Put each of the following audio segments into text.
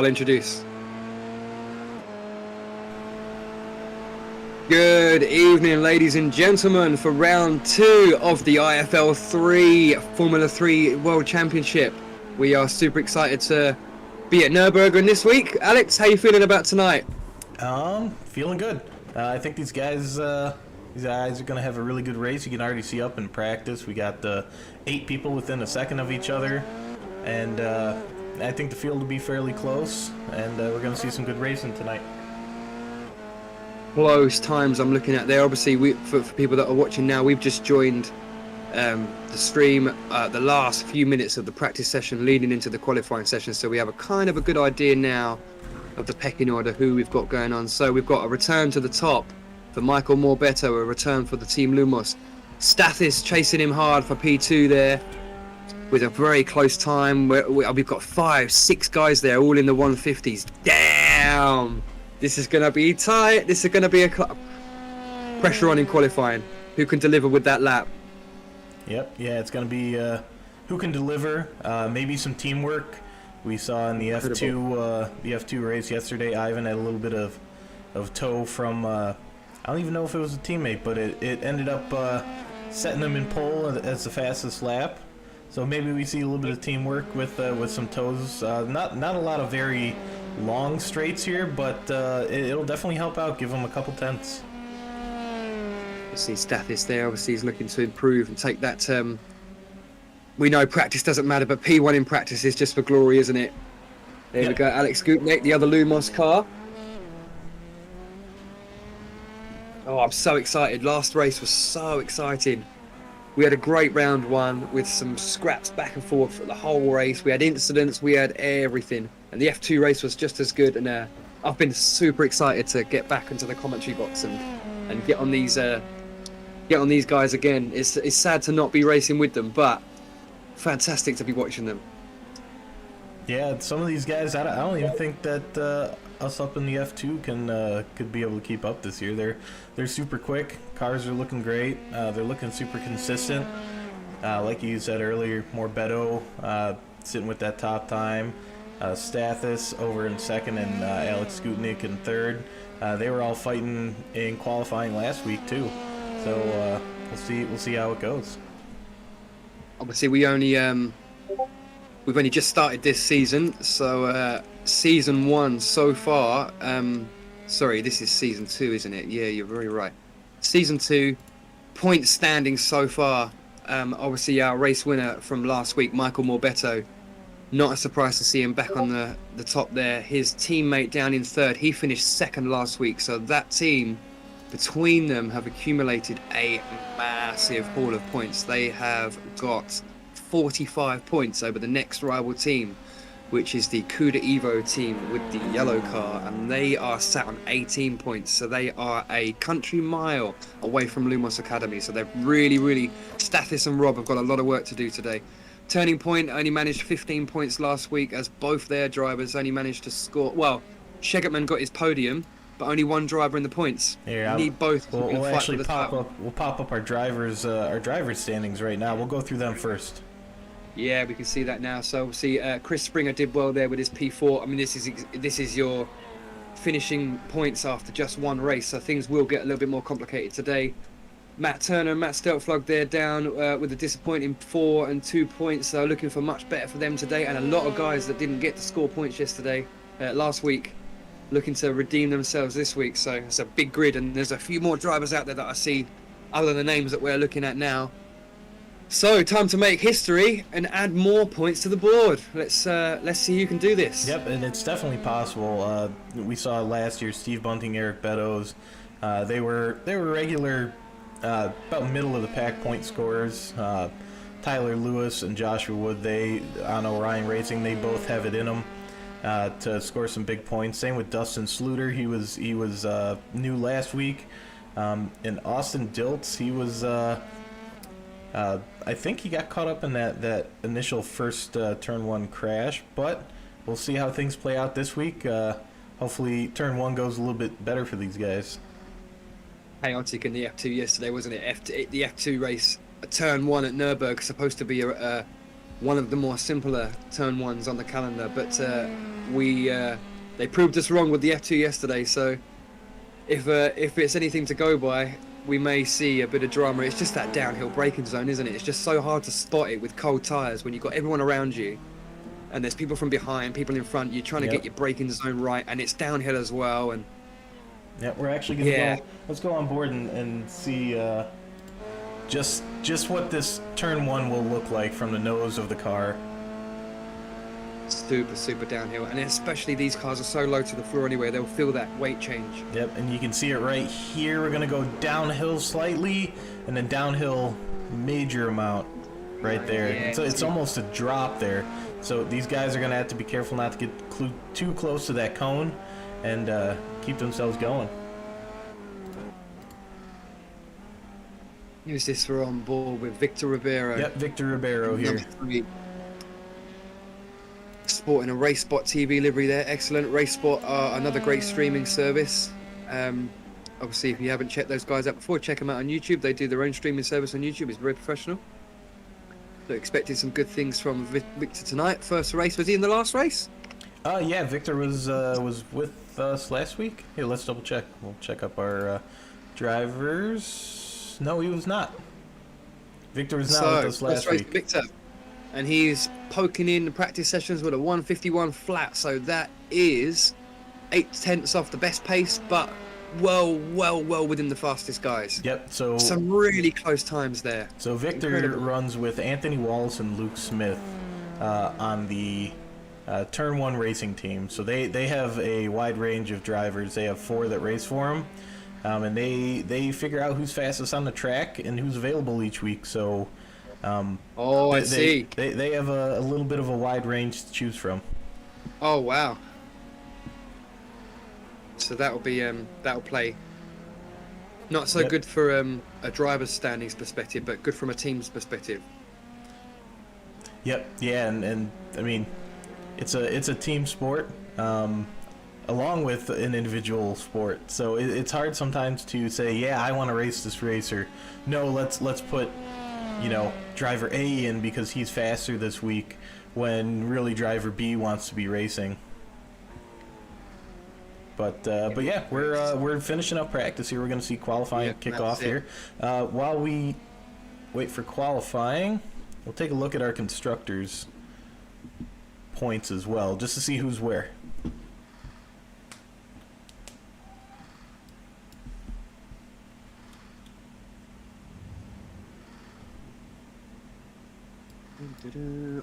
I'll introduce. Good evening, ladies and gentlemen, for round 2 of the IFL 3 Formula 3 World Championship. We are super excited to be at Nurburgring this week. Alex, how you feeling about tonight? Feeling good. I think these guys are going to have a really good race. You can already see up in practice. We got 8 people within a second of each other, and I think the field will be fairly close, and we're going to see some good racing tonight. Close times I'm looking at there. Obviously, for people that are watching now, we've just joined the stream the last few minutes of the practice session leading into the qualifying session, so we have a kind of a good idea now of the pecking order, who we've got going on. So we've got a return to the top for Michael Morbetto, a return for the Team Lumos. Stathis chasing him hard for P2 there with a very close time. We've got 5-6 guys there, all in the 150s. Damn! This is going to be tight. This is going to be pressure on in qualifying. Who can deliver with that lap? Yep, yeah, it's going to be who can deliver, maybe some teamwork. We saw in the F2 race yesterday, Ivan had a little bit of tow from, I don't even know if it was a teammate, but it ended up setting him in pole as the fastest lap. So maybe we see a little bit of teamwork with some tows. Not a lot of very long straights here, but it'll definitely help out, give him a couple tenths. You see Stathis there, obviously he's looking to improve and take that. We know practice doesn't matter, but P1 in practice is just for glory, isn't it? There we go, Alex Gutnick, the other Lumos car. Oh, I'm so excited. Last race was so exciting. We had a great round 1 with some scraps back and forth for the whole race. We had incidents, we had everything. And the F2 race was just as good. And I've been super excited to get back into the commentary box and get on these guys again. It's sad to not be racing with them, but fantastic to be watching them. Yeah, some of these guys, I don't even think that us up in the F2 could be able to keep up this year. They're super quick. Cars are looking great. They're looking super consistent. Like you said earlier, Morbetto sitting with that top time. Stathis over in second, and Alex Gutnick in third. They were all fighting in qualifying last week too. So we'll see how it goes. Obviously, we've only just started this season, so season 1 so far. Sorry, this is season 2, isn't it? Yeah, you're very right. Season 2, point standing so far. Obviously, our race winner from last week, Michael Morbetto. Not a surprise to see him back on the top there. His teammate down in third, he finished second last week. So that team, between them, have accumulated a massive haul of points. They have got 45 points over the next rival team, which is the Cuda Evo team with the yellow car, and they are sat on 18 points. So they are a country mile away from Lumos Academy. So they're really, Stathis and Rob have got a lot of work to do today. Turning Point only managed 15 points last week, as both their drivers only managed to score. Well, Shegetman got his podium, but only one driver in the points. Yeah, need both. We'll actually pop up our drivers standings right now. We'll go through them first. Yeah, we can see that now. So obviously, Chris Springer did well there with his P4. I mean, this is your finishing points after just one race, so things will get a little bit more complicated today. Matt Turner and Matt Steltflug there down with a disappointing 4 and 2 points. So looking for much better for them today, and a lot of guys that didn't get to score points last week, looking to redeem themselves this week. So it's a big grid, and there's a few more drivers out there that I see other than the names that we're looking at now. So time to make history and add more points to the board. Let's see who can do this. Yep, and it's definitely possible. We saw last year Steve Bunting, Eric Beddoes. They were regular, about middle of the pack point scorers. Tyler Lewis and Joshua Wood, they on Orion Racing, they both have it in them to score some big points. Same with Dustin Sluter. He was new last week. And Austin Diltz, he was. I think he got caught up in that initial first turn 1 crash, but we'll see how things play out this week. Hopefully turn 1 goes a little bit better for these guys. Chaotic in the F2 yesterday, wasn't it? The F2 race, turn 1 at Nürburgring, supposed to be a one of the more simpler turn ones on the calendar. But they proved us wrong with the F2 yesterday. So if it's anything to go by, we may see a bit of drama. It's just that downhill braking zone, isn't it? It's just so hard to spot it with cold tyres when you've got everyone around you. And there's people from behind, people in front. You're trying to get your braking zone right, and it's downhill as well. And yeah, we're actually gonna go. Let's go on board and see just what this turn 1 will look like from the nose of the car. Super downhill, and especially these cars are so low to the floor anyway. They'll feel that weight change. Yep, and you can see it right here. We're gonna go downhill slightly, and then downhill major amount right there. Yeah, It's almost a drop there. So these guys are going to have to be careful not to get too close to that cone and keep themselves going. Who's this we're on board with? Victor Ribeiro. Yep, Victor Ribeiro here. Number 3. Sporting a Race Spot TV livery there. Excellent. Race Spot are another great streaming service. Obviously, if you haven't checked those guys out before, check them out on YouTube. They do their own streaming service on YouTube. It's very professional. So expecting some good things from Victor tonight. First race, was he in the last race? Yeah, Victor was with us last week. Here, let's double check. We'll check up our drivers. No, he was not. Victor was not with us last week. Victor, and he's poking in the practice sessions with a 151 flat. So that is 8/10 off the best pace, but well within the fastest guys. Yep, so some really close times there. So Victor runs with Anthony Wallace and Luke Smith on the Turn 1 racing team. So they have a wide range of drivers. They have 4 that race for them, and they figure out who's fastest on the track and who's available each week. So I see. They have a little bit of a wide range to choose from. Oh wow. So that'll play not so good for a driver's standings perspective, but good from a team's perspective. Yep, yeah, and I mean, it's a team sport, along with an individual sport. So it's hard sometimes to say, yeah, I want to race this race, or no, let's put, driver A in because he's faster this week, when really driver B wants to be racing. But yeah, we're finishing up practice here. We're going to see qualifying kick off here. While we wait for qualifying, we'll take a look at our constructors' points as well, just to see who's where.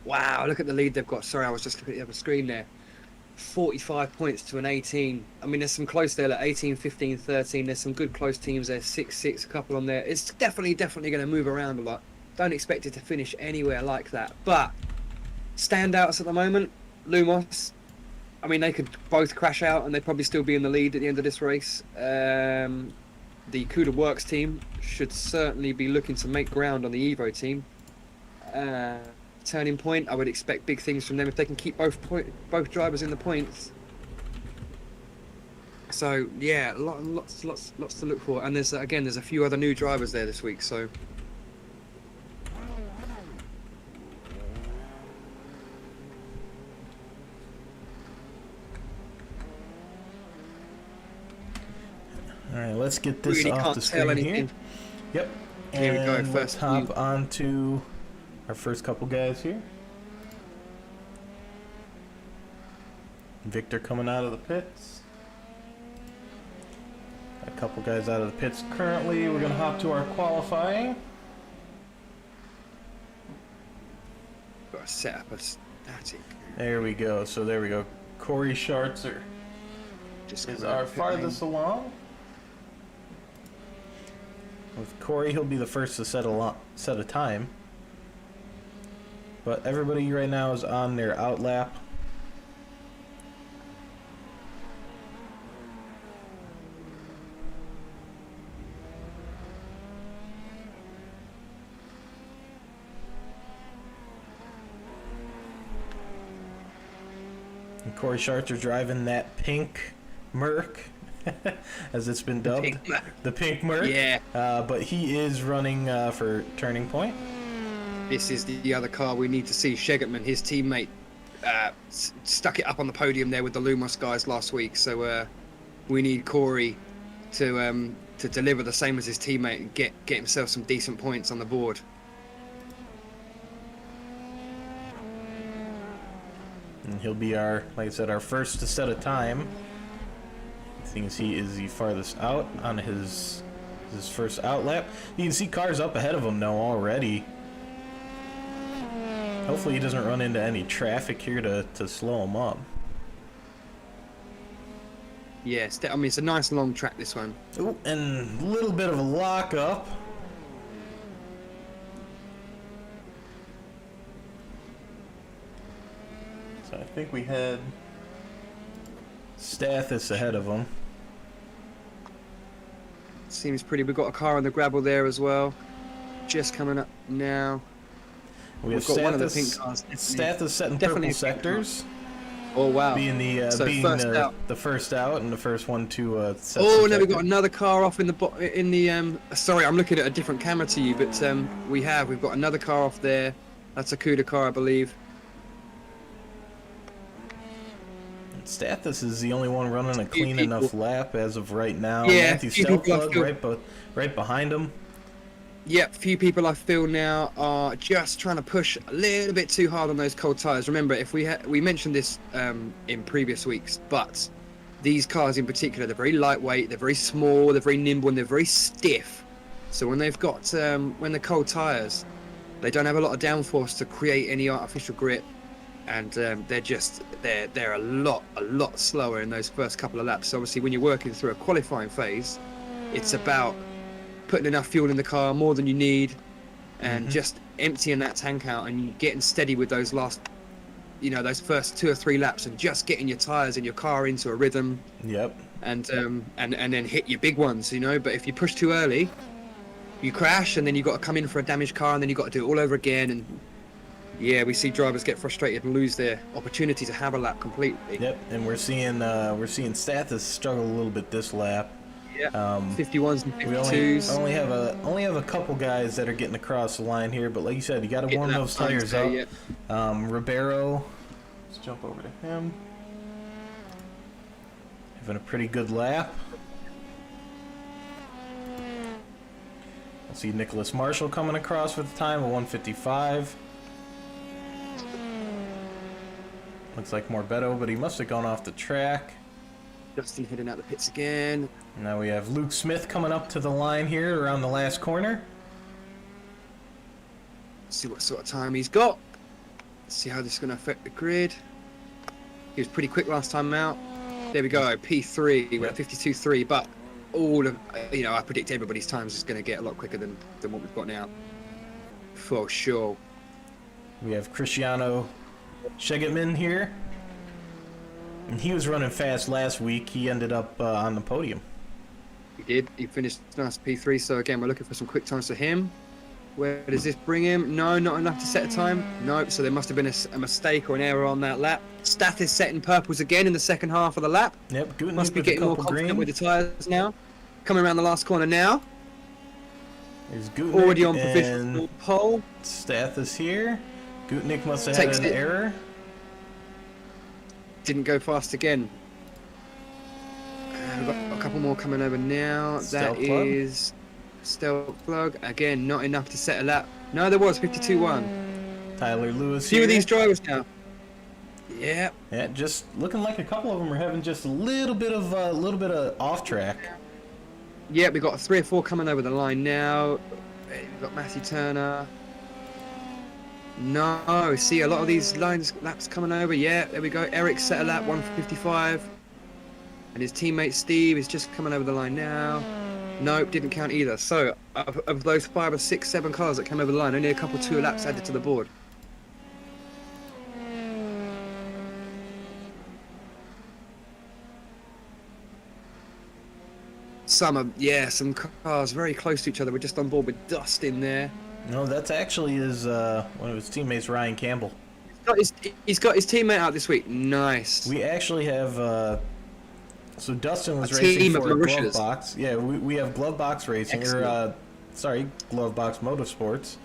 Wow, look at the lead they've got. Sorry, I was just looking at the other screen there. 45 points to an 18. I mean, there's some close there, like 18, 15, 13. There's some good close teams there, 6, a couple on there. It's definitely going to move around a lot. Don't expect it to finish anywhere like that. But standouts at the moment, Lumos. I mean, they could both crash out and they'd probably still be in the lead at the end of this race. The Cuda Works team should certainly be looking to make ground on the Evo team. Turning Point, I would expect big things from them if they can keep both drivers in the points. So yeah, lots to look for, and there's a few other new drivers there this week. So all right, let's get this off the screen here. Yep. Here we go. And let's hop on to our first couple guys here. Victor coming out of the pits. A couple guys out of the pits currently. We're going to hop to our qualifying. Got to set up a static. There we go. So there we go. Corey Schartzer is our farthest along. With Corey, he'll be the first to set a time. But everybody right now is on their out lap. And Corey Schartzer driving that pink Merc, as it's been dubbed. The pink Merc. Yeah. But he is running for Turning Point. This is the other car we need to see. Shegetman, his teammate, stuck it up on the podium there with the Lumos guys last week. So we need Corey to deliver the same as his teammate and get himself some decent points on the board. And he'll be our, like I said, our first to set a time. Seeing as he is the farthest out on his first out lap. You can see cars up ahead of him now already. Hopefully he doesn't run into any traffic here to slow him up. Yes, I mean, it's a nice long track, this one. Ooh, and a little bit of a lockup. So I think we had Stathis ahead of him. Seems pretty. We've got a car on the gravel there as well. Just coming up now. We've got Stathis, one of the pink cars. Stathis setting Definitely purple sectors. Oh wow! Being the So being first the, out. the first out and the first one to set. Oh some no, we've got sectors. another car off in the Sorry, I'm looking at a different camera to you, but we've got another car off there. That's a Cuda car, I believe. Stathis is the only one running a Few clean people. enough lap as of right now. Yeah, Matthew few people I Stelplug feel- right behind him. Yep, few people I feel now are just trying to push a little bit too hard on those cold tires. Remember, if we mentioned this in previous weeks, but these cars in particular, they're very lightweight, they're very small, they're very nimble, and they're very stiff. So when they've got when they're cold tires, they don't have a lot of downforce to create any artificial grip, and they're a lot slower in those first couple of laps. So obviously, when you're working through a qualifying phase, it's about putting enough fuel in the car, more than you need, and just emptying that tank out and getting steady with those last, those first 2 or 3 laps, and just getting your tires and your car into a rhythm. Yep. And then hit your big ones, But if you push too early, you crash, and then you've got to come in for a damaged car, and then you've got to do it all over again. And yeah, we see drivers get frustrated and lose their opportunity to have a lap completely. Yep. And we're seeing Stathis struggle a little bit this lap. Yeah. 51s and We 52s. only have a couple guys that are getting across the line here, but like you said, you got to Getting warm that those time tires today, up. yeah. Ribeiro, let's jump over to him. Having a pretty good lap. We'll see Nicholas Marshall coming across with the time of 1:55. Looks like Morbeto, but he must have gone off the track. Justin heading out the pits again. Now we have Luke Smith coming up to the line here around the last corner. See what sort of time he's got. See how this is going to affect the grid. He was pretty quick last time out. There we go, P3. We're at 52.3, but all of I predict everybody's times is going to get a lot quicker than what we've got now, for sure. We have Cristiano Shegetman here. And he was running fast last week. He ended up on the podium. He did. He finished nice P3. So again, we're looking for some quick times for him. Where does this bring him? No, not enough to set a time. No, so there must have been a mistake or an error on that lap. Stathis setting purples again in the second half of the lap. Yep, good. Must be getting more confident with the tyres now. Coming around the last corner now. There's Gutnick Already on and provisional pole. Stathis here. Gutnick must have Takes had an it. error. Didn't go fast again. We've got a couple more coming over now. That Stelplug. is Stelplug. Again, not enough to set a lap. No, there was 52.1. Tyler Lewis Few here. of these drivers now. Yeah. Yeah, just looking like a couple of them are having just a little bit of off track. Yeah, we've got 3 or 4 coming over the line now. We've got Matthew Turner. No, see a lot of these laps coming over. Yeah, there we go. Eric set a lap 155. And his teammate Steve is just coming over the line now. Nope, didn't count either. So, of those 5 or 6, 7 cars that came over the line, only a couple 2 laps added to the board. Some cars very close to each other. We're just on board with Dust in there. No, that's actually one of his teammates, Ryan Campbell. He's got his teammate out this week. Nice. We actually have so Dustin was A racing team of for Mauritius. Glove Box. Yeah, we have Glove Box Racing, Excellent. Glove Box Motorsports.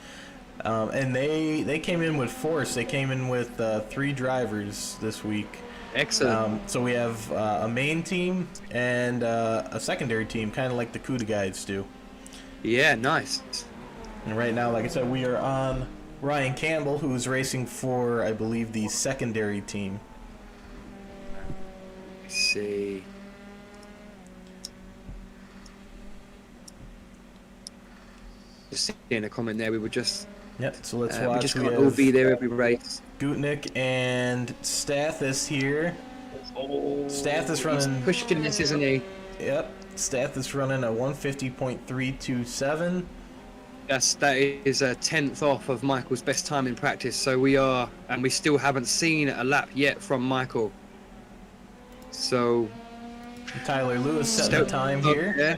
And they came in with force. They came in with 3 drivers this week. Excellent. So we have a main team and a secondary team, kind of like the CUDA guides do. Yeah, nice. And right now, like I said, we are on Ryan Campbell, who is racing for, I believe, the secondary team. Let's see. Just seeing a comment there. We were just. Yep. So let's watch. We just can't all be there every race. Gutnick and Stathis here. Stathis running. He's pushing this, isn't he? Yep. Stathis running a 150.327. That is a 10th off of Michael's best time in practice. So we still haven't seen a lap yet from Michael. So Tyler Lewis setting the time here. Yeah.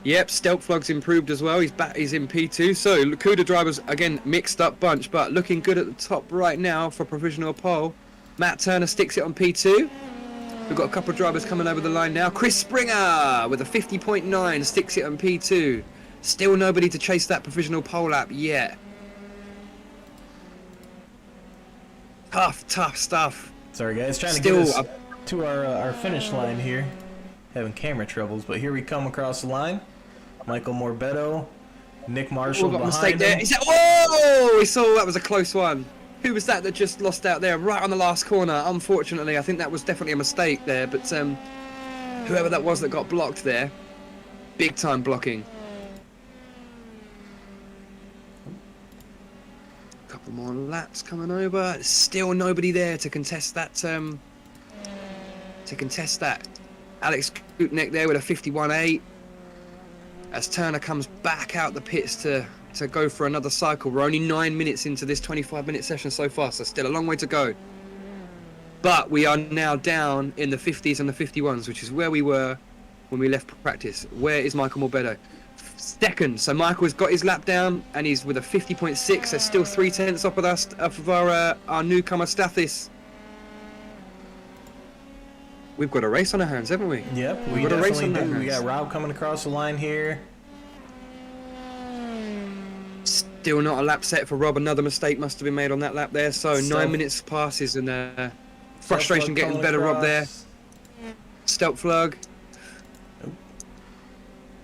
Yep, Stealth Flog's improved as well. He's in P2. So CUDA drivers again mixed up bunch, but looking good at the top right now for provisional pole. Matt Turner sticks it on P2. We've got a couple of drivers coming over the line now. Chris Springer with a 50.9 sticks it on P2. Still nobody to chase that provisional pole lap yet. Tough stuff. Sorry guys, trying to Still, get us to our finish line here. Having camera troubles, but here we come across the line. Michael Morbetto, Nick Marshall got a behind mistake him. there. Oh, we saw that was a close one. Who was that just lost out there right on the last corner? Unfortunately, I think that was definitely a mistake there. But whoever that was that got blocked there, big time blocking. A couple more laps coming over. Still nobody there to contest that. Alex Gutnick there with a 51.8. As Turner comes back out the pits to go for another cycle. We're only 9 minutes into this 25-minute session so far, so still a long way to go. But we are now down in the 50s and the 51s, which is where we were when we left practice. Where is Michael Morbetto? Second. So Michael's got his lap down, and he's with a 50.6. There's still 3/10 off of us, of our newcomer Stathis. We've got a race on our hands, haven't we? Yep, we definitely do. We got Rob coming across the line here. Still not a lap set for Rob. Another mistake must have been made on that lap there. So 9 minutes passes and frustration getting the better Rob there. Stealth Flug.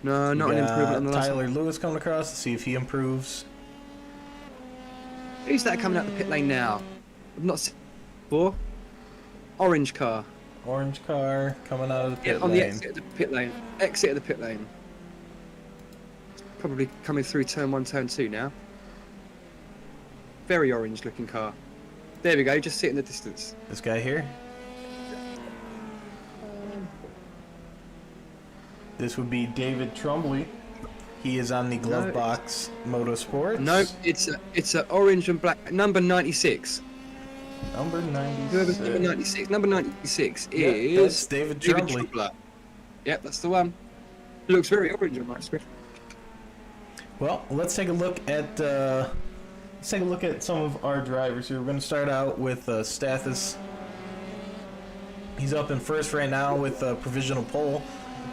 No, not an improvement on the last Tyler one. Lewis coming across to see if he improves. Who's that coming out the pit lane now? I've not seen before. Orange car. Orange car coming out of the pit lane. On the exit of the pit lane. Exit of the pit lane. Probably coming through turn 1, turn 2 now. Very orange looking car. There we go, just sit in the distance. This guy here. This would be David Trumbley. He is on the glove box Motorsports. No, it's a orange and black number 96. Number 96. Whoever's number 96. Number 96 Yep, is that's David Trumbley. Yep, that's the one. It looks very orange on my screen. Well, let's take a look at some of our drivers here. We're going to start out with Stathis. He's up in first right now with a provisional pole.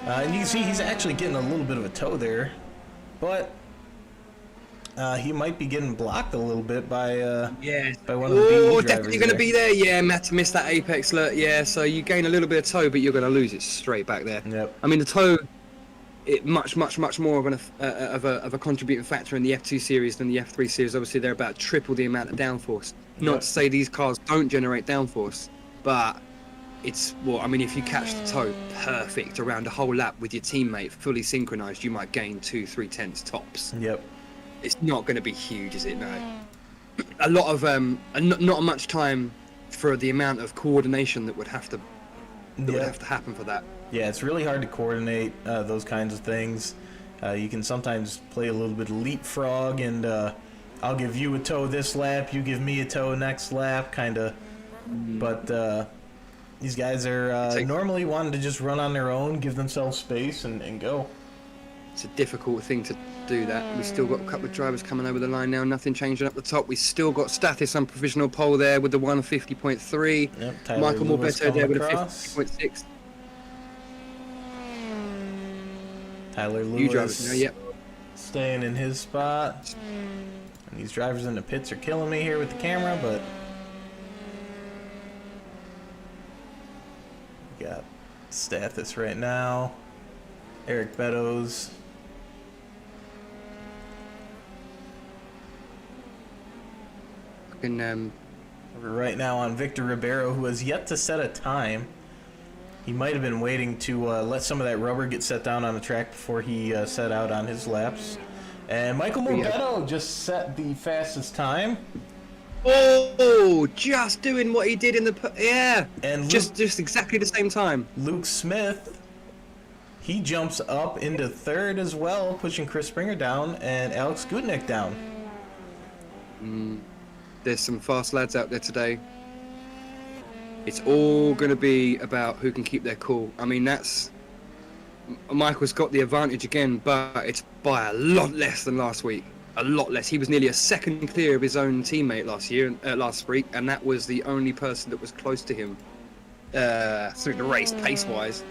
And you can see he's actually getting a little bit of a tow there. But he might be getting blocked a little bit by one of the BE drivers. Definitely going to be there. Yeah, Matt missed that apex alert. Yeah, so you gain a little bit of tow, but you're going to lose it straight back there. Yep. I mean, the tow, much more of a contributing factor in the F2 series than the F3 series. Obviously, they're about triple the amount of downforce. Not to say these cars don't generate downforce, but it's, well, I mean, if you catch the tow perfect around a whole lap with your teammate fully synchronized, you might gain 2-3 tops. Yep. It's not going to be huge, is it? No. A lot of not much time for the amount of coordination that would have to happen for that. Yeah, it's really hard to coordinate those kinds of things. You can sometimes play a little bit of leapfrog, and I'll give you a tow this lap, you give me a tow next lap, kind of. But these guys are normally wanting to just run on their own, give themselves space, and go. It's a difficult thing to do that. We've still got a couple of drivers coming over the line now. Nothing changing up the top. We've still got Stathis on provisional pole there with the 150.3. Yep, Michael Morbetto there with a 50.6. Tyler Lewis yep. staying in his spot. These drivers in the pits are killing me here with the camera, but we got Stathis right now. Eric Beddoes. Fucking We're right now on Victor Ribeiro, who has yet to set a time. He might have been waiting to let some of that rubber get set down on the track before he set out on his laps. And Michael Morbetto just set the fastest time. Oh, just doing what he did in the yeah, And just exactly the same time. Luke Smith, he jumps up into third as well, pushing Chris Springer down and Alex Gutnick down. There's some fast lads out there today. It's all going to be about who can keep their cool. I mean, Michael's got the advantage again, but it's by a lot less than last week. A lot less. He was nearly a second clear of his own teammate last sprint, and that was the only person that was close to him through the race, pace-wise.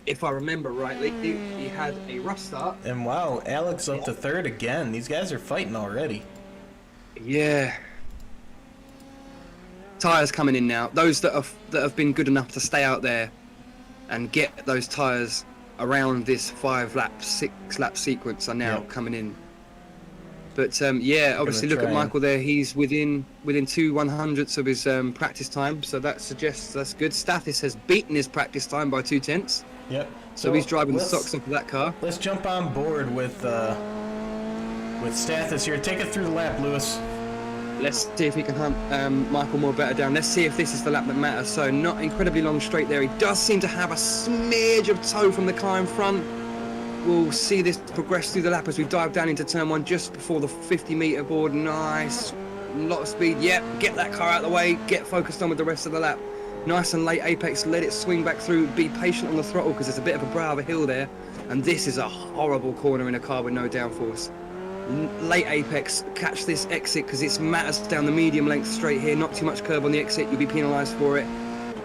If I remember rightly, he had a rough start. And wow, Alex up to third again. These guys are fighting already. Yeah. Tyres coming in now. Those that have been good enough to stay out there and get those tyres around this 5-lap, 6-lap sequence are now coming in. But yeah, obviously look at Michael there. He's within 2/100ths of his practice time, so that suggests that's good. Stathis has beaten his practice time by 2/10. Yep. So he's driving the socks off of that car. Let's jump on board with Stathis here. Take it through the lap, Lewis. Let's see if he can hunt Michael more better down. Let's see if this is the lap that matters. So not incredibly long straight there. He does seem to have a smidge of toe from the car in front. We'll see this progress through the lap as we dive down into turn 1 just before the 50-meter board. Nice. A lot of speed. Yep. Get that car out of the way. Get focused on with the rest of the lap. Nice and late apex. Let it swing back through. Be patient on the throttle because there's a bit of a brow of a hill there. And this is a horrible corner in a car with no downforce. Late apex, catch this exit because it matters down the medium length straight here. Not too much curb on the exit, you'll be penalised for it.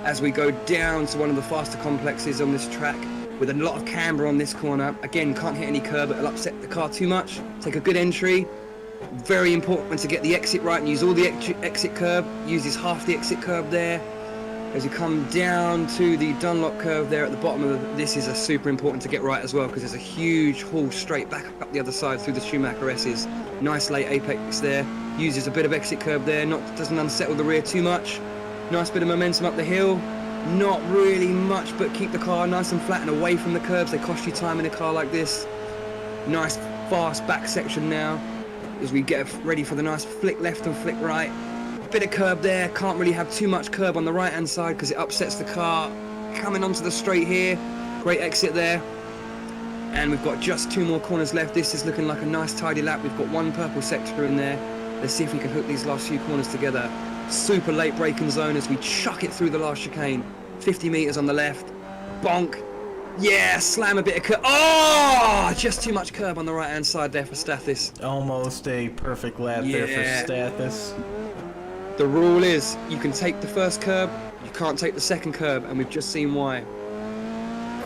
As we go down to one of the faster complexes on this track with a lot of camber on this corner. Again, can't hit any curb, it'll upset the car too much. Take a good entry. Very important to get the exit right and use all the exit curb. Uses half the exit curb there. As you come down to the Dunlop curve there at the bottom of this is a super important to get right as well because there's a huge haul straight back up the other side through the Schumacher S's. Nice late apex there. Uses a bit of exit curb there. Doesn't unsettle the rear too much. Nice bit of momentum up the hill. Not really much, but keep the car nice and flat and away from the curbs. They cost you time in a car like this. Nice fast back section now as we get ready for the nice flick left and flick right. Bit of curb there, can't really have too much curb on the right hand side because it upsets the car. Coming onto the straight here, great exit there. And we've got just 2 more corners left. This is looking like a nice tidy lap. We've got 1 purple sector in there. Let's see if we can hook these last few corners together. Super late braking zone as we chuck it through the last chicane. 50 meters on the left, bonk. Yeah, slam a bit of curb. Oh, just too much curb on the right hand side there for Stathis. Almost a perfect lap there for Stathis. The rule is you can take the first curb, you can't take the second curb, and we've just seen why.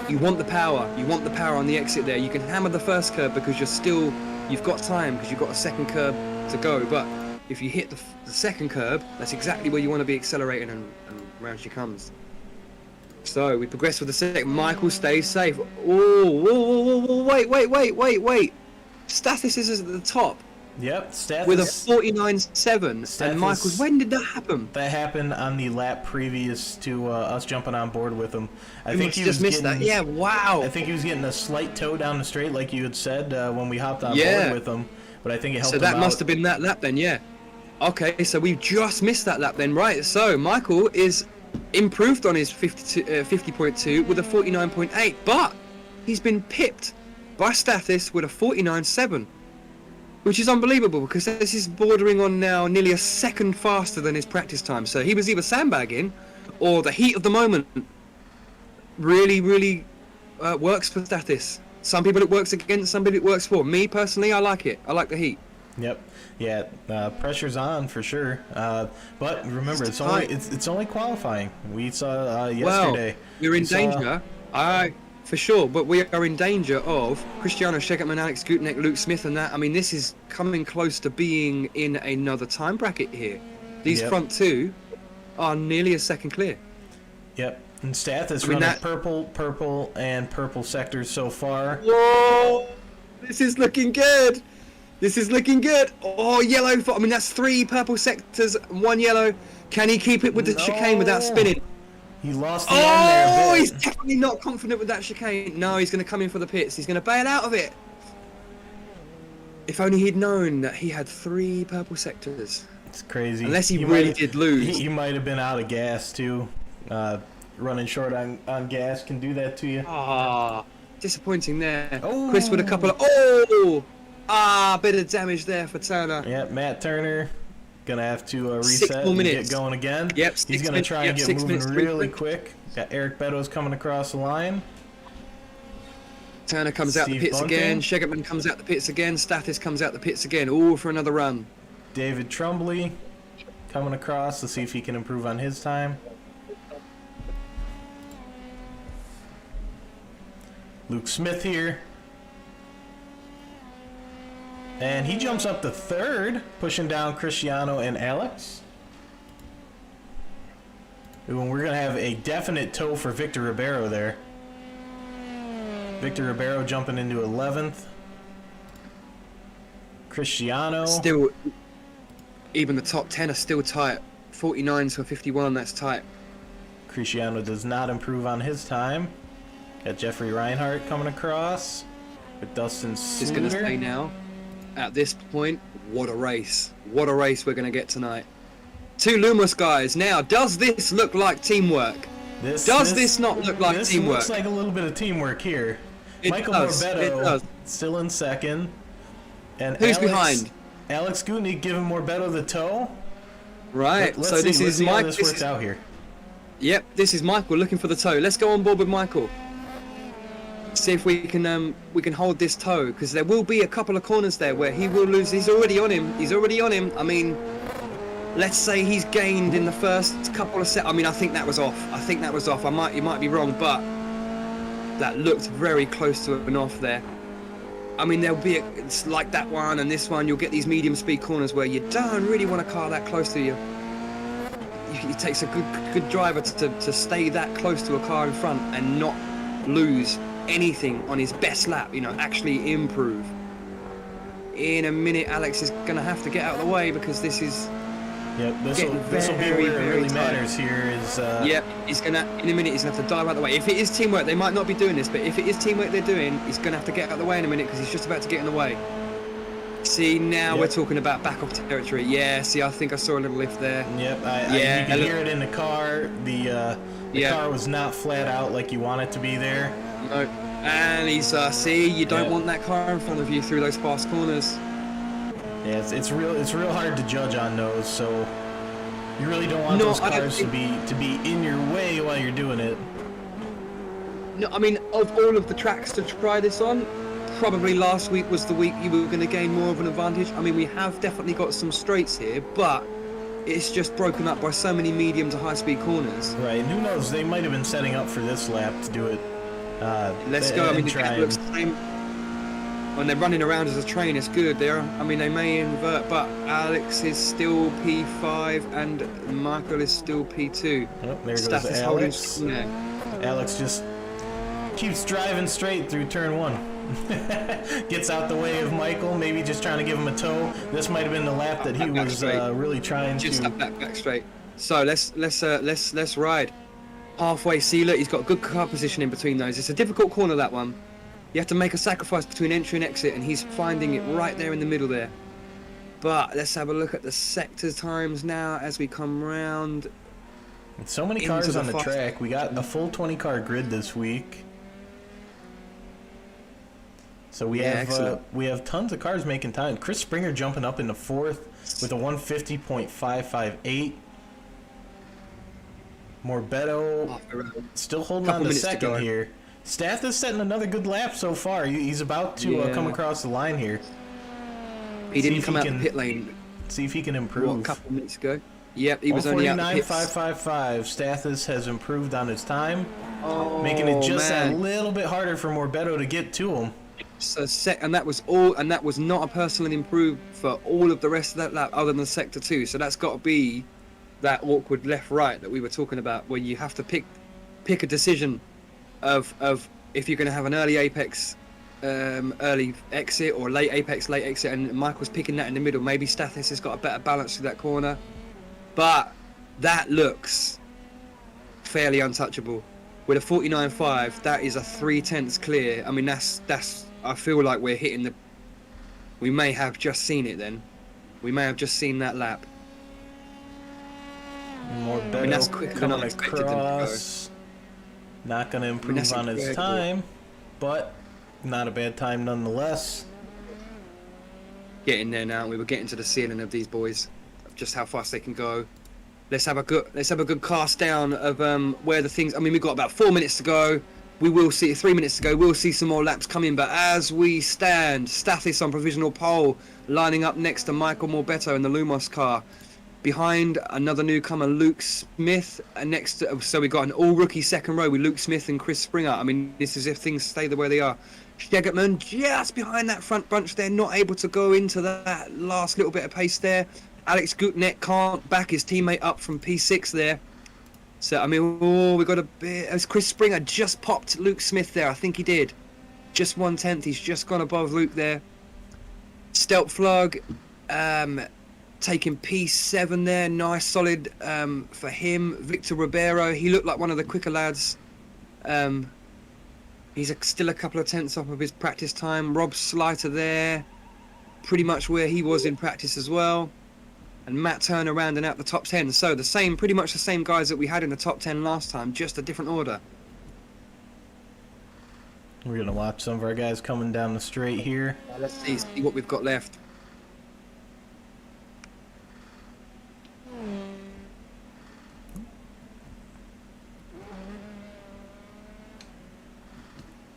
You want the power. You want the power on the exit there. You can hammer the first curb because you've got time because you've got a second curb to go. But if you hit the second curb, that's exactly where you want to be accelerating and round she comes. So we progress with the second. Michael stays safe. Oh, wait. Stathis is at the top. Yep, Stathis with a 49.7, and Michael's. When did that happen? That happened on the lap previous to us jumping on board with him. I think he just missed that. Yeah, wow. I think he was getting a slight toe down the straight, like you had said when we hopped on board with him. But I think it helped him out. So that must have been that lap then, yeah. Okay, so we've just missed that lap then, right? So Michael is improved on his 50.2 with a 49.8, but he's been pipped by Stathis with a 49.7. Which is unbelievable because this is bordering on now nearly a second faster than his practice time. So he was either sandbagging or the heat of the moment really works for Stathis. Some people it works against, some people it works for. Me personally, I like it. I like the heat. Yep. Yeah, pressure's on for sure. But remember, it's only qualifying. We saw yesterday. Well, you're in danger. for sure. But we are in danger of Cristiano Schegerman, Alex Gutenek, Luke Smith, and that. I mean, this is coming close to being in another time bracket here. These front two are nearly a second clear. Yep. And Stath is running purple, and purple sectors so far. Whoa! This is looking good. This is looking good. Oh, yellow. I mean, that's 3 purple sectors, 1 yellow. Can he keep it with the chicane without spinning? He lost the end there a bit. He's definitely not confident with that chicane. No, he's going to come in for the pits. He's going to bail out of it. If only he'd known that he had 3 purple sectors. It's crazy. Unless he really did lose. He might have been out of gas, too. Running short on gas can do that to you. Ah, disappointing there. Oh. Chris with a couple of... bit of damage there for Turner. Yep, Matt Turner gonna have to reset and get going again. Yep, he's gonna try and get moving really quick. Got Eric Beddoes coming across the line. Turner comes out the pits again. Schegerman comes out the pits again. Stathis comes out the pits again. All for another run. David Trumbley coming across to see if he can improve on his time. Luke Smith here. And he jumps up to 3rd, pushing down Cristiano and Alex. And we're going to have a definite tow for Victor Ribeiro there. Victor Ribeiro jumping into 11th. Cristiano. Still, even the top 10 are still tight. 49 to 51, that's tight. Cristiano does not improve on his time. Got Jeffrey Reinhardt coming across with Dustin Sluter. Just going to stay now. At this point, what a race. What a race we're going to get tonight. 2 Lumos guys. Now, does this look like teamwork? Does this not look like teamwork? This looks like a little bit of teamwork here. Michael does. Morbetto still in 2nd. And who's behind? Alex Gutnick giving Morbetto the tow. Right, Let's so see, this is Mike. This works out here. Yep, this is Michael looking for the tow. Let's go on board with Michael. See if we can hold this tow, because there will be a couple of corners there where he will lose. He's already on him. I mean, let's say he's gained in the first couple of sets. I mean, I think that was off. You might be wrong, but that looked very close to an off there. I mean, there'll be it's like that one and this one. You'll get these medium speed corners where you don't really want a car that close to you. It takes a good driver to stay that close to a car in front and not lose anything on his best lap, actually improve. In a minute, Alex is going to have to get out of the way because this is this will be where it really matters here is he's gonna in a minute he's gonna have to dive out of the way. If it is teamwork, they might not be doing this, but if it is teamwork they're doing, he's gonna have to get out of the way in a minute because he's just about to get in the way. See, now we're talking about back off territory. Yeah, see, I think I saw a little lift there. Yep, you can hear it in the car. The car was not flat out like you want it to be there. No, and he's see, you don't want that car in front of you through those fast corners. Yeah, it's real hard to judge on those, so you really don't want those cars to be in your way while you're doing it. No, I mean, of all of the tracks to try this on, probably last week was the week you were going to gain more of an advantage. I mean, we have definitely got some straights here, but it's just broken up by so many medium to high speed corners. Right, and who knows, they might have been setting up for this lap to do it. Let's go. I mean, the gap looks the same. When they're running around as a train, it's good. I mean, they may invert, but Alex is still P5 and Michael is still P2. Oh, there goes Alex. Alex just keeps driving straight through turn 1. Gets out the way of Michael, maybe just trying to give him a tow. This might have been the lap that he was really trying to. Just back straight. So let's ride. Halfway, see, look, he's got good car position in between those. It's a difficult corner, that one. You have to make a sacrifice between entry and exit, and he's finding it right there in the middle there. But let's have a look at the sector times now as we come round. With so many cars on the track, we got a full 20-car grid this week. So we have tons of cars making time. Chris Springer jumping up into 4th with a 150.558. Morbetto still holding on to 2nd here. Stath is setting another good lap so far. He's about to come across the line here. He didn't come out the pit lane. See if he can improve. A couple minutes ago. Yep, he was only out the pits. 149.555. Stathis has improved on his time, making it Oh, just man. a little bit harder for Morbeto to get to him. So and that was all, and that was not a personal improve for all of the rest of that lap, other than sector 2. So that's got to be that awkward left-right that we were talking about, where you have to pick a decision of if you're going to have an early apex, early exit, or late apex, late exit. And Michael's picking that in the middle. Maybe Stathis has got a better balance through that corner, but that looks fairly untouchable. With a 49.5, that is a 3/10 clear. I mean, that's. I feel like we're hitting the. We may have just seen it then. We may have just seen that lap. Morbeto that's quicker than I coming expected them to go. across. Not going to improve that's on his incredible. time, but not a bad time nonetheless. Getting there now. We were getting to the ceiling of these boys. Just how fast they can go. Let's have a good cast down of where the things. I mean, we've got about 4 minutes to go. We will see 3 minutes to go. We'll see some more laps coming. But as we stand, Stathis on provisional pole, lining up next to Michael Morbeto in the Lumos car. Behind another newcomer, Luke Smith, and next to, so we got an all-rookie second row with Luke Smith and Chris Springer. I mean, this is if things stay the way they are. Stegertman just behind that front bunch there, not able to go into that last little bit of pace there. Alex Gutneck can't back his teammate up from P6 there. So, I mean, we got a bit... As Chris Springer just popped Luke Smith there, I think he did. Just 1/10, he's just gone above Luke there. Stelpflug, taking P7 there, nice solid for him. Victor Ribeiro, he looked like one of the quicker lads. He's still a couple of tenths off of his practice time. Rob Sliter there, pretty much where he was in practice as well. And Matt Turner rounding out the top 10. So the same, pretty much the same guys that we had in the top 10 last time, just a different order. We're going to watch some of our guys coming down the straight here. Let's see what we've got left.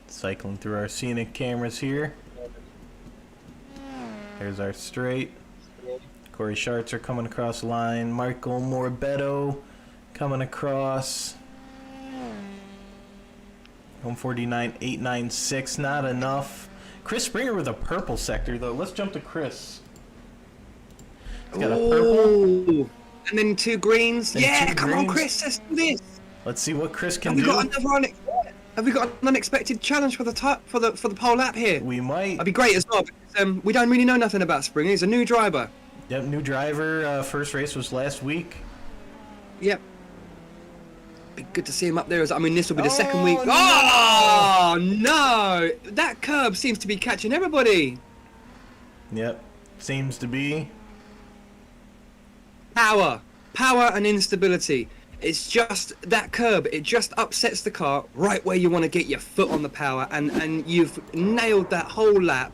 Cycling through our scenic cameras here. There's our straight. Corey Schartzer coming across the line. Michael Morbeto coming across. 149.896, not enough. Chris Springer with a purple sector, though. Let's jump to Chris. He's got a purple. And then 2 greens. And Yeah, 2 come on, greens. Chris, let's do this. Let's see what Chris can Have we do. got have we got an unexpected challenge for the for the pole lap here? We might. That'd be great as well. Because, we don't really know nothing about Springer. He's a new driver. Yep, new driver. First race was last week. Yep. Be good to see him up there. I mean, this will be the second week. No. Oh no! That curb seems to be catching everybody. Yep, seems to be. Power and instability. It's just that curb. It just upsets the car right where you want to get your foot on the power, and you've nailed that whole lap.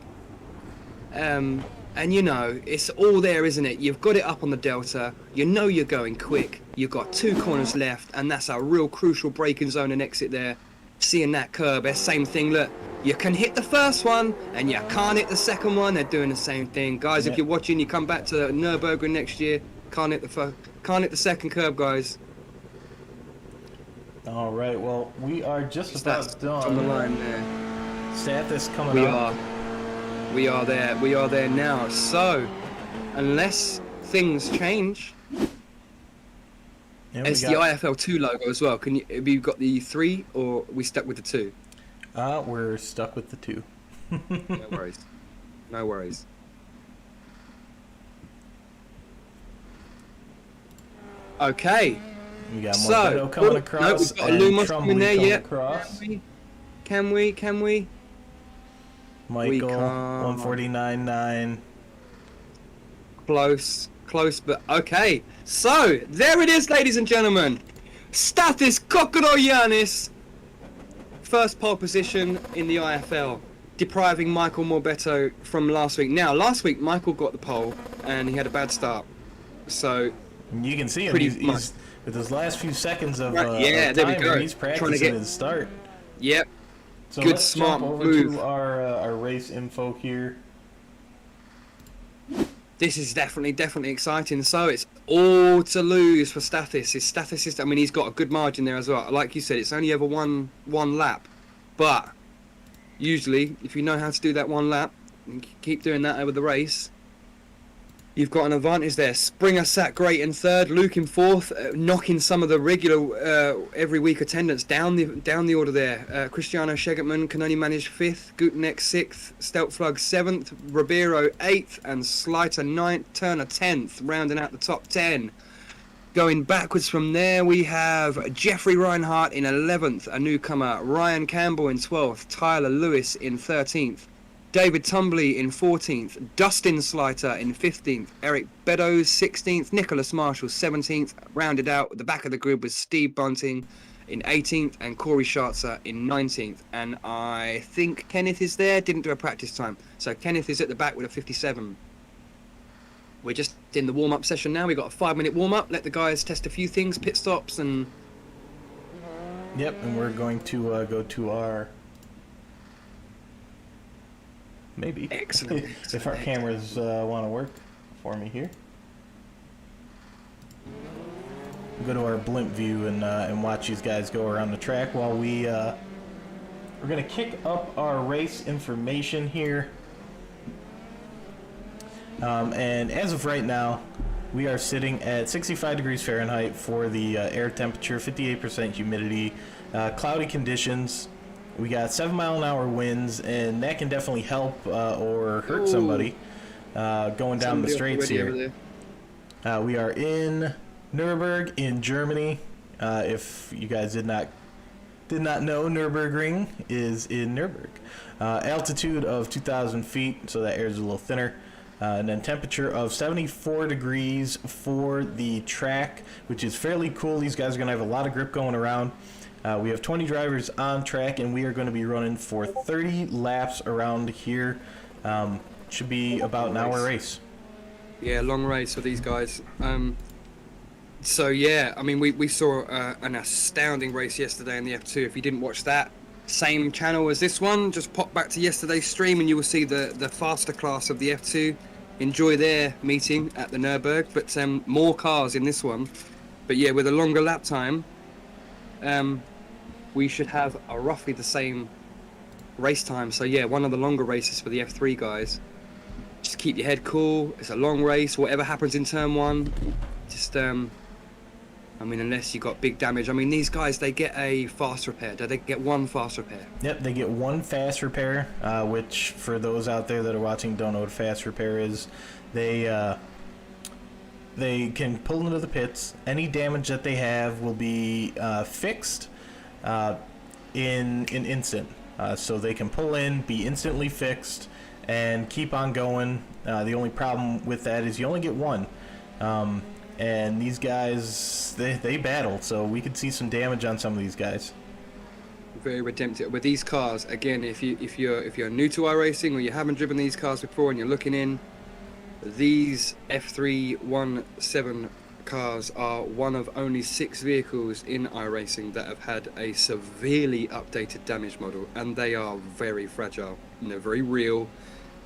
And you know, it's all there, isn't it? You've got it up on the delta. You know you're going quick. You've got 2 corners left, and that's a real crucial braking zone and exit there. Seeing that curb, same thing. Look, you can hit the first one, and you can't hit the second one. They're doing the same thing, guys. Yep. If you're watching, you come back to Nurburgring next year. Can't hit the second curb, guys. All right, well, we are just That's about on the done. line there. Stathis coming We up. are. We are there now. So, unless things change, Yeah, we it's the got- IFL 2 logo as well. Have you got the 3 or are we stuck with the 2? We're stuck with the 2. No worries. No worries. Okay. We got So, Morbeto coming no, across. we've got a and Lumos Trumley coming there. coming Yep. across. Can we? Michael, can't. 149.9. Close, but okay. So, there it is, ladies and gentlemen. Stathis Kokorogiannis, first pole position in the IFL, depriving Michael Morbeto from last week. Now, last week, Michael got the pole, and he had a bad start. So, You can see him. Pretty He's much. with his last few seconds of, Right, yeah, of there we time go. here, he's Trying to practicing get- his start. yep. So Good, let's smart jump over move. to our race info here. This is definitely exciting. So it's all to lose for Stathis. I mean, he's got a good margin there as well. Like you said, it's only ever one lap, but usually, if you know how to do that one lap and keep doing that over the race, you've got an advantage there. Springer sat great in third, Luke in fourth, knocking some of the regular every week attendance down the order there. Cristiano Schegertman can only manage fifth, Guteneck sixth, Steltflug seventh, Ribeiro eighth, and Slater ninth, Turner 10th, rounding out the top 10. Going backwards from there, we have Jeffrey Reinhardt in 11th, a newcomer, Ryan Campbell in 12th, Tyler Lewis in 13th, David Tumbley in 14th, Dustin Slater in 15th, Eric Beddoes 16th, Nicholas Marshall 17th, rounded out at the back of the grid with Steve Bunting in 18th and Corey Scharzer in 19th. And I think Kenneth is there, didn't do a practice time. So Kenneth is at the back with a 57. We're just in the warm-up session now. We've got a 5-minute warm-up. Let the guys test a few things, pit stops, and... Yep, and we're going to go to our... Maybe. Excellent. If our cameras want to work for me here. Go to our blimp view and watch these guys go around the track while we're going to kick up our race information here. And as of right now, we are sitting at 65 degrees Fahrenheit for the air temperature, 58% humidity, cloudy conditions. We got 7-mile-an-hour winds, and that can definitely help or hurt somebody going down the straights here. We are in Nurburgring in Germany. If you guys did not know, Nurburgring is in Nurburgring. Altitude of 2,000 feet, so that air is a little thinner. And then temperature of 74 degrees for the track, which is fairly cool. These guys are going to have a lot of grip going around. We have 20 drivers on track, and we are going to be running for 30 laps around here. Should be about an hour race. Yeah, long race for these guys. So yeah, I mean, we saw an astounding race yesterday in the F2. If you didn't watch that, same channel as this one, just pop back to yesterday's stream and you will see the faster class of the F2 enjoy their meeting at the Nürburgring, but more cars in this one. But yeah, with a longer lap time, we should have roughly the same race time. So yeah, one of the longer races for the F3 guys. Just keep your head cool. It's a long race. Whatever happens in turn one, just I mean, unless you got big damage. I mean, these guys, they get a fast repair. Do they get one fast repair? Yep, they get one fast repair, which for those out there that are watching don't know what fast repair is. They can pull into the pits. Any damage that they have will be fixed in an instant. So they can pull in, be instantly fixed, and keep on going. The only problem with that is you only get one. And these guys, they battle, so we could see some damage on some of these guys. Very redemptive. With these cars, again, if you're new to iRacing or you haven't driven these cars before and you're looking in, these F317 cars are one of only 6 vehicles in iRacing that have had a severely updated damage model, and they are very fragile and they're very real.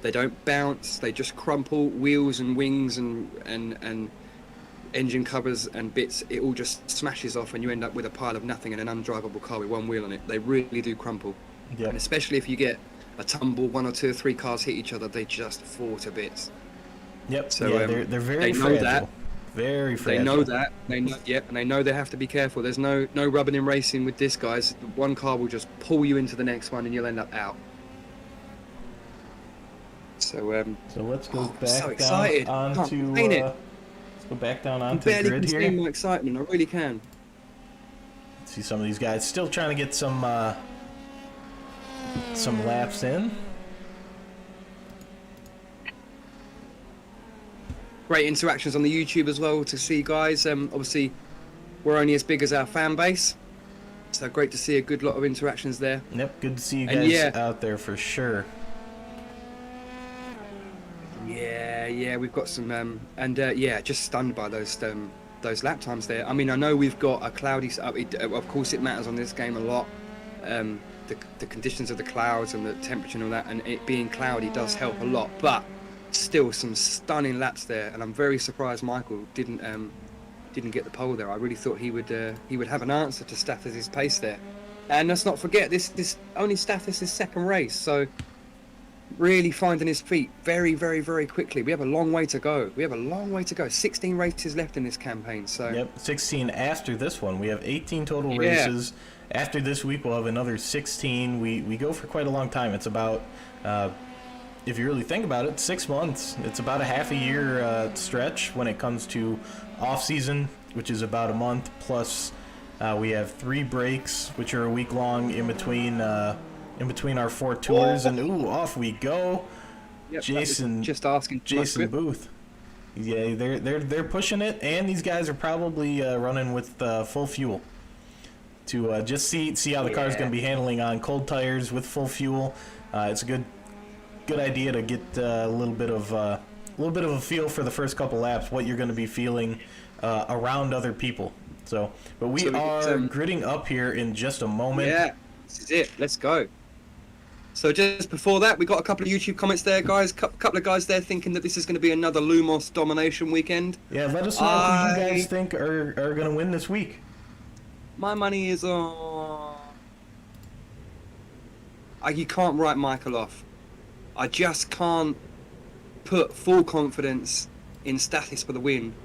They don't bounce, they just crumple. Wheels and wings and engine covers and bits, it all just smashes off and you end up with a pile of nothing and an undrivable car with one wheel on it. They really do crumple. Yep. And especially if you get a tumble, 1 or 2 or 3 cars hit each other, they just fall to bits. Yep. So yeah, they're very they know fragile. that. Very fragile. They know that. They know, yep, and they know they have to be careful. There's no rubbing in racing with this, guys. One car will just pull you into the next one and you'll end up out. So let's go back so down excited. onto let's go back down onto the barely grid here. contain my excitement. I really can. See some of these guys still trying to get some laps in. Great interactions on the YouTube as well to see, guys. Obviously, we're only as big as our fan base, so great to see a good lot of interactions there. Yep, good to see you And guys yeah. out there for sure. Yeah, we've got some, yeah, just stunned by those lap times there. I mean, I know we've got a cloudy. Of course, it matters on this game a lot. The conditions of the clouds and the temperature and all that, and it being cloudy does help a lot. But Still some stunning laps there, and I'm very surprised Michael didn't get the pole there. I really thought he would have an answer to Stathis' pace there. And let's not forget, this only Stathis' second race, so really finding his feet very, very, very quickly. We have a long way to go. 16 races left in this campaign. So yep, 16 after this one. We have 18 total races. After this week, we'll have another 16. We go for quite a long time. It's about, if you really think about it, 6 months. It's about a half a year stretch when it comes to off season, which is about a month. Plus, we have 3 breaks, which are a week long in between our 4 tours. And off we go. Yep, Jason, just asking. Jason Booth. Yeah, they're pushing it, and these guys are probably running with full fuel to just see how the car's going to be handling on cold tires with full fuel. It's a good idea to get a little bit of a feel for the first couple laps, what you're going to be feeling around other people. So, but we are gridding up here in just a moment. Yeah, this is it. Let's go. So just before that, we got a couple of YouTube comments there, guys. Couple of guys there thinking that this is going to be another Lumos domination weekend. Yeah, let us know who you guys think are going to win this week. My money is on... You can't write Michael off. I just can't put full confidence in Stathis for the win.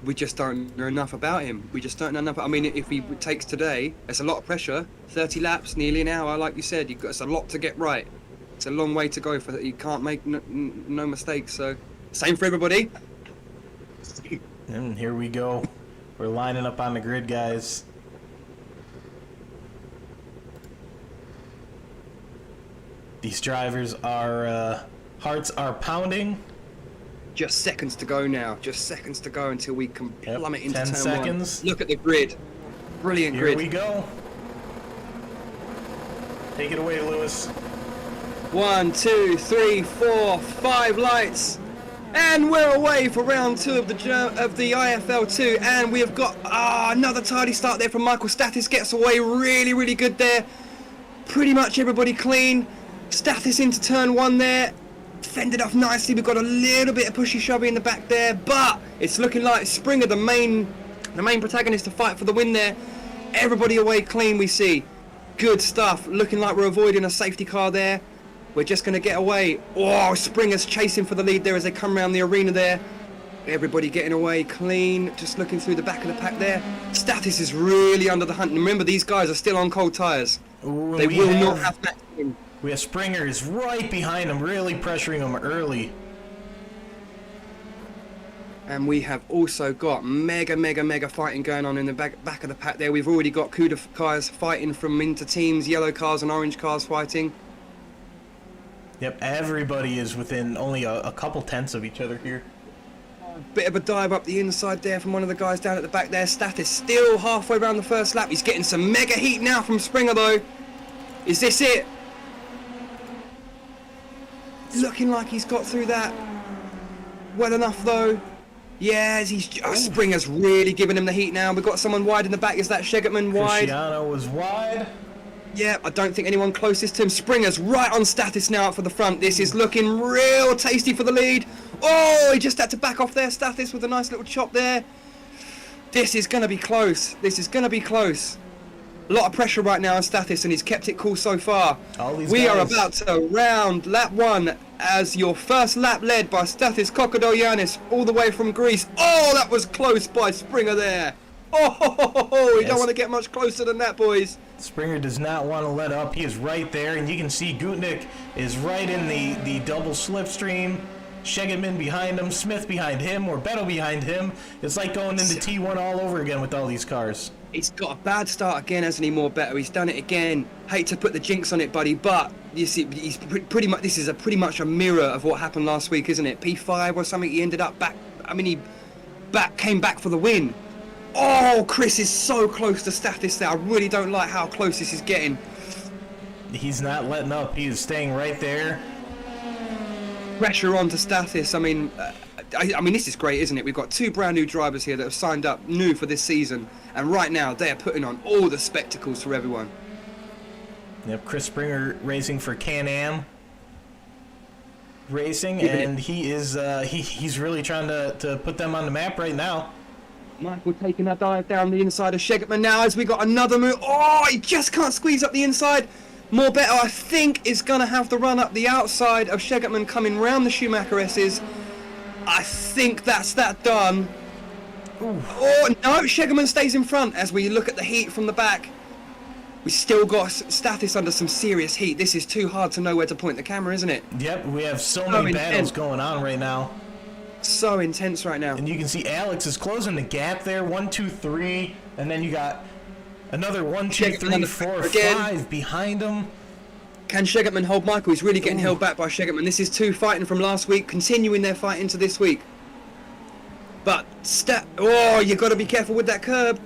We just don't know enough about him. We just don't know enough. I mean, if he takes today, it's a lot of pressure. 30 laps, nearly an hour, like you said. It's a lot to get right. It's a long way to go. You can't make no mistakes. So, same for everybody. And here we go. We're lining up on the grid, guys. These drivers are hearts are pounding. Just seconds to go now. Just seconds to go until we can plummet into 10 turn seconds. 1. Look at the grid. Brilliant grid. Here we go. Take it away, Lewis. 1, 2, 3, 4, 5 lights. And we're away for round 2 of the IFL 2. And we have got another tidy start there from Michael. Stathis gets away really, really good there. Pretty much everybody clean. Stathis into turn 1 there. Fended off nicely. We've got a little bit of pushy shovey in the back there, but it's looking like Springer, the main protagonist, to fight for the win there. Everybody away clean, we see. Good stuff. Looking like we're avoiding a safety car there. We're just going to get away. Oh, Springer's chasing for the lead there as they come around the arena there. Everybody getting away clean. Just looking through the back of the pack there. Stathis is really under the hunt. And remember, these guys are still on cold tyres. They will not have match in. We have Springer is right behind him, really pressuring him early. And we have also got mega fighting going on in the back of the pack there. We've already got Kuda cars fighting from into teams, yellow cars and orange cars fighting. Yep, everybody is within only a couple tenths of each other here. Bit of a dive up the inside there from one of the guys down at the back there. Stathis still halfway around the first lap. He's getting some mega heat now from Springer though. Is this it? Looking like he's got through that well enough though. Yes, Springer's really giving him the heat now. We've got someone wide in the back. Is that Shegetman wide? Cristiano was wide. Yeah, I don't think anyone closest to him. Springer's right on Stathis now for the front. This is looking real tasty for the lead. Oh, he just had to back off there. Stathis with a nice little chop there. This is going to be close. This is going to be close. A lot of pressure right now on Stathis, and he's kept it cool so far. We are about to round lap 1 as your first lap led by Stathis Kokodoyanis all the way from Greece. Oh, that was close by Springer there. Oh, you don't want to get much closer than that, boys. Springer does not want to let up. He is right there, and you can see Gutnick is right in the double slipstream. Shegetman behind him, Smith behind him, or Beto behind him. It's like going into T1 all over again with all these cars. He's got a bad start again, hasn't he, more Beto? He's done it again. Hate to put the jinx on it, buddy, but you see, he's pretty much. This is pretty much a mirror of what happened last week, isn't it? P5 or something. He ended up back. I mean, he came back for the win. Oh, Chris is so close to Stathis there. I really don't like how close this is getting. He's not letting up. He is staying right there. Pressure on to Stathis. I mean, this is great, isn't it? We've got 2 brand new drivers here that have signed up new for this season, and right now they are putting on all the spectacles for everyone. Yep, Chris Springer racing for Can-Am. Racing, and he is he's really trying to put them on the map right now. Michael taking that dive down the inside of Shegerman now as we got another move. Oh, he just can't squeeze up the inside. More better, I think, is going to have to run up the outside of Shegerman coming round the Schumacher S's. I think that's that done. Ooh. Oh, no, Shegerman stays in front as we look at the heat from the back. We still got Stathis under some serious heat. This is too hard to know where to point the camera, isn't it? Yep, we have so many battles going on right now. So intense right now. And you can see Alex is closing the gap there. 1, 2, 3, and then you got another 1, 2, 3, 4, 5 behind him. Can Shegerman hold Michael? He's really getting held back by Shegerman. This is 2 fighting from last week, continuing their fight into this week. But you got to be careful with that curb.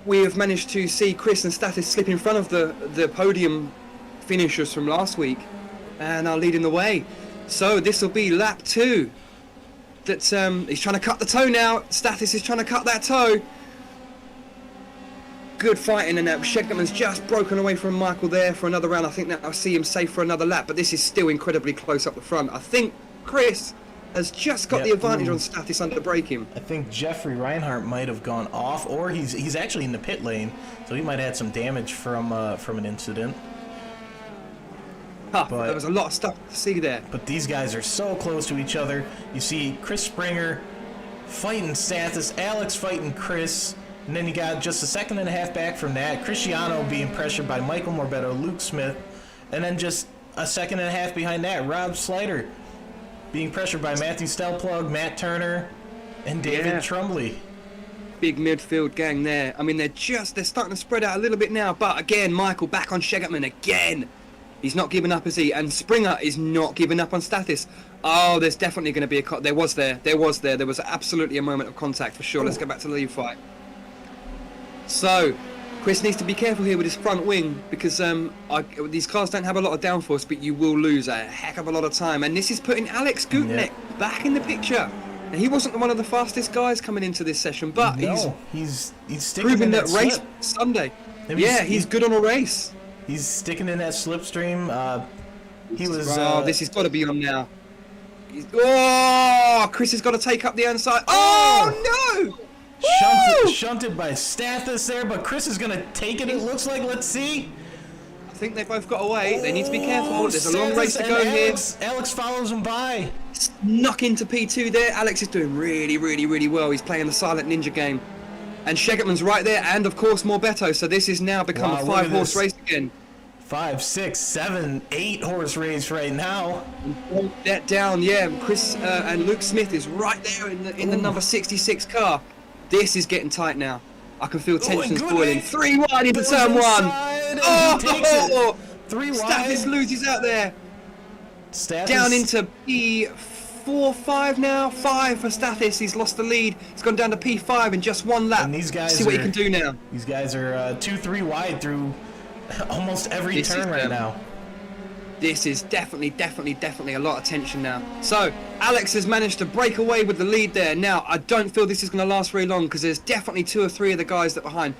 We have managed to see Chris and Stathis slip in front of the podium finishers from last week, and are leading the way. So this will be lap 2. That he's trying to cut the toe now. Stathis is trying to cut that toe. Good fighting, and Shegerman's just broken away from Michael there for another round. I think that I'll see him safe for another lap, but this is still incredibly close up the front. I think Chris has just got the advantage on Stathis under braking. I think Jeffrey Reinhardt might have gone off, or he's actually in the pit lane, so he might have had some damage from an incident. But there was a lot of stuff to see there. But these guys are so close to each other. You see Chris Springer fighting Stathis, Alex fighting Chris, and then you got just a second and a half back from that, Cristiano being pressured by Michael Morbeto, Luke Smith, and then just a second and a half behind that, Rob Slider being pressured by Matthew Stelplug, Matt Turner, and David Trumbley. Big midfield gang there. I mean, they're starting to spread out a little bit now, but again, Michael back on Shegerman again. He's not giving up, is he? And Springer is not giving up on Stathis. Oh, there's definitely going to be there was absolutely a moment of contact for sure. Let's go back to the lead fight. So, Chris needs to be careful here with his front wing, because these cars don't have a lot of downforce, but you will lose a heck of a lot of time. And this is putting Alex Gutenek back in the picture. And he wasn't one of the fastest guys coming into this session, but he's sticking proving in that race slip. Sunday. He's good on a race. He's sticking in that slipstream. This has got to be on now. Chris has got to take up the inside. Oh no! Shunted by Stathis there, but Chris is going to take it, it looks like. Let's see. I think they both got away. They need to be careful. There's a long race to go here. Alex follows him by. Snuck into P2 there. Alex is doing really, really, really well. He's playing the silent ninja game. And Shegerman's right there, and of course Morbeto. So this has now become a 5-horse race again. 5, 6, 7, 8-horse race right now. That down, Chris and Luke Smith is right there in the number 66 car. This is getting tight now. I can feel tensions boiling. 3 wide into turn 1. Oh, 3 wide. Stathis loses out there. Down into P4, 5 now. 5 for Stathis. He's lost the lead. He's gone down to P5 in just 1 lap. And these guys see what he can do now. These guys are 2, 3 wide through almost every turn right now. This is definitely a lot of tension now. So, Alex has managed to break away with the lead there. Now, I don't feel this is going to last very long, because there's definitely 2 or 3 of the guys that are behind.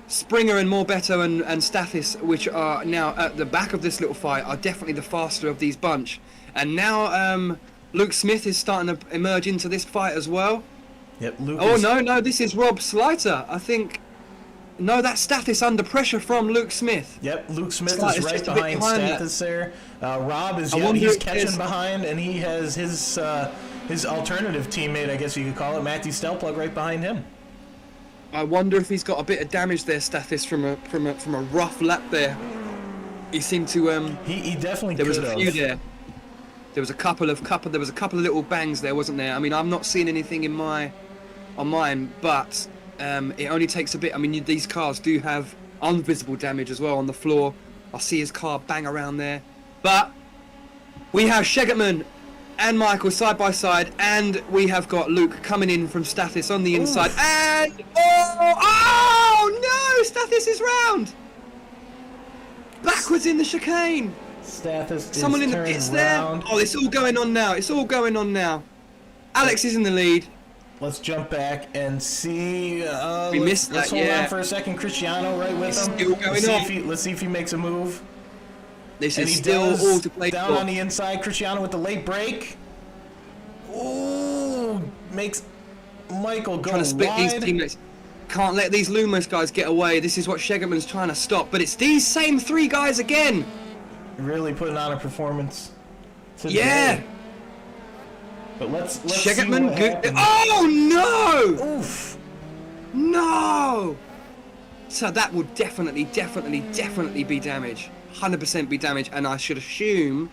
Springer and Morbeto and Stathis, which are now at the back of this little fight, are definitely the faster of these bunch. And now Luke Smith is starting to emerge into this fight as well. Yep, Luke no, this is Rob Slider, I think. No, that's Stathis under pressure from Luke Smith. Yep, Luke Smith is right behind Stathis there. Rob is he's catching behind, and he has his alternative teammate, I guess you could call it, Matthew Stelplug, right behind him. I wonder if he's got a bit of damage there, Stathis, from a rough lap there. He seemed to he definitely there was a few there. There was a couple of little bangs there, wasn't there? I mean, I'm not seeing anything on mine, but it only takes a bit. I mean, these cars do have invisible damage as well on the floor. I see his car bang around there. But we have Shegerman and Michael side by side, and we have got Luke coming in from Stathis on the inside. And no! Stathis is round! Backwards in the chicane. Stathis Someone in the pits there. Oh, it's all going on now. Alex is in the lead. Let's jump back and see. We missed that, let's hold on for a second. Cristiano right with him. Still going on. Let's see if he makes a move. This And is he still does. all to play Down for. on the inside, Cristiano with the late break. Ooh, makes Michael go Trying to split these wide. teammates. Can't let these Lumos guys get away. This is what Schegerman's trying to stop. But it's these same 3 guys again. Really putting on a performance today. Yeah. But let's Schegerman, see what good. happens. Oh no! Oof. No! So that would definitely be damage. 100% be damage, and I should assume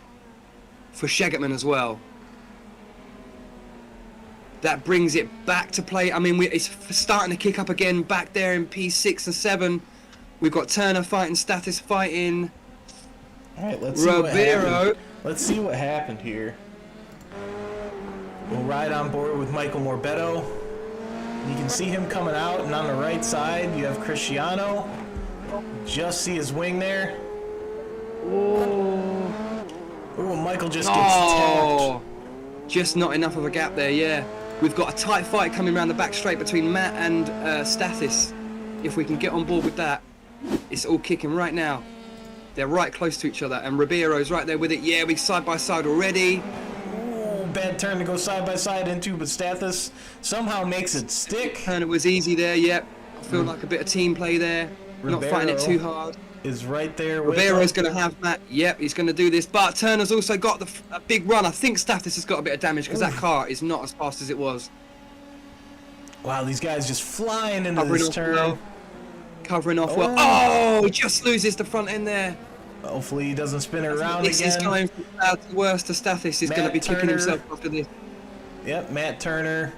for Schegerman as well. That brings it back to play. I mean, it's starting to kick up again back there in P6 and 7. We've got Turner fighting, Stathis fighting. All right, let's see what happened. Ribeiro. Let's see what happened here. We'll ride on board with Michael Morbetto. You can see him coming out, and on the right side, you have Cristiano. Just see his wing there. Oh. Ooh, Michael just gets tapped. Just not enough of a gap there, yeah. We've got a tight fight coming around the back straight between Matt and Stathis. If we can get on board with that, it's all kicking right now. They're right close to each other, and Ribeiro's right there with it. Yeah, we're side by side already. Ooh, bad turn to go side by side into, but Stathis somehow makes it stick. Turner was easy there, yep. I feel like a bit of team play there. Not fighting it too hard. Is right there with Ribeiro's going to have Matt. Yep, he's going to do this. But Turner's also got a big run. I think Stathis has got a bit of damage because that car is not as fast as it was. Wow, these guys just flying into this turn. Well. Covering off well. Oh, he just loses the front end there. Hopefully he doesn't spin it around This again. is going from bad to worse to Stathis. He's going to be kicking himself after this. Yep, Matt Turner,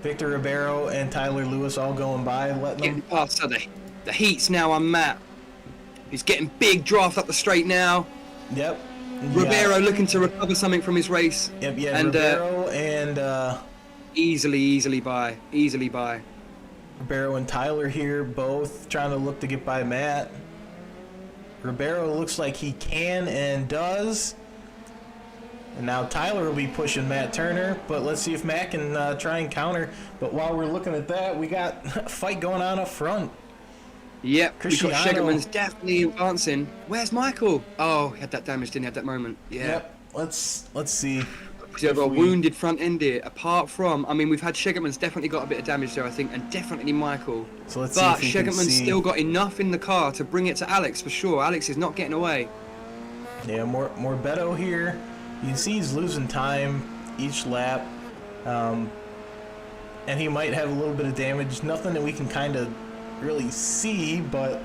Victor Ribeiro, and Tyler Lewis all going by, letting Getting them. past, so the heat's now on Matt. He's getting big draft up the straight now. Yep. Ribeiro looking to recover something from his race. Yep, yeah, and Ribeiro and easily by. Ribeiro and Tyler here, both trying to look to get by Matt. Ribeiro looks like he can and does. And now Tyler will be pushing Matt Turner, but let's see if Matt can try and counter. But while we're looking at that, we got a fight going on up front. Yep, Cristiano. we've got Schegerman's definitely advancing. Where's Michael? Oh, he had that damage, didn't he, at that moment? Yeah. Yep, let's see. He's got a wounded front end here, apart from, I mean, we've had Schegerman's definitely got a bit of damage there, I think, and definitely Michael. So let's but see if we can Schegerman's see. still got enough in the car to bring it to Alex, for sure. Alex is not getting away. Yeah, more Beto here. You can see he's losing time each lap. And he might have a little bit of damage. Nothing that we can kind of really see, but...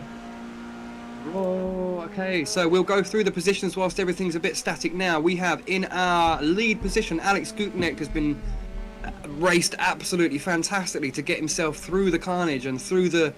Oh, okay. So we'll go through the positions whilst everything's a bit static now. We have in our lead position, Alex Gutknecht has been raced absolutely fantastically to get himself through the carnage and through the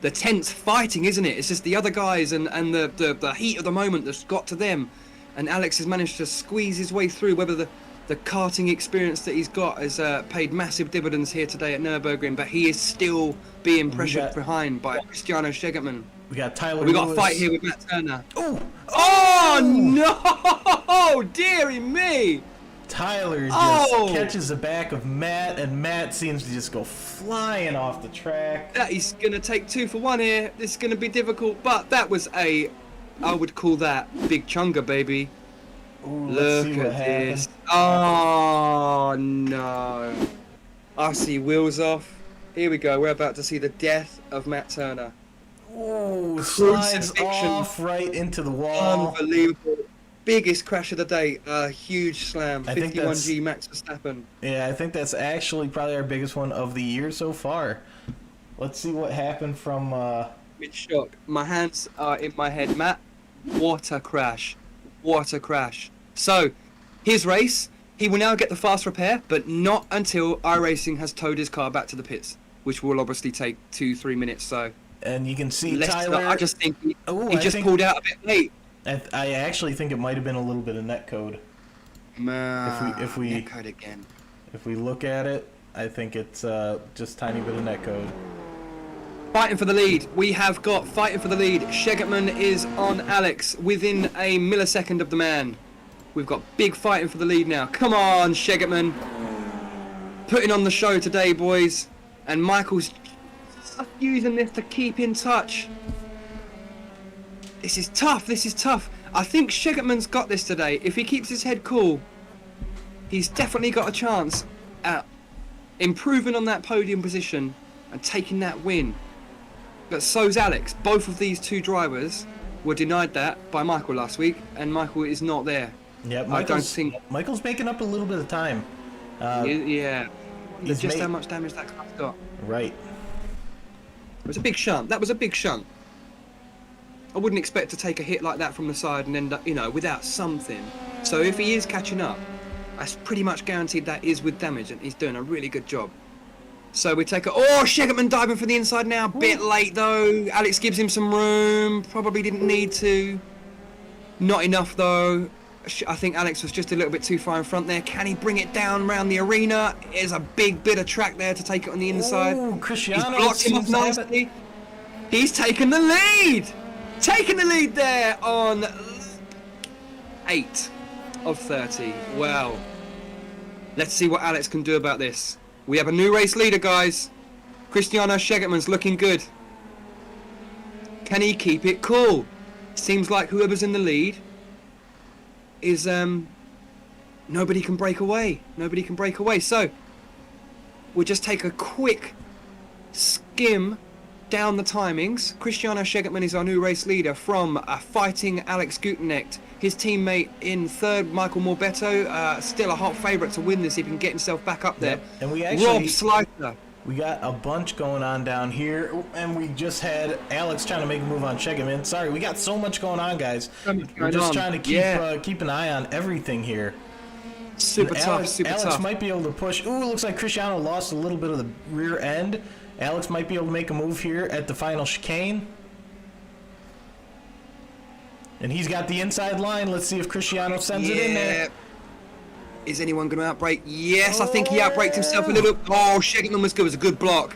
tense fighting, isn't it? It's just the other guys and the heat of the moment that's got to them. And Alex has managed to squeeze his way through. Whether the karting experience that he's got has paid massive dividends here today at Nurburgring, but he is still being pressured behind by Cristiano Schegerman. We got Tyler We got a Lewis. fight here with Matt Turner. Oh! Oh no! Dearie me! Tyler just catches the back of Matt, and Matt seems to just go flying off the track. That is gonna take 2 for 1 here. This is gonna be difficult, but that was I would call that big chunga, baby. Ooh, let's Look see what at this. happens. Oh no! I see wheels off. Here we go. We're about to see the death of Matt Turner. Ooh, slides Crucifixion. off right into the wall. Unbelievable. Biggest crash of the day. A huge slam. I think 51G Max Verstappen. Yeah, I think that's actually probably our biggest one of the year so far. Let's see what happened from... With shock. My hands are in my head. Matt, what a crash. What a crash. So, his race, he will now get the fast repair, but not until iRacing has towed his car back to the pits, which will obviously take 2-3 minutes. So, And you can see let's Tyler... I just think he I just think- pulled out a bit late. I actually think it might have been a little bit of netcode. If we Netcode again. If we look at it, I think it's just tiny bit of netcode. Fighting for the lead. We have got fighting for the lead. Schegerman is on Alex within a millisecond of the man. We've got big fighting for the lead now. Come on, Schegerman. Putting on the show today, boys. And Michael's using this to keep in touch. This is tough. This is tough. I think Shegetman's got this today. If he keeps his head cool, he's definitely got a chance at improving on that podium position and taking that win. But so's Alex. Both of these two drivers were denied that by Michael last week, and Michael is not there. Yeah, I don't think Michael's making up a little bit of time. Yeah, it's just how much damage that car's got. Right. It was a big shunt. That was a big shunt. I wouldn't expect to take a hit like that from the side and end up, without something. So if he is catching up, that's pretty much guaranteed that is with damage, and he's doing a really good job. So we take Shegetman diving for the inside now. Bit late though. Alex gives him some room. Probably didn't need to. Not enough though. I think Alex was just a little bit too far in front there. Can he bring it down around the arena? There's a big bit of track there to take it on the inside. Oh, Cristiano He's blocked him off nicely. He's taken the lead. Taking the lead there on 8 of 30. Well, let's see what Alex can do about this. We have a new race leader, guys. Cristiano Shegetman's looking good. Can he keep it cool? Seems like whoever's in the lead is nobody can break away. Nobody can break away. So we'll just take a quick skim down the timings. Cristiano Shegetman is our new race leader from fighting Alex Gutenecht. His teammate in third, Michael Morbetto, still a hot favourite to win this if he can get himself back up there. Yep. And we actually, Rob Slicer. We got a bunch going on down here, and we just had Alex trying to make a move on Shegetman. Sorry, we got so much going on, guys. We're just trying to keep an eye on everything here. Super tough. Alex might be able to push. Ooh, it looks like Cristiano lost a little bit of the rear end. Alex might be able to make a move here at the final chicane. And he's got the inside line. Let's see if Cristiano sends it in there. Is anyone going to outbrake? Yes, I think he outbraked himself a little. Oh, Shegetman was good. It was a good block.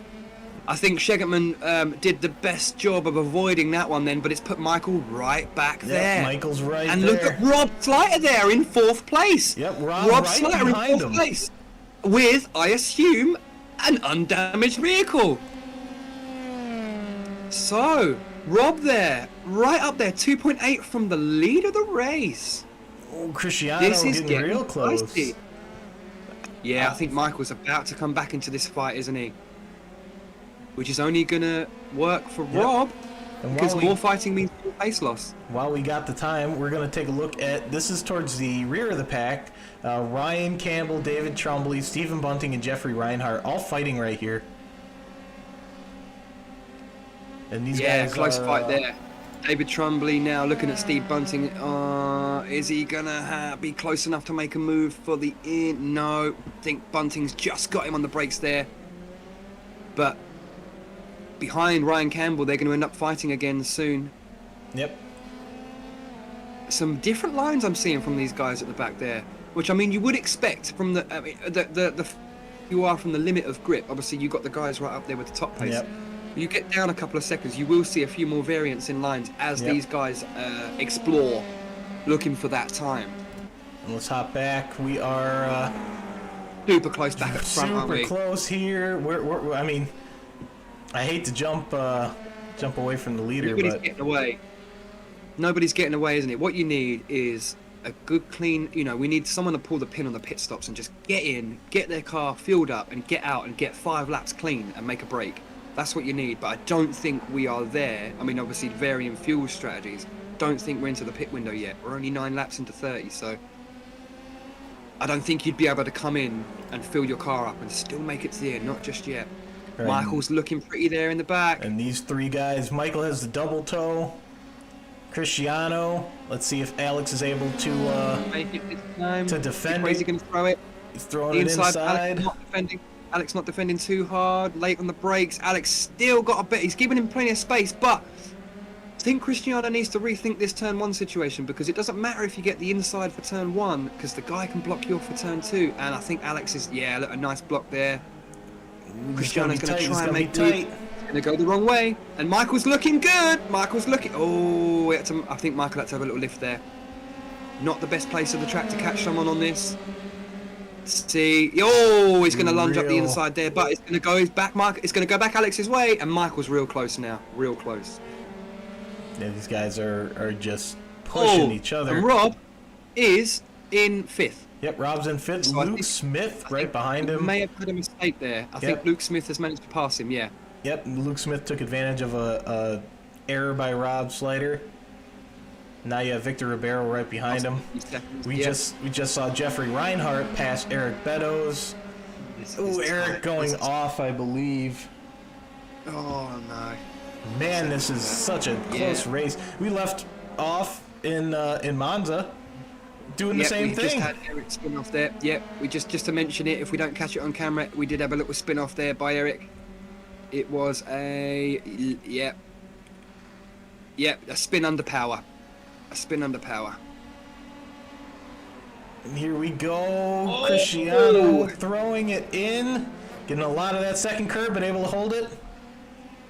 I think Shegetman did the best job of avoiding that one then, but it's put Michael right back there. Michael's right and there. And look at Rob Slicer there in 4th place. Yep, Rob right Slicer in 4th place. With, I assume, an undamaged vehicle. So, Rob there, right up there, 2.8 from the lead of the race. Oh, Cristiano getting real close. Spicy. Yeah, I think Michael's about to come back into this fight, isn't he? Which is only going to work for Rob, because more fighting means more pace loss. While we got the time, we're going to take a look at, this is towards the rear of the pack, Ryan Campbell, David Trombley, Stephen Bunting, and Jeffrey Reinhardt, all fighting right here. And these guys close fight there. David Trombley now looking at Steve Bunting. Is he going to be close enough to make a move for the in? No. I think Bunting's just got him on the brakes there. But behind Ryan Campbell, they're going to end up fighting again soon. Yep. Some different lines I'm seeing from these guys at the back there, which I mean you would expect from the you are from the limit of grip. Obviously you got the guys right up there with the top pace. Yep. You get down a couple of seconds, you will see a few more variants in lines as these guys explore, looking for that time. And let's hop back. We are super close back up front, aren't we? Super close here. We're I mean, I hate to jump away from the leader, Nobody's but getting away. Nobody's getting away, isn't it? What you need is a good clean, we need someone to pull the pin on the pit stops and just get in, get their car fueled up and get out and get 5 laps clean and make a break. That's what you need, but I don't think we are there. I mean, obviously varying fuel strategies. Don't think we're into the pit window yet. We're only 9 laps into 30, so I don't think you'd be able to come in and fill your car up and still make it to the end. Not just yet. Right. Michael's looking pretty there in the back. And these 3 guys, Michael has the double toe. Cristiano, let's see if Alex is able to make it this time. To defend. He's going to throw it. He's throwing it inside. Alex not defending too hard, late on the brakes. Alex still got a bit. He's giving him plenty of space, but I think Cristiano needs to rethink this turn 1 situation, because it doesn't matter if you get the inside for turn 1, because the guy can block you off for turn 2. And I think Alex is, look, a nice block there. Cristiano's going to try and make it. Going to go the wrong way. And Michael's looking good. Michael's looking. Oh, I think Michael had to have a little lift there. Not the best place of the track to catch someone on this. See, he's going to lunge up the inside there, but it's going to go back. It's going to go back Alex's way, and Michael's real close now, real close. Yeah, these guys are just pushing each other. And Rob is in 5th. Yep, Rob's in 5th. So Luke Smith right behind him. May have had a mistake there. I think Luke Smith has managed to pass him, yeah. Yep, Luke Smith took advantage of a error by Rob Slider. Now you have Victor Ribeiro right behind him. We just saw Jeffrey Reinhardt pass Eric Beddoes. Ooh, Eric going off, I believe. Oh, no. Man, this is such a close race. We left off in Monza doing the same thing. We just had Eric spin off there. Yep, we just to mention it, if we don't catch it on camera, we did have a little spin off there by Eric. It was a a spin under power. A spin under power. And here we go. Cristiano throwing it in. Getting a lot of that second curve, but able to hold it.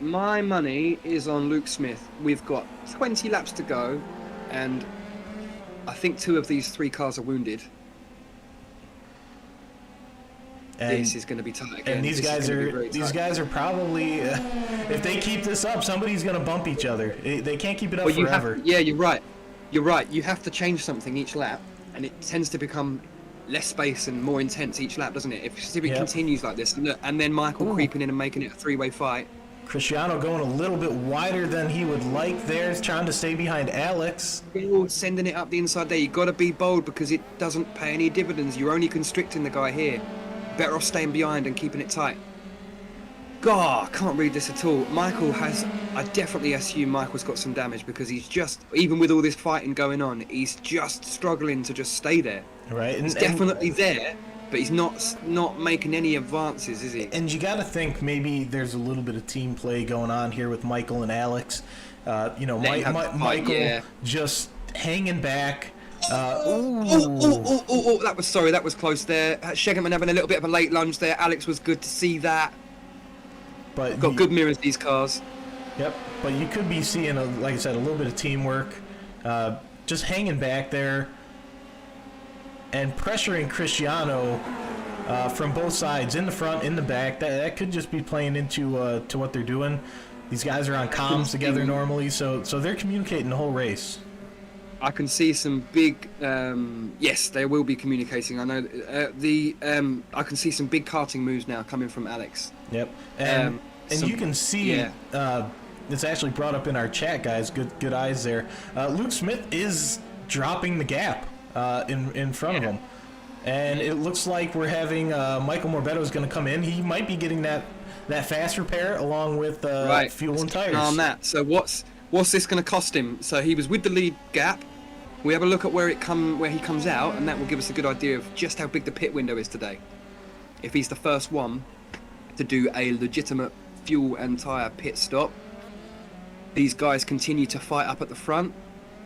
My money is on Luke Smith. We've got 20 laps to go, and I think 2 of these 3 cars are wounded. And this is going to be tight again. And these guys are probably, if they keep this up, somebody's going to bump each other. They can't keep it up forever. You're right. You're right. You have to change something each lap, and it tends to become less space and more intense each lap, doesn't it? If it continues like this, and then Michael creeping in and making it a 3-way fight. Cristiano going a little bit wider than he would like there, trying to stay behind Alex. Sending it up the inside there. You've got to be bold because it doesn't pay any dividends. You're only constricting the guy here. Better off staying behind and keeping it tight. God, I can't read this at all. I definitely assume Michael's got some damage because he's just, even with all this fighting going on, he's just struggling to just stay there. Right. He's definitely there, but he's not making any advances, is he? And you got to think maybe there's a little bit of team play going on here with Michael and Alex. Michael just hanging back. That was close there. Shegerman having a little bit of a late lunge there. Alex was good to see that. But got good mirrors, these cars. Yep, but you could be seeing, like I said, a little bit of teamwork. Just hanging back there and pressuring Cristiano from both sides, in the front, in the back. That could just be playing into to what they're doing. These guys are on comms together normally, so they're communicating the whole race. I can see some big. Yes, they will be communicating. I know I can see some big karting moves now coming from Alex. Yep, and you can see it's actually brought up in our chat, guys. Good eyes there. Luke Smith is dropping the gap in front of him, and it looks like we're having Michael Morbetto is going to come in. He might be getting that fast repair along with fuel and tires. On that. So what's this going to cost him? So he was with the lead gap. We have a look at where he comes out, and that will give us a good idea of just how big the pit window is today. If he's the first one to do a legitimate fuel and tyre pit stop. These guys continue to fight up at the front.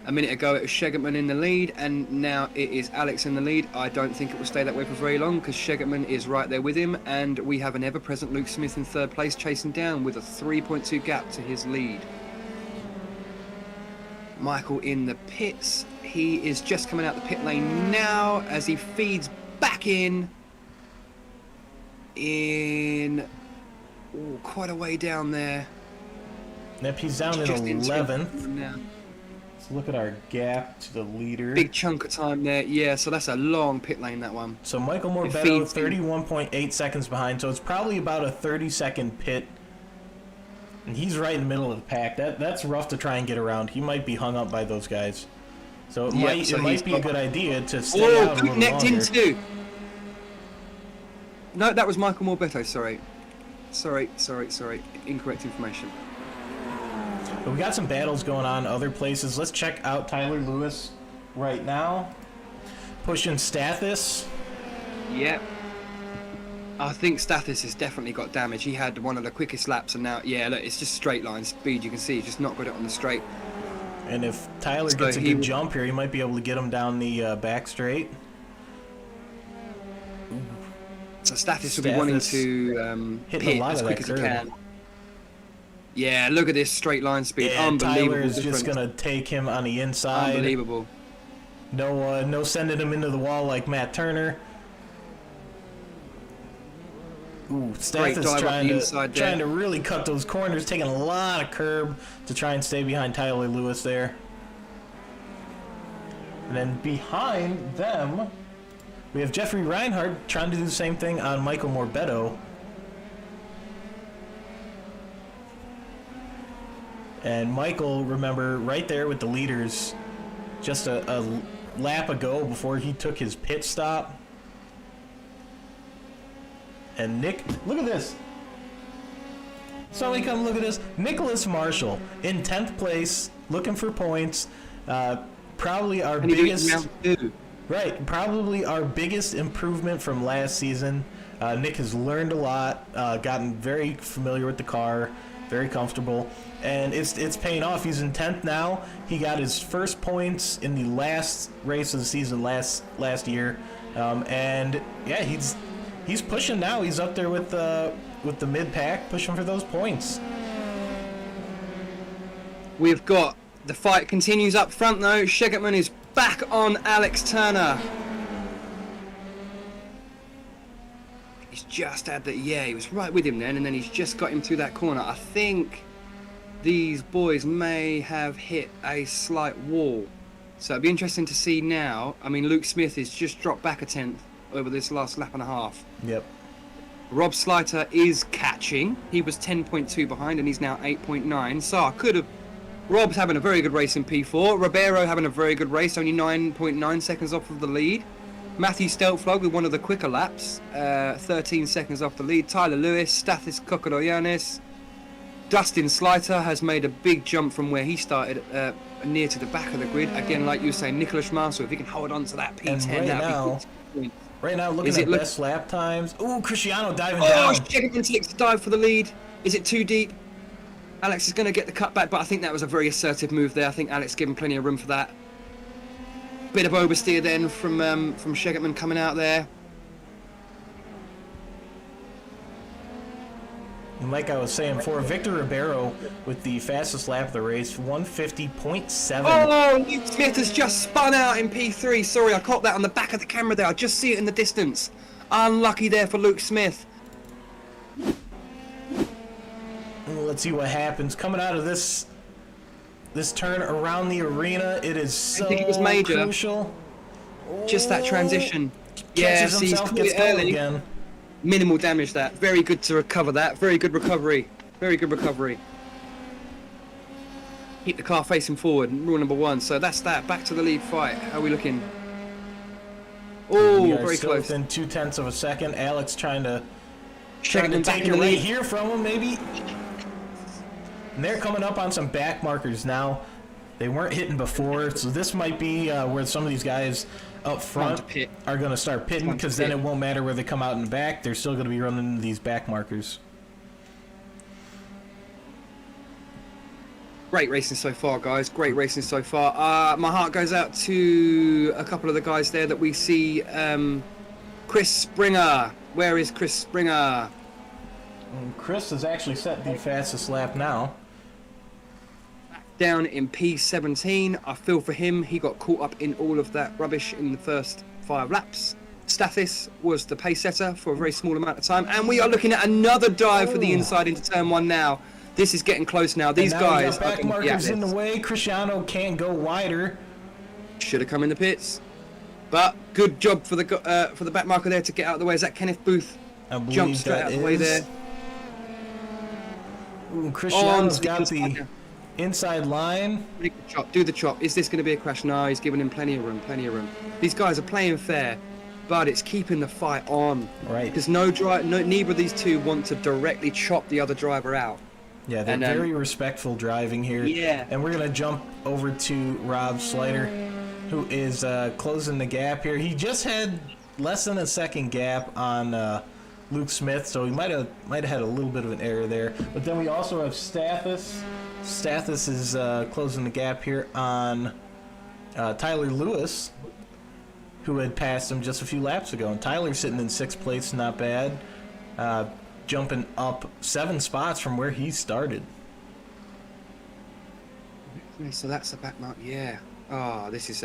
A minute ago it was Shegerman in the lead, and now it is Alex in the lead. I don't think it will stay that way for very long because Shegerman is right there with him, and we have an ever-present Luke Smith in 3rd place chasing down with a 3.2 gap to his lead. Michael in the pits. He is just coming out the pit lane now as he feeds back in quite a way down there. Yep, he's down in 11th. Now. Let's look at our gap to the leader. Big chunk of time there. Yeah, so that's a long pit lane, that one. So Michael Morbetto 31.8 seconds behind, so it's probably about a 30-second pit. And he's right in the middle of the pack. That's rough to try and get around. He might be hung up by those guys. So it might be a good idea to stay out a little longer. Into. No, that was Michael Morbetto, sorry. Sorry. Incorrect information. But we got some battles going on other places. Let's check out Tyler Lewis right now. Pushing Stathis. Yep. I think Stathis has definitely got damage. He had one of the quickest laps, and now, yeah, look, it's just straight line speed. You can see he's just not got it on the straight. And if Tyler gets a good jump here, he might be able to get him down the back straight. So Stathis will be wanting to pit as quick as he can. Yeah, look at this straight line speed. Yeah, unbelievable. Tyler is just going to take him on the inside. Unbelievable. No sending him into the wall like Matt Turner. Ooh, Stathis trying to really cut those corners, taking a lot of curb to try and stay behind Tyler Lewis there. And then behind them, we have Jeffrey Reinhardt trying to do the same thing on Michael Morbetto. And Michael, remember, right there with the leaders, just a lap ago before he took his pit stop. And Nick, look at this. Somebody come look at this. Nicholas Marshall in 10th place, looking for points. Probably our biggest... Right, probably our biggest improvement from last season. Nick has learned a lot, gotten very familiar with the car, very comfortable, and it's paying off. He's in 10th now. He got his first points in the last race of the season last year, and yeah, he's pushing now. He's up there with the mid pack, pushing for those points. We've got the fight continues up front though. Shegetman is back on Alex Turner. He's just had that, yeah, he was right with him then, and then he's just got him through that corner. I think these boys may have hit a slight wall. So it'd be interesting to see now. I mean, Luke Smith has just dropped back a 10th over this last lap and a half. Yep. Rob Sliter is catching. He was 10.2 behind, and he's now 8.9. So I could have... Rob's having a very good race in P4. Ribeiro having a very good race, only 9.9 seconds off of the lead. Matthew Steltflog with one of the quicker laps, 13 seconds off the lead. Tyler Lewis, Stathis Kokodoyanis. Dustin Sliter has made a big jump from where he started, near to the back of the grid. Again, like you were saying, Nicholas Marshall, if he can hold on to that P10, right now, looking at best lap times. Ooh, Cristiano diving down. down. Oh, Shegetman takes the dive for the lead. Is it too deep? Alex is going to get the cutback, but I think that was a very assertive move there. I think Alex gave him plenty of room for that. Bit of oversteer then from Shegetman coming out there. And like I was saying before, Victor Ribeiro with the fastest lap of the race, 150.7. Oh, Luke Smith has just spun out in P3. Sorry, I caught that on the back of the camera there. I just see it in the distance. Unlucky there for Luke Smith. Let's see what happens. Coming out of this turn around the arena, it is so crucial. Just that transition. Yeah, see, he's caught it early. Again. Minimal damage that. Very good to recover that. Very good recovery. Very good recovery. Keep the car facing forward. Rule number 1. So that's that. Back to the lead fight. How are we looking? Oh, very close. Within 0.2 of a second. Alex trying to take it right here from him, maybe. And they're coming up on some back markers now. They weren't hitting before, so this might be where some of these guys up front are going to start pitting, because then it won't matter where they come out in the back. They're still going to be running into these back markers. Great racing so far, guys. Great racing so far. My heart goes out to a couple of the guys there that we see. Chris Springer. Where is Chris Springer? And Chris has actually set the fastest lap now. Down in P17. I feel for him. He got caught up in all of that rubbish in the first 5 laps. Stathis was the pace setter for a very small amount of time. And we are looking at another dive for the inside into turn 1 now. This is getting close now. These guys back markers in the way. Cristiano can't go wider. Should have come in the pits. But good job for the back marker there to get out of the way. Is that Kenneth Booth? Jumped straight out of the way there. Ooh, Cristiano's got the inside line. Do the chop. Is this going to be a crash? No, he's giving him plenty of room. Plenty of room. These guys are playing fair, but it's keeping the fight on. Right. Because neither of these two want to directly chop the other driver out. Yeah, they're very respectful driving here. Yeah. And we're going to jump over to Rob Sliter, who is closing the gap here. He just had less than a second gap on Luke Smith, so he might have had a little bit of an error there. But then we also have Stathis. Stathis is closing the gap here on Tyler Lewis, who had passed him just a few laps ago. And Tyler's sitting in 6th place, not bad. Jumping up 7 spots from where he started. So that's the back mark, yeah. Oh, this is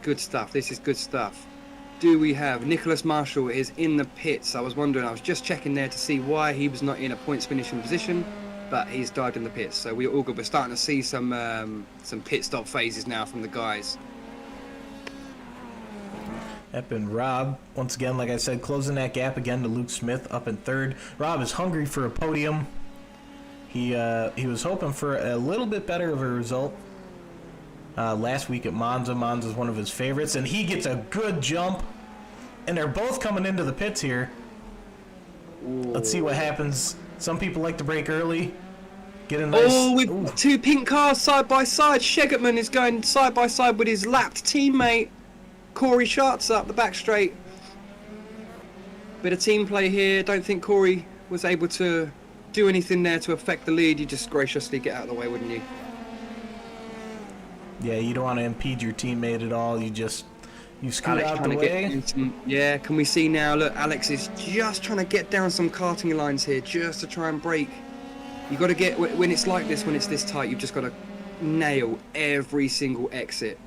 good stuff. This is good stuff. Do we have Nicholas Marshall is in the pits? I was wondering. I was just checking there to see why he was not in a points finishing position. but he's dived in the pits, so we're all good. We're starting to see some pit stop phases now from the guys. Yep, and Rob, once again, like I said, closing that gap again to Luke Smith up in third. Rob is hungry for a podium. He was hoping for a little bit better of a result last week at Monza. Monza's one of his favorites, and he gets a good jump. And they're both coming into the pits here. Ooh. Let's see what happens. Some people like to brake early. Get a nice... Oh, we've got two pink cars side by side. Shegertman is going side by side with his lapped teammate. Corey Schatz up the back straight. Bit of team play here. Don't think Corey was able to do anything there to affect the lead. You just graciously get out of the way, wouldn't you? Yeah, you don't want to impede your teammate at all. You scoot Alex out the trying to way. yeah, can we see now? Look, Alex is just trying to get down some karting lines here, just to try and brake. You got to get, when it's like this, when it's this tight, you've just got to nail every single exit.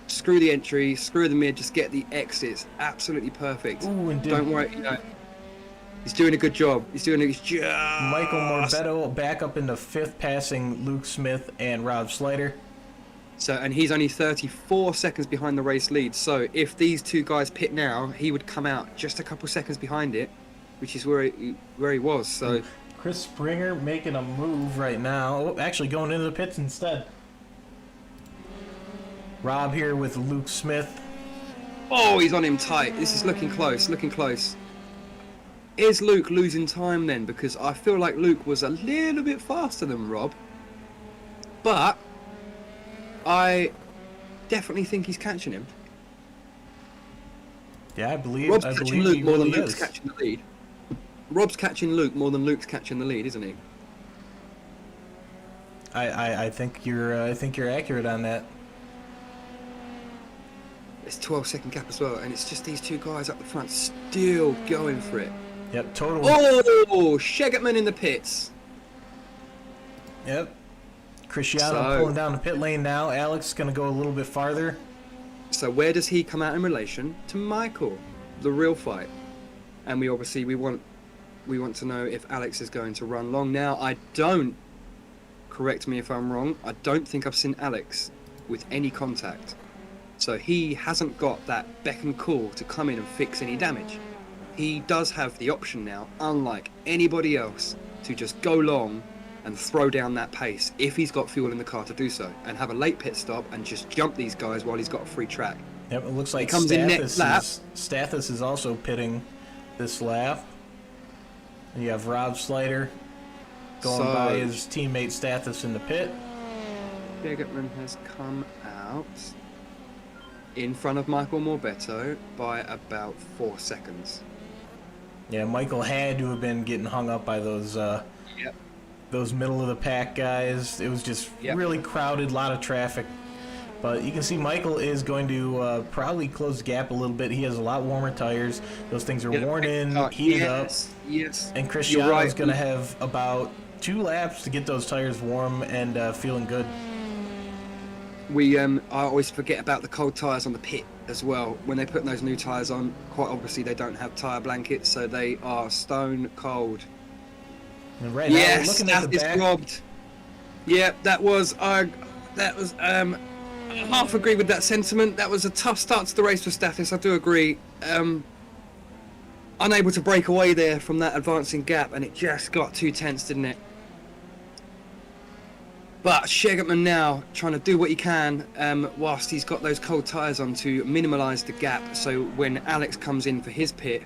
Screw the entry, screw the mid, just get the exits. Absolutely perfect. Ooh, and don't worry, he's doing a good job. He's doing his job. Michael Morbetto back up into fifth, passing Luke Smith and Rob Slider. So, and he's only 34 seconds behind the race lead. So if these two guys pit now, he would come out just a couple seconds behind it, which is where he was. So Chris Springer making a move right now. Oh, actually going into the pits instead. Rob here with Luke Smith. Oh, he's on him tight. This is looking close, looking close. Is Luke losing time then? Because I feel like Luke was a little bit faster than Rob. But I definitely think he's catching him. Yeah, I believe Rob's catching Luke more than Luke's is. catching the lead. Rob's catching Luke more than Luke's catching the lead, isn't he? I think you're accurate on that. It's 12-second gap as well, and it's just these two guys up the front still going for it. Yep, totally. Oh, Shegertman in the pits. Yep. Cristiano pulling down the pit lane now. Alex is going to go a little bit farther. So where does he come out in relation to Michael? The real fight. And we want to know if Alex is going to run long. Now, I don't, correct me if I'm wrong, I don't think I've seen Alex with any contact. So he hasn't got that beck and call to come in and fix any damage. He does have the option now, unlike anybody else, to just go long and throw down that pace if he's got fuel in the car to do so, and have a late pit stop and just jump these guys while he's got a free track. Yep, it looks like comes in next lap. Stathis is also pitting this lap. And you have Rob Slider going by his teammate Stathis in the pit. Shegertman has come out in front of Michael Morbetto by about 4 seconds. Yeah, Michael had to have been getting hung up by those those middle of the pack guys. It was just really crowded, a lot of traffic. But you can see Michael is going to probably close the gap a little bit. He has a lot warmer tires. Those things are worn in, heated up. Yes. And Cristiano is going to have about 2 laps to get those tires warm and feeling good. I always forget about the cold tyres on the pit as well. When they put those new tyres on, quite obviously they don't have tyre blankets, so they are stone cold. And right now, yes, looking at the back. Robbed. Yeah, that was I half agree with that sentiment. That was a tough start to the race for Stathis, I do agree. Unable to break away there from that advancing gap, and it just got too tense, didn't it? But Shegertman now trying to do what he can whilst he's got those cold tyres on to minimalise the gap, so when Alex comes in for his pit,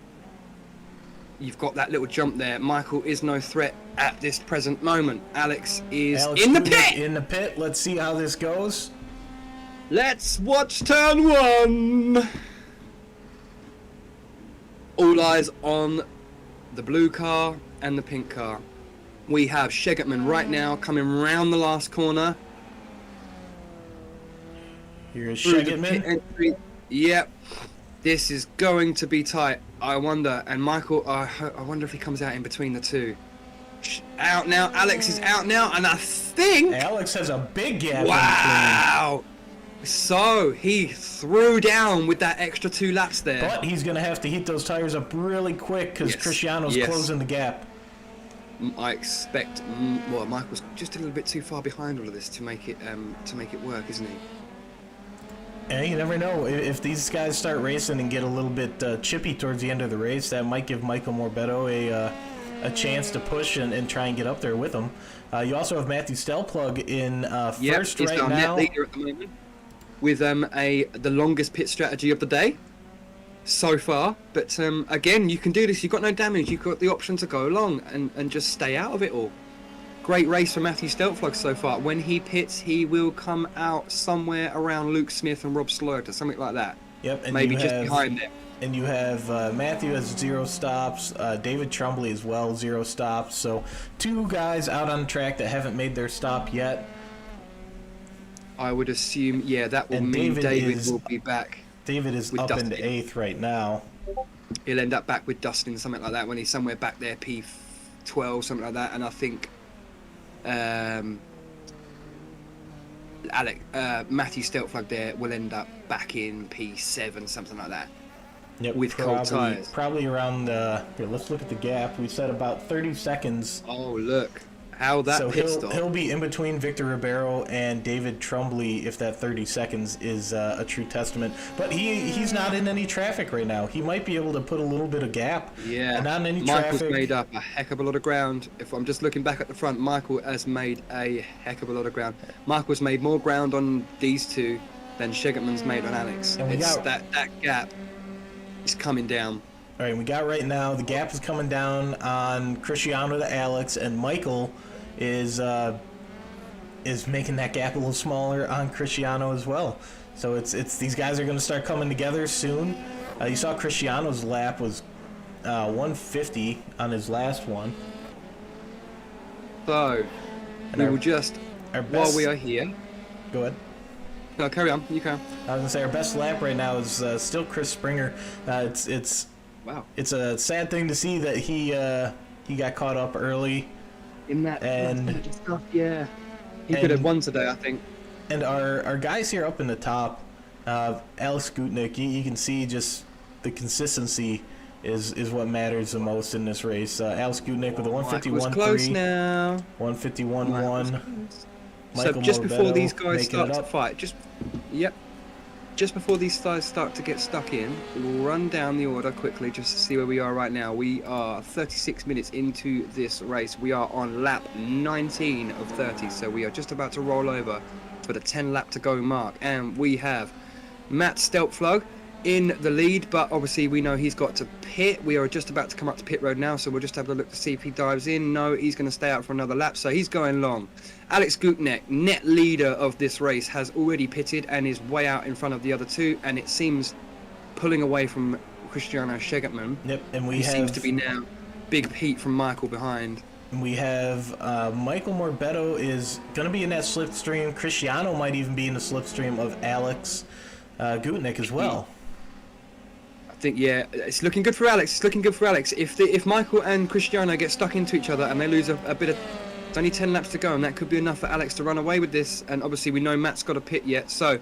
you've got that little jump there. Michael is no threat at this present moment. Alex is in the pit! In the pit. Let's see how this goes. Let's watch turn 1! All eyes on the blue car and the pink car. We have Shegertman right now coming round the last corner. Here's Shegertman. Yep. This is going to be tight. I wonder. And Michael, I wonder if he comes out in between the two. Out now. Alex is out now. And I think... Alex has a big gap. Wow. So he threw down with that extra 2 laps there. But he's going to have to heat those tires up really quick because Cristiano's closing the gap. I expect. Well, Michael's just a little bit too far behind all of this to make it work, isn't he? And you never know, if these guys start racing and get a little bit chippy towards the end of the race, that might give Michael Morbetto a chance to push and try and get up there with him. You also have Matthew Stelplug in first he's right our now. net leader at the moment with the longest pit strategy of the day so far. But again, you can do this. You've got no damage. You've got the option to go along and just stay out of it all. Great race for Matthew Stelplug so far. When he pits, he will come out somewhere around Luke Smith and Rob Slaughter, something like that. Yep, and maybe just behind them. And you have Matthew has 0 stops, David Trumbley as well, 0 stops. So 2 guys out on the track that haven't made their stop yet. I would assume, that will mean David will be back. David is up Dustin. into 8th right now. He'll end up back with Dustin, something like that, when he's somewhere back there, P12, something like that. And I think Matthew Stelplug there will end up back in P7, something like that. Yep, with cold tires. Probably around, here, let's look at the gap. We said about 30 seconds. Oh, look. How that so pit stop. He'll be in between Victor Ribeiro and David Trumbley if that 30 seconds is a true testament. But he's not in any traffic right now. He might be able to put a little bit of gap. Yeah. And not in any Michael's traffic. made up a heck of a lot of ground. If I'm just looking back at the front, Michael has made a heck of a lot of ground. Michael's made more ground on these two than Shegetman's made on Alex. And that gap is coming down. All right, we got right now, the gap is coming down on Cristiano to Alex, and Michael is making that gap a little smaller on Cristiano as well. So it's these guys are going to start coming together soon. You saw Cristiano's lap was 150 on his last one. So And we our- will just, our while best- we are here, Go ahead. no, carry on. You can. I was gonna say our best lap right now is still Chris Springer. It's Wow. it's a sad thing to see that he got caught up early. In that And- stuff, yeah. He and- could have won today, I think. And our guys here up in the top, Alex Gutnick, you can see just the consistency is what matters the most in this race. Alex Gutnick with a Michael's close 151.3, now. 151.1. So just before these guys making it start to up. fight, just before these guys start to get stuck in, we'll run down the order quickly just to see where we are right now. We are 36 minutes into this race. We are on lap 19 of 30, so we are just about to roll over for the 10 lap to go mark. And we have Matt Stelplug in the lead, but obviously we know he's got to pit. We are just about to come up to pit road now, so we'll just have a look to see if he dives in. No, he's going to stay out for another lap, so he's going long. Alex Gutnick, net leader of this race, has already pitted and is way out in front of the other two, and it seems pulling away from Cristiano Shegetman. Yep, and He seems to be now Big Pete from Michael behind. We have Michael Morbetto is going to be in that slipstream. Cristiano might even be in the slipstream of Alex Gutnick as well. I think, yeah, it's looking good for Alex. It's looking good for Alex. If Michael and Cristiano get stuck into each other and they lose a bit of... There's only 10 laps to go, and that could be enough for Alex to run away with this. And obviously we know Matt's got a pit yet. So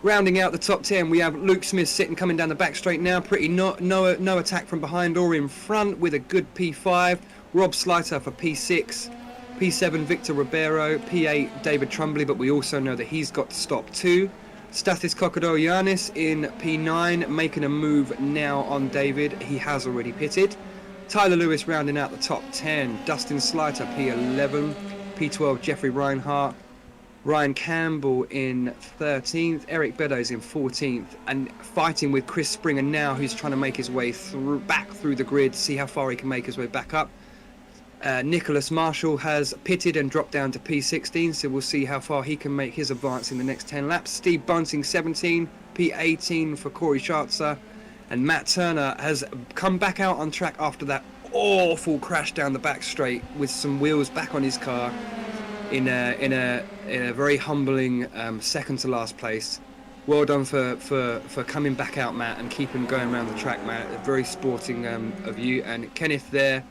rounding out the top 10, we have Luke Smith sitting coming down the back straight now. Pretty no attack from behind or in front with a good P5. Rob Slaughter for P6. P7 Victor Ribeiro. P8 David Trumbley, but we also know that he's got to stop too. Stathis Kokodoyanis in P9, making a move now on David. He has already pitted. Tyler Lewis rounding out the top 10. Dustin Slater, P11. P12, Jeffrey Reinhardt. Ryan Campbell in 13th. Eric Beddoes in 14th. And fighting with Chris Springer now, who's trying to make his way back through the grid, see how far he can make his way back up. Nicholas Marshall has pitted and dropped down to P16, so we'll see how far he can make his advance in the next 10 laps. Steve Bunting, 17. P18 for Corey Schartzer. And Matt Turner has come back out on track after that awful crash down the back straight with some wheels back on his car in a very humbling second to last place. Well done for coming back out, Matt, and keeping going around the track, Matt. Very sporting of you. And Kenneth there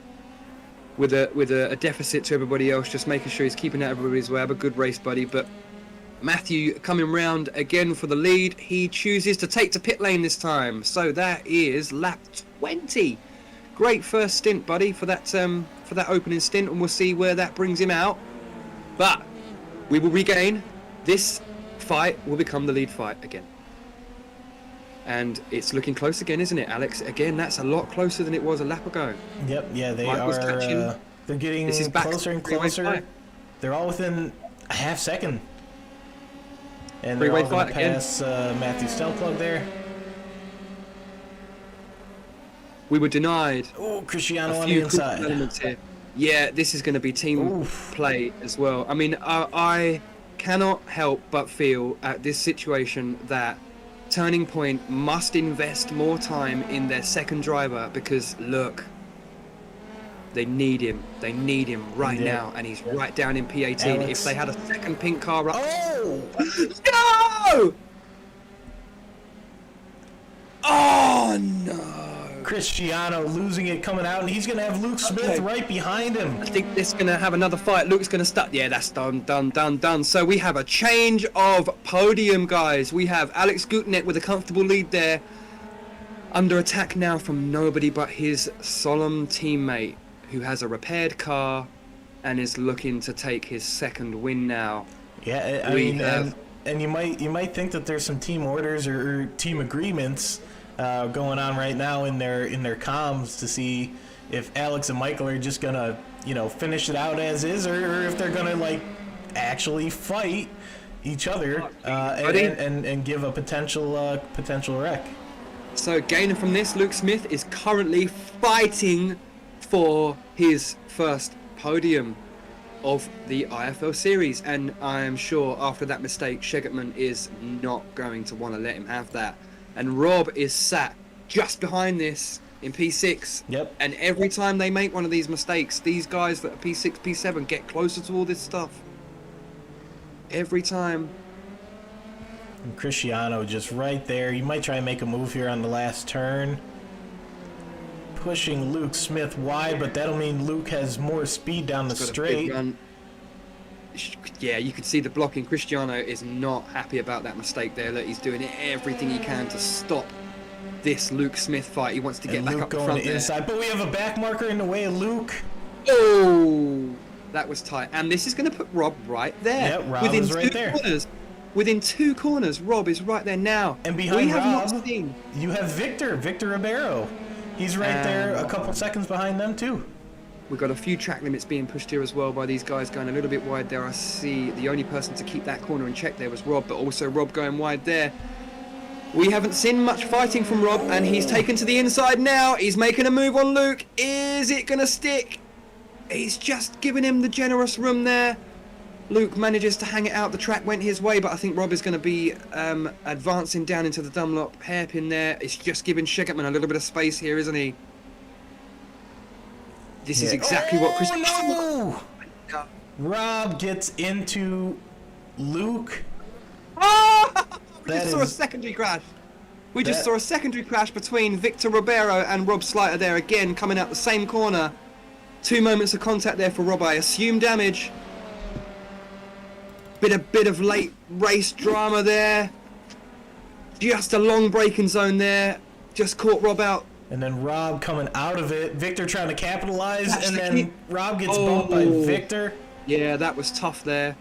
with a deficit to everybody else, just making sure he's keeping out everybody's way. Have a good race, buddy. But Matthew coming round again for the lead. He chooses to take to pit lane this time. So that is lap 20. great first stint, buddy, for that opening stint, and we'll see where that brings him out. But we will regain. This fight will become the lead fight again. And it's looking close again, isn't it, Alex? Again, that's a lot closer than it was a lap ago. Yep, yeah, they Michael's are. They're getting closer and closer. They're all within a half second. And they're all going to pass Matthew Stelplug there. We were denied. Oh, Cristiano on the inside. Elements here. Yeah, this is going to be team play as well. I mean, I cannot help but feel at this situation that Turning Point must invest more time in their second driver because, look, they need him. They need him right now, and he's right down in P18. Alex. If they had a second pink car up... Oh! No! Oh, no! Cristiano losing it, coming out, and he's going to have Luke Smith right behind him. I think this is going to have another fight. Luke's going to start. Yeah, that's done. So we have a change of podium, guys. We have Alex Gutenet with a comfortable lead there. Under attack now from nobody but his solemn teammate, who has a repaired car and is looking to take his second win now. Yeah, I mean, and you might think that there's some team orders or team agreements going on right now in their comms to see if Alex and Michael are just gonna finish it out as is, or if they're gonna like actually fight each other and give a potential wreck. So gaining from this, Luke Smith is currently fighting for his first podium of the IFL series, and I am sure after that mistake, Shegetman is not going to want to let him have that. And Rob is sat just behind this in P6. Yep. And every time they make one of these mistakes, these guys that are P6, P7 get closer to all this stuff. Every time. And Cristiano just right there. You might try and make a move here on the last turn. Pushing Luke Smith wide, but that'll mean Luke has more speed down the straight. Yeah, you can see the blocking. Cristiano is not happy about that mistake there. Look, he's doing everything he can to stop this Luke Smith fight. He wants to get back up the front there. Inside, but we have a back marker in the way of Luke. Oh, that was tight. And this is going to put Rob right there. Yeah, Rob is right there. Within 2 corners, Rob is right there now. And behind Rob, you have Victor Ribeiro. He's right there, a couple seconds behind them too. We've got a few track limits being pushed here as well by these guys going a little bit wide there. I see the only person to keep that corner in check there was Rob, but also Rob going wide there. We haven't seen much fighting from Rob, and he's taken to the inside now. He's making a move on Luke. Is it going to stick? He's just giving him the generous room there. Luke manages to hang it out. The track went his way, but I think Rob is going to be advancing down into the Dunlop hairpin there. It's just giving Shegetman a little bit of space here, isn't he? This is exactly what Chris... No! Rob gets into Luke. We just saw a secondary crash. We just saw a secondary crash between Victor Ribeiro and Rob Slater there again, coming out the same corner. 2 moments of contact there for Rob. I assume damage. Bit of late race drama there. Just a long braking zone there. Just caught Rob out. And then Rob coming out of it. Victor trying to capitalize, and then Rob gets bumped by Victor. Yeah, that was tough there.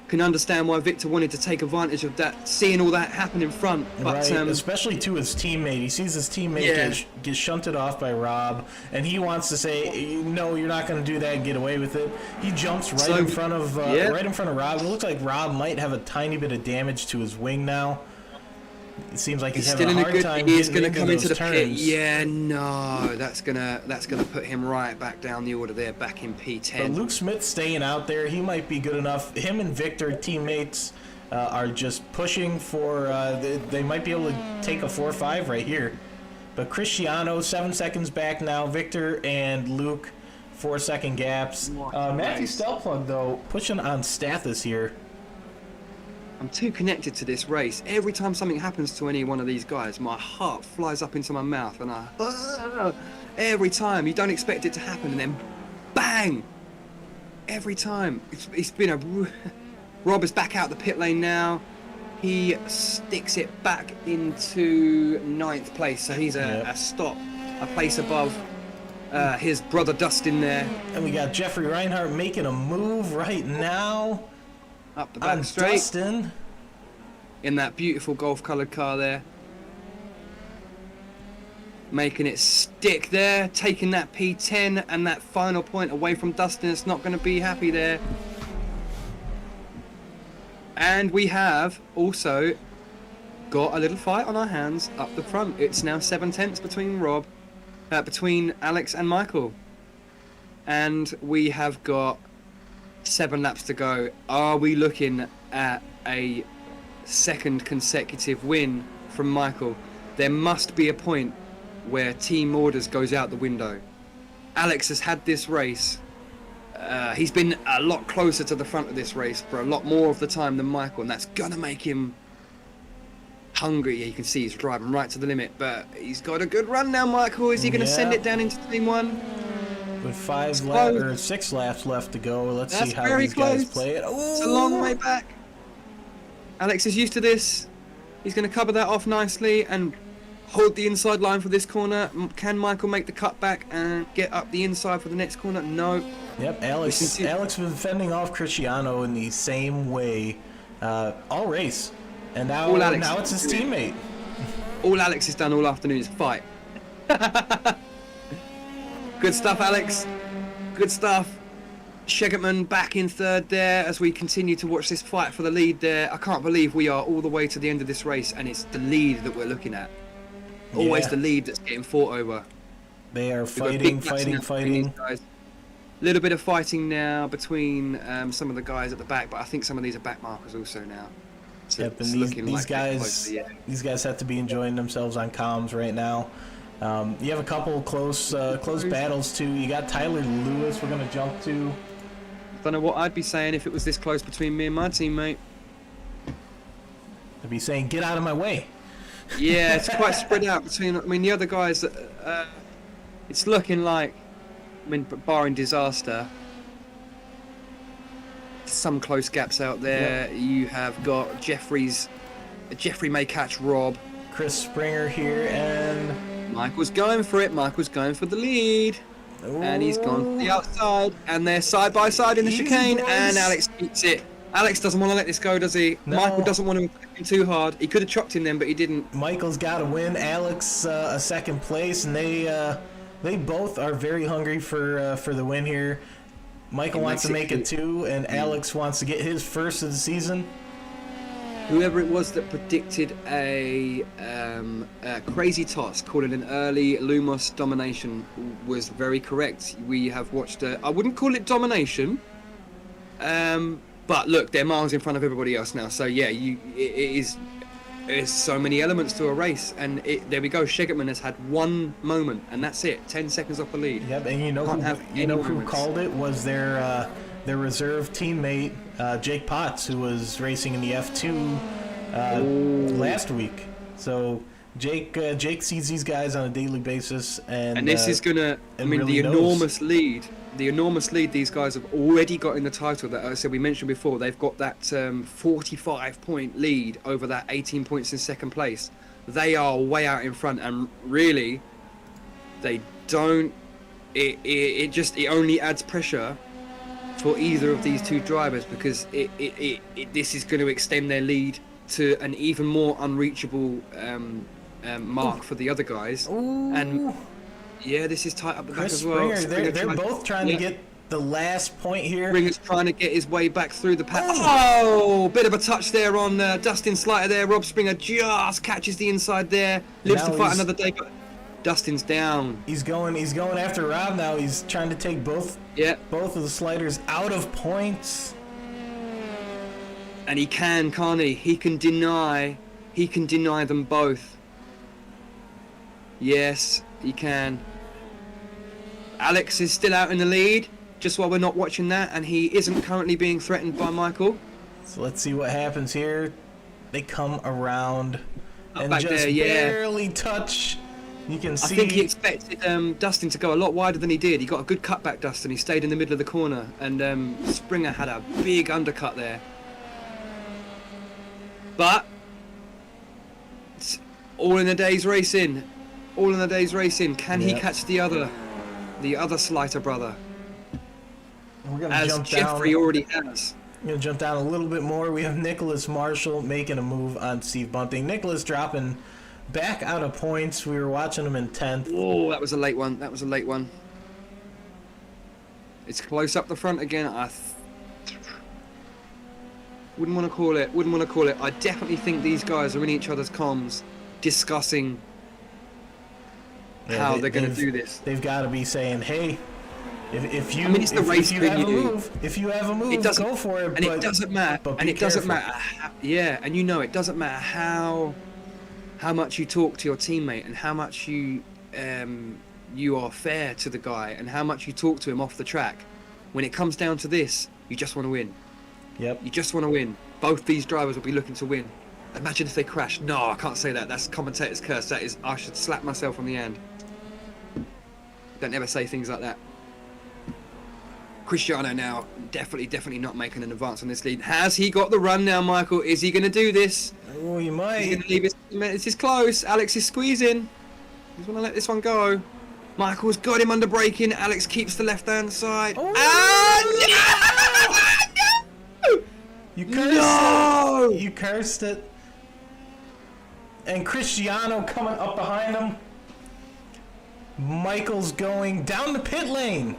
Can understand why Victor wanted to take advantage of that, seeing all that happen in front. But, right, especially to his teammate. He sees his teammate get shunted off by Rob, and he wants to say, "No, you're not going to do that and get away with it." He jumps right in front of Rob. It looks like Rob might have a tiny bit of damage to his wing now. It seems like he's having a hard time. He's going to come into the pit. Yeah, no, that's gonna put him right back down the order there, back in P10. But Luke Smith staying out there, he might be good enough. Him and Victor, teammates, are just pushing for. They might be able to take a 4-5 right here. But Cristiano 7 seconds back now. Victor and Luke 4-second gaps. Matthew Stelplug though pushing on Stathis here. I'm too connected to this race. Every time something happens to any one of these guys, my heart flies up into my mouth, and every time. You don't expect it to happen, and then bang! Every time. It's been a... Rob is back out the pit lane now. He sticks it back into 9th place, so he's a stop, a place above his brother Dustin there. And we got Jeffrey Reinhardt making a move right now. Up the back on straight. Dustin. In that beautiful golf-coloured car there. Making it stick there. Taking that P10 and that final point away from Dustin. It's not going to be happy there. And we have also got a little fight on our hands up the front. It's now 7/10 between Alex and Michael. And we have got 7 laps to go. Are we looking at a second consecutive win from Michael? There must be a point where team orders goes out the window. Alex has had this race. He's been a lot closer to the front of this race for a lot more of the time than Michael, and that's gonna make him hungry. You can see he's driving right to the limit, but he's got a good run now. Michael, is he gonna send it down into team 1? With 6 laps left to go, let's see how these guys play it. Ooh. It's a long way back. Alex is used to this. He's going to cover that off nicely and hold the inside line for this corner. Can Michael make the cut back and get up the inside for the next corner? No. Yep, Alex was fending off Cristiano in the same way all race. And now it's his teammate. All Alex has done all afternoon is fight. Good stuff, Alex. Good stuff. Shegetman back in third there as we continue to watch this fight for the lead there. I can't believe we are all the way to the end of this race and it's the lead that we're looking at. Always the lead that's getting fought over. They are fighting. A little bit of fighting now between some of the guys at the back, but I think some of these are back markers also now. So yep, and these guys have to be enjoying themselves on comms right now. You have a couple close battles too. You got Tyler Lewis we're going to jump to. Don't know what I'd be saying if it was this close between me and my teammate. I'd be saying, get out of my way. Yeah, it's quite spread out between. I mean, the other guys. It's looking like, I mean, barring disaster, some close gaps out there. Yep. You have got Jeffrey may catch Rob. Chris Springer here, and Michael's going for it. Michael's going for the lead. Ooh. And he's gone to the outside, and they're side by side in the chicane, and Alex beats it. Alex doesn't want to let this go, does he? No. Michael doesn't want to attack him too hard. He could have chopped him then, but he didn't. Michael's got to win. Alex a second place, and they both are very hungry for the win here. Michael wants to make it too, and Alex wants to get his first of the season. Whoever it was that predicted a crazy toss, called it an early Lumos domination, was very correct. We have watched I wouldn't call it domination, but look, they're miles in front of everybody else now. So yeah, there's so many elements to a race, and there we go. Shegetman has had one moment, and that's it. 10 seconds off the lead. Yep, and you know who called it was their reserve teammate, Jake Potts, who was racing in the F2 last week. So Jake sees these guys on a daily basis, and this is gonna. I mean, really enormous lead these guys have already got in the title. That I said we mentioned before. They've got that 45-point lead over that 18 points in second place. They are way out in front, and really, they don't. It only adds pressure for either of these two drivers, because this is going to extend their lead to an even more unreachable mark for the other guys. Ooh. And yeah, this is tight up the back as well. They're both trying to get the last point here. Springer's trying to get his way back through the pack. Oh, bit of a touch there on Dustin Slater there. Rob Springer just catches the inside there. Lives to fight another day, but Dustin's down. He's going after Rob now. He's trying to take both of the sliders out of points. And he can't he? He can deny them both. Yes, he can. Alex is still out in the lead, just while we're not watching that, and he isn't currently being threatened by Michael. So let's see what happens here. They come around and back just there, barely touch. You can see. I think he expected Dustin to go a lot wider than he did. He got a good cutback, Dustin. He stayed in the middle of the corner, and Springer had a big undercut there. But it's all in a day's racing. All in a day's racing. Can he catch the other? the other Slater brother, We're gonna as jump Jeffrey down. already has. We're gonna jump down a little bit more. We have Nicholas Marshall making a move on Steve Bunting. Nicholas dropping back out of points. We were watching him in 10th. Oh, that was a late one. That was a late one. It's close up the front again. Wouldn't want to call it. Wouldn't want to call it. I definitely think these guys are in each other's comms, discussing how they're going to do this. They've got to be saying, "Hey, if you I mean, it's the race if you have a venue. move, go for it." And it doesn't matter. But And be it doesn't careful. matter. Yeah, and you know it doesn't matter how much you talk to your teammate and how much you are fair to the guy and how much you talk to him off the track. When it comes down to this, you just want to win. Yep. You just want to win. Both these drivers will be looking to win. Imagine if they crash. No, I can't say that. That's commentator's curse. That is, I should slap myself on the hand. Don't ever say things like that. Cristiano now definitely not making an advance on this lead. Has he got the run now, Michael? Is he going to do this? Oh, you might. He's going to leave his. This is close. Alex is squeezing. He's going to let this one go. Michael's got him under braking. Alex keeps the left-hand side. Oh, no! You cursed No! it. You cursed it. And Cristiano coming up behind him. Michael's going down the pit lane.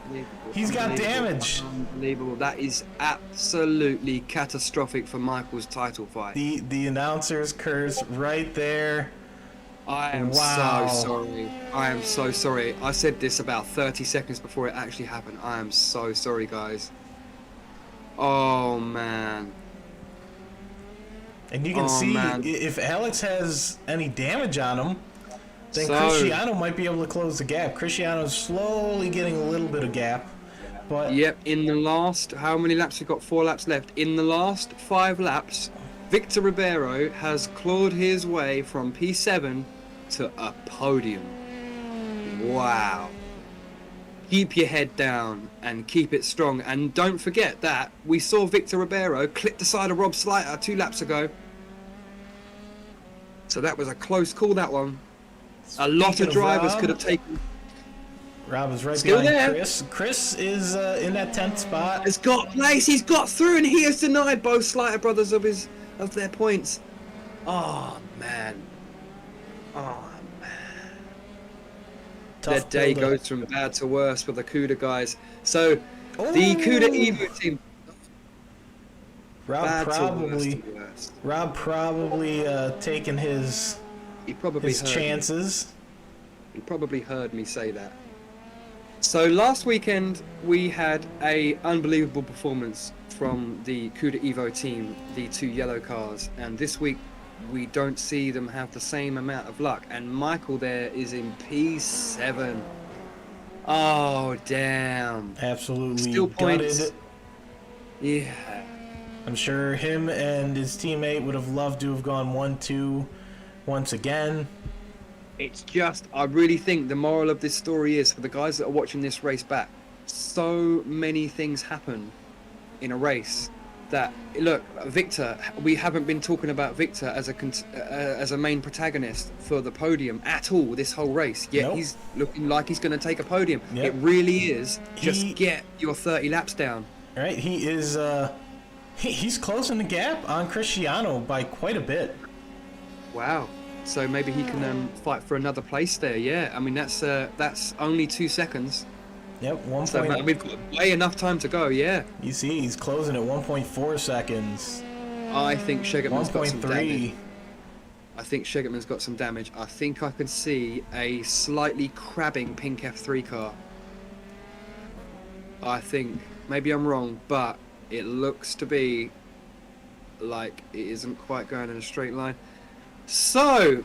He's got damage. Unbelievable. That is absolutely catastrophic for Michael's title fight. The announcer's curse right there. I am Wow. so sorry. I am so sorry. I said this about 30 seconds before it actually happened. I am so sorry, guys. Oh, man. And you can see man. if Alex has any damage on him, then So- Cristiano might be able to close the gap. Cristiano's slowly getting a little bit of gap, but Yep, in the last, how many laps? We've got 4 laps left. In the last 5 laps, Victor Ribeiro has clawed his way from P7 to a podium. Wow. Keep your head down and keep it strong. And don't forget that we saw Victor Ribeiro clip the side of Rob Slater 2 laps ago. So that was a close call, that one. A lot Speaking of drivers Rob, could have taken. Rob is right Still behind there. Chris. Chris is in that 10th spot. Has got place. He's got through, and he has denied both Slater brothers of their points. Oh man. Oh man. Their Tough day build-up. goes from bad to worse for the CUDA guys. So the CUDA Evo team. Rob Bad probably to worse. Rob probably taking his He probably heard chances. Me. He probably heard me say that. So last weekend we had a unbelievable performance from the CUDA Evo team, the 2 yellow cars, and this week we don't see them have the same amount of luck. And Michael there is in P7. Oh damn! Absolutely Still points. gutted. Yeah. I'm sure him and his teammate would have loved to have gone 1-2 once again. It's just, I really think the moral of this story is, for the guys that are watching this race back, so many things happen in a race that, look, Victor, we haven't been talking about Victor as a main protagonist for the podium at all this whole race, yet Nope. he's looking like he's going to take a podium. Yep. It really is just He- get your 30 laps down. Right? He is he's closing the gap on Cristiano by quite a bit. Wow. So maybe he can fight for another place there. Yeah, I mean that's only 2 seconds. Yep, one So point. we've got way enough time to go. Yeah, You see, he's closing at 1.4 seconds. I think Shegetman's got some damage. 1.3. I think Shegetman's got some damage. I think I can see a slightly crabbing pink F3 car. I think, maybe I'm wrong, but it looks to be like it isn't quite going in a straight line. So,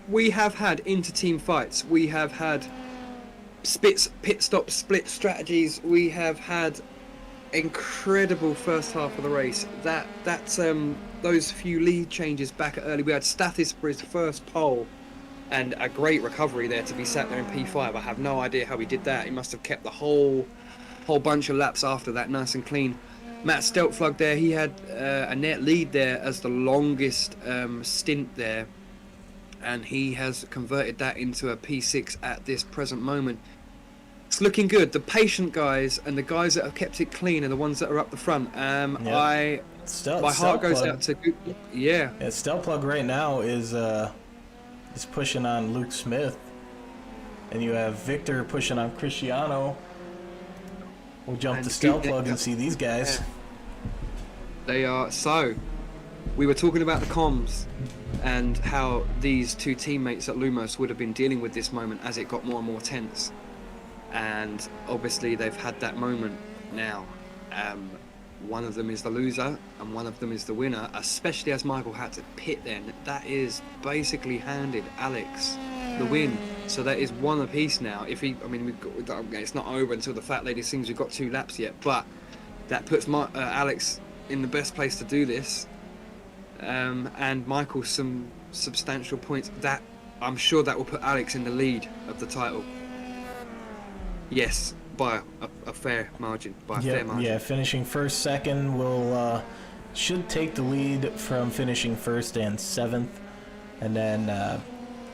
we have had inter-team fights. We have had pit stop split strategies. We have had incredible first half of the race. That's those few lead changes back at early. We had Stathis for his first pole and a great recovery there to be sat there in P5. I have no idea how he did that. He must have kept the whole bunch of laps after that nice and clean. Matt Steltflug there, he had a net lead there as the longest stint there and he has converted that into a P6 at this present moment. It's looking good. The patient guys and the guys that have kept it clean are the ones that are up the front. My heart goes out to yeah. Stelplug right now is pushing on Luke Smith, and you have Victor pushing on Cristiano. We'll jump to Stelplug and see these guys. Yeah. They are so. We were talking about the comms and how these two teammates at Lumos would have been dealing with this moment as it got more and more tense. And obviously they've had that moment now. One of them is the loser and one of them is the winner, especially as Michael had to pit then. That is basically handed Alex the win. So that is one apiece now. It's not over until the Fat Lady sings we've got 2 laps yet, but that puts Alex in the best place to do this. And Michael some substantial points. That I'm sure that will put Alex in the lead of the title. Yes, by a fair margin. Fair margin. Yeah, finishing first, second will should take the lead from finishing first and 7th, and then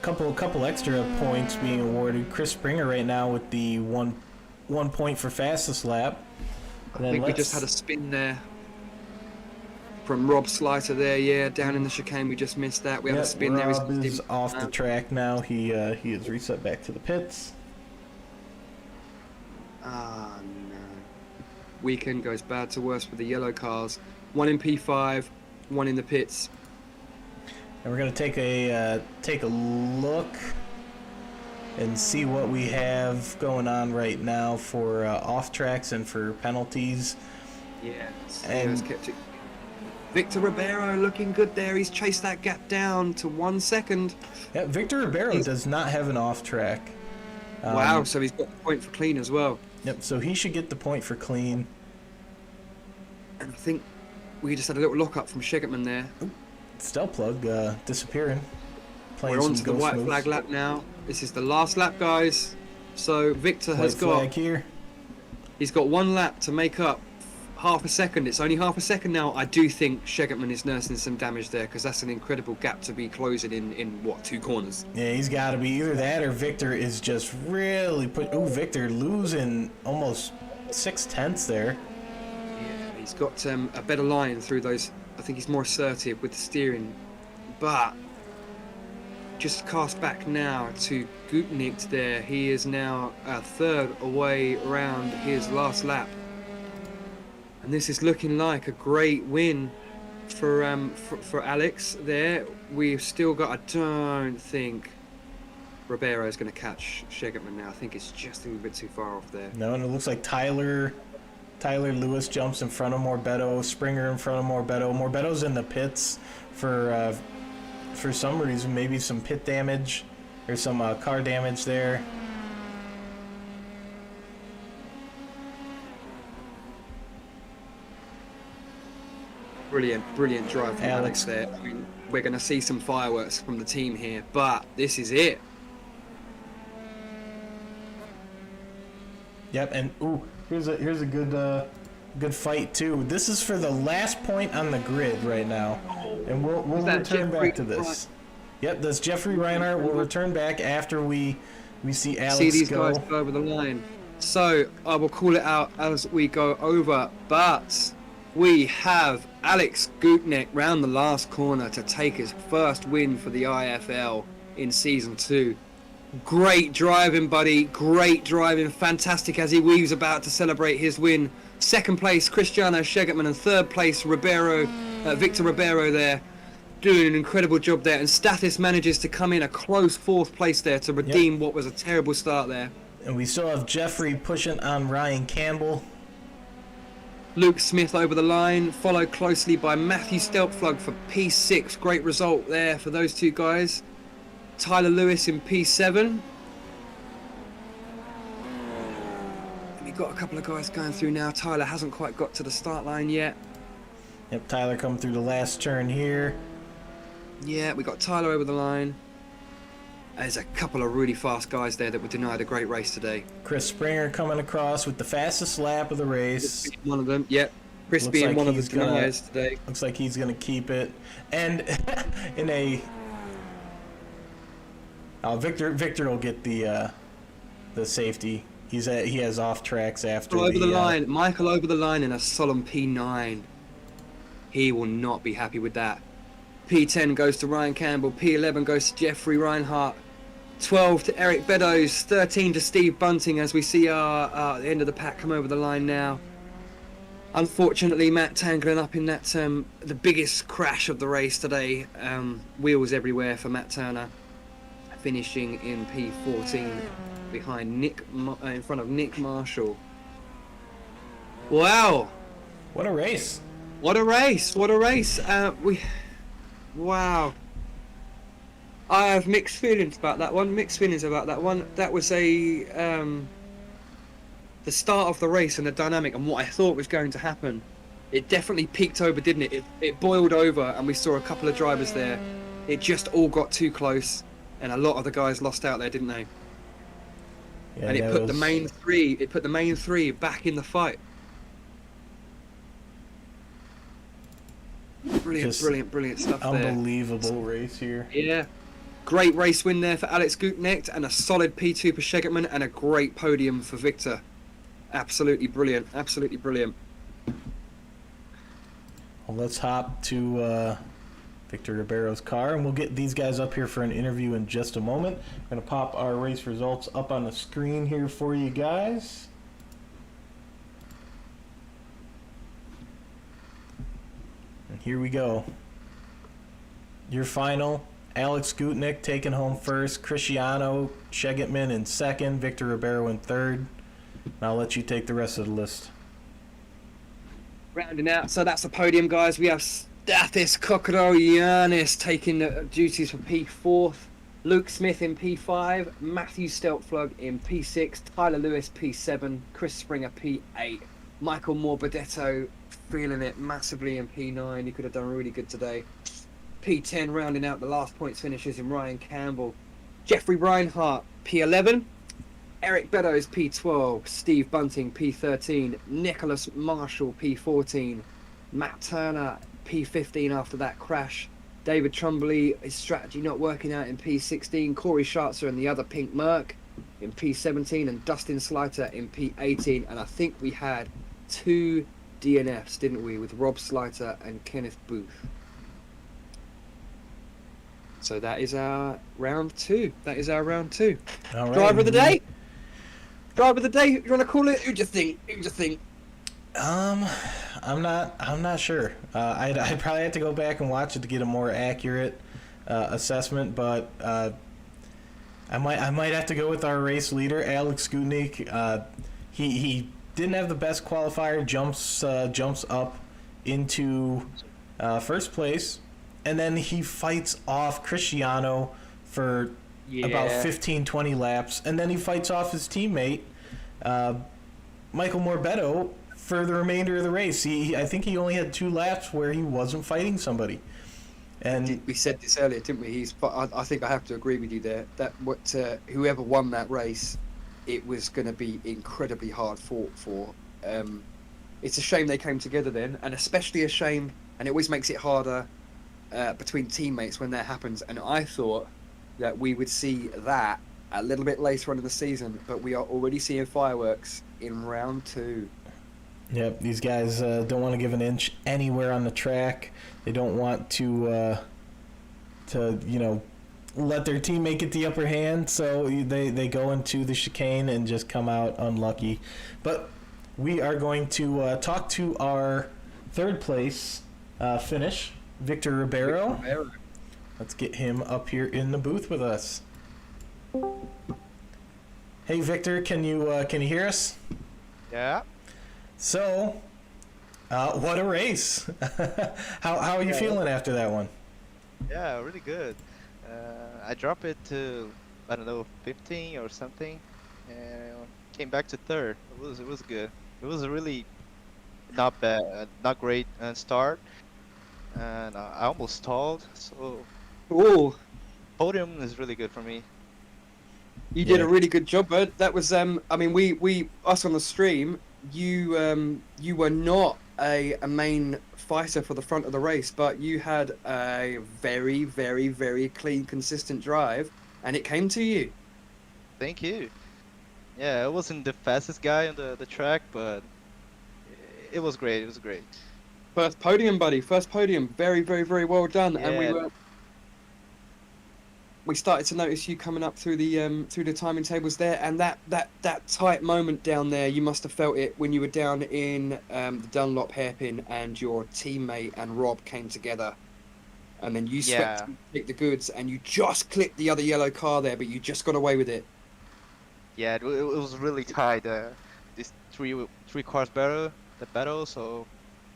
couple extra points being awarded. Chris Springer right now with the one point for fastest lap. I think we just had a spin there from Rob Slighter there, down in the chicane. We just missed that. We had a spin there. Rob is off the track now. He is reset back to the pits. Ah, no. Weekend goes bad to worse for the yellow cars. 1 in P5, 1 in the pits. And we're going to take a look and see what we have going on right now for off tracks and for penalties. Yeah, and kept it. Victor Ribeiro looking good there. He's chased that gap down to 1 second. Yeah, Victor Ribeiro does not have an off track. Wow, so he's got the point for clean as well. Yep, so he should get the point for clean. And I think we just had a little lock up from Shegetman there. Stelplug disappearing. We're on to the white flag lap now. This is the last lap, guys. So Victor has got here. He's got 1 lap to make up half a second. It's only half a second now. I do think Shegetman is nursing some damage there because that's an incredible gap to be closing in what, 2 corners. Yeah, he's got to be either that or Victor is just really Victor losing almost 6/10 there. Yeah, he's got a better line through those. I think he's more assertive with the steering, but just cast back now to Gutnick there. He is now a third away around his last lap. And this is looking like a great win for Alex there. We've still got, I don't think Ribeiro is going to catch Shegetman now. I think it's just a little bit too far off there. No, and it looks like Tyler Lewis jumps in front of Morbetto, Springer in front of Morbetto. Morbetto's in the pits for some reason, maybe some pit damage or some car damage there. Brilliant drive from Alex there. I mean, we're going to see some fireworks from the team here, but this is it. Yep, and here's a good fight too. This is for the last point on the grid right now, and we'll return back to this. Yep, that's Jeffrey Reinhardt. We'll return back after we see Alex see these guys go over the line. So I will call it out as we go over, but we have Alex Gutnick round the last corner to take his first win for the IFL in Season 2. Great driving, buddy. Great driving. Fantastic as he weaves about to celebrate his win. Second place, Cristiano Shegetman, and third place, Victor Ribeiro there. Doing an incredible job there. And Stathis manages to come in a close 4th place there to redeem what was a terrible start there. And we still have Jeffrey pushing on Ryan Campbell. Luke Smith over the line, followed closely by Matthew Stelplug for P6. Great result there for those 2 guys. Tyler Lewis in P7. We've got a couple of guys going through now. Tyler hasn't quite got to the start line yet. Yep, Tyler coming through the last turn here. Yeah, we got Tyler over the line. There's a couple of really fast guys there that were denied a great race today. Chris Springer coming across with the fastest lap of the race. One of them, yep. Chris being like one of the deniers today. Looks like he's going to keep it. And in a Victor will get the safety. He has off tracks after Over the line. Michael over the line in a solemn P9. He will not be happy with that. P10 goes to Ryan Campbell. P11 goes to Jeffrey Reinhardt. 12 to Eric Beddoes. 13 to Steve Bunting as we see our the end of the pack come over the line now. Unfortunately, Matt tangling up in that the biggest crash of the race today. Wheels everywhere for Matt Turner, finishing in P14 behind in front of Nick Marshall. Wow! What a race! What a race! What a race! Wow. I have mixed feelings about that one. That was the start of the race and the dynamic and what I thought was going to happen. It definitely peaked over, didn't it? It boiled over and we saw a couple of drivers there. It just all got too close and a lot of the guys lost out there, didn't they? Yeah, and it put the main three back in the fight. Brilliant stuff there. Unbelievable race here. Yeah. Great race win there for Alex Gutknecht and a solid P2 for Schegerman and a great podium for Victor. Absolutely brilliant. Well, let's hop to Victor Ribero's car and we'll get these guys up here for an interview in just a moment. I'm going to pop our race results up on the screen here for you guys. And here we go. Your final: Alex Gutknecht taking home first, Cristiano Schegerman in second, Victor Ribeiro in third. And I'll let you take the rest of the list. Rounding out, so that's the podium, guys. We have Stathis Kokorogiannis taking the duties for P4th, Luke Smith in P5, Matthew Steltflug in P6, Tyler Lewis P7, Chris Springer P8, Michael Morbidetto feeling it massively in P9. He could have done really good today. P10 rounding out the last points finishers in Ryan Campbell, Jeffrey Reinhardt P11, Eric Beddoes P12, Steve Bunting P13, Nicholas Marshall P14, Matt Turner P15 after that crash, David Trumbley, his strategy not working out in P16, Corey Schartzer and the other pink Merc in P17 and Dustin Slater in P18, and I think we had 2 DNFs, didn't we, with Rob Slater and Kenneth Booth. So that is our round 2. All right. Driver of the day? You want to call it? Who do you think? I'm not sure. I'd probably have to go back and watch it to get a more accurate assessment, but I might have to go with our race leader, Alex Gutknecht. He didn't have the best qualifier, jumps up into first place, and then he fights off Cristiano for about 15-20 laps, and then he fights off his teammate Michael Morbetto for the remainder of the race. I think he only had 2 laps where he wasn't fighting somebody. And we said this earlier, didn't we? I think I have to agree with you there. That whoever won that race, it was going to be incredibly hard fought for. It's a shame they came together then, and especially a shame, and it always makes it harder between teammates when that happens. And I thought that we would see that a little bit later on in the season, but we are already seeing fireworks in round 2. Yep, these guys don't want to give an inch anywhere on the track. They don't want to let their teammate get the upper hand, so they go into the chicane and just come out unlucky. But we are going to talk to our third place finish, Victor Ribeiro. Let's get him up here in the booth with us. Hey Victor, can you hear us? Yeah. So, what a race! How are you feeling after that one? Yeah, really good. I dropped it to 15 or something, and came back to third. It was good. It was a really not bad, not great start, and I almost stalled. So, podium is really good for me. You did a really good job, bud. That was we us on the stream. You were not a main fighter for the front of the race, but you had a very, very, very clean, consistent drive, and it came to you. Thank you. Yeah, I wasn't the fastest guy on the track, but it was great. It was great. First podium, buddy. First podium. Very, very, very well done. And Yeah, we started to notice you coming up through the timing tables there, and that tight moment down there, you must have felt it when you were down in the Dunlop hairpin and your teammate and Rob came together, and then you swept yeah, to take the goods, and you just clipped the other yellow car there, but you just got away with it. yeah. It was really tight. This three cars battle. So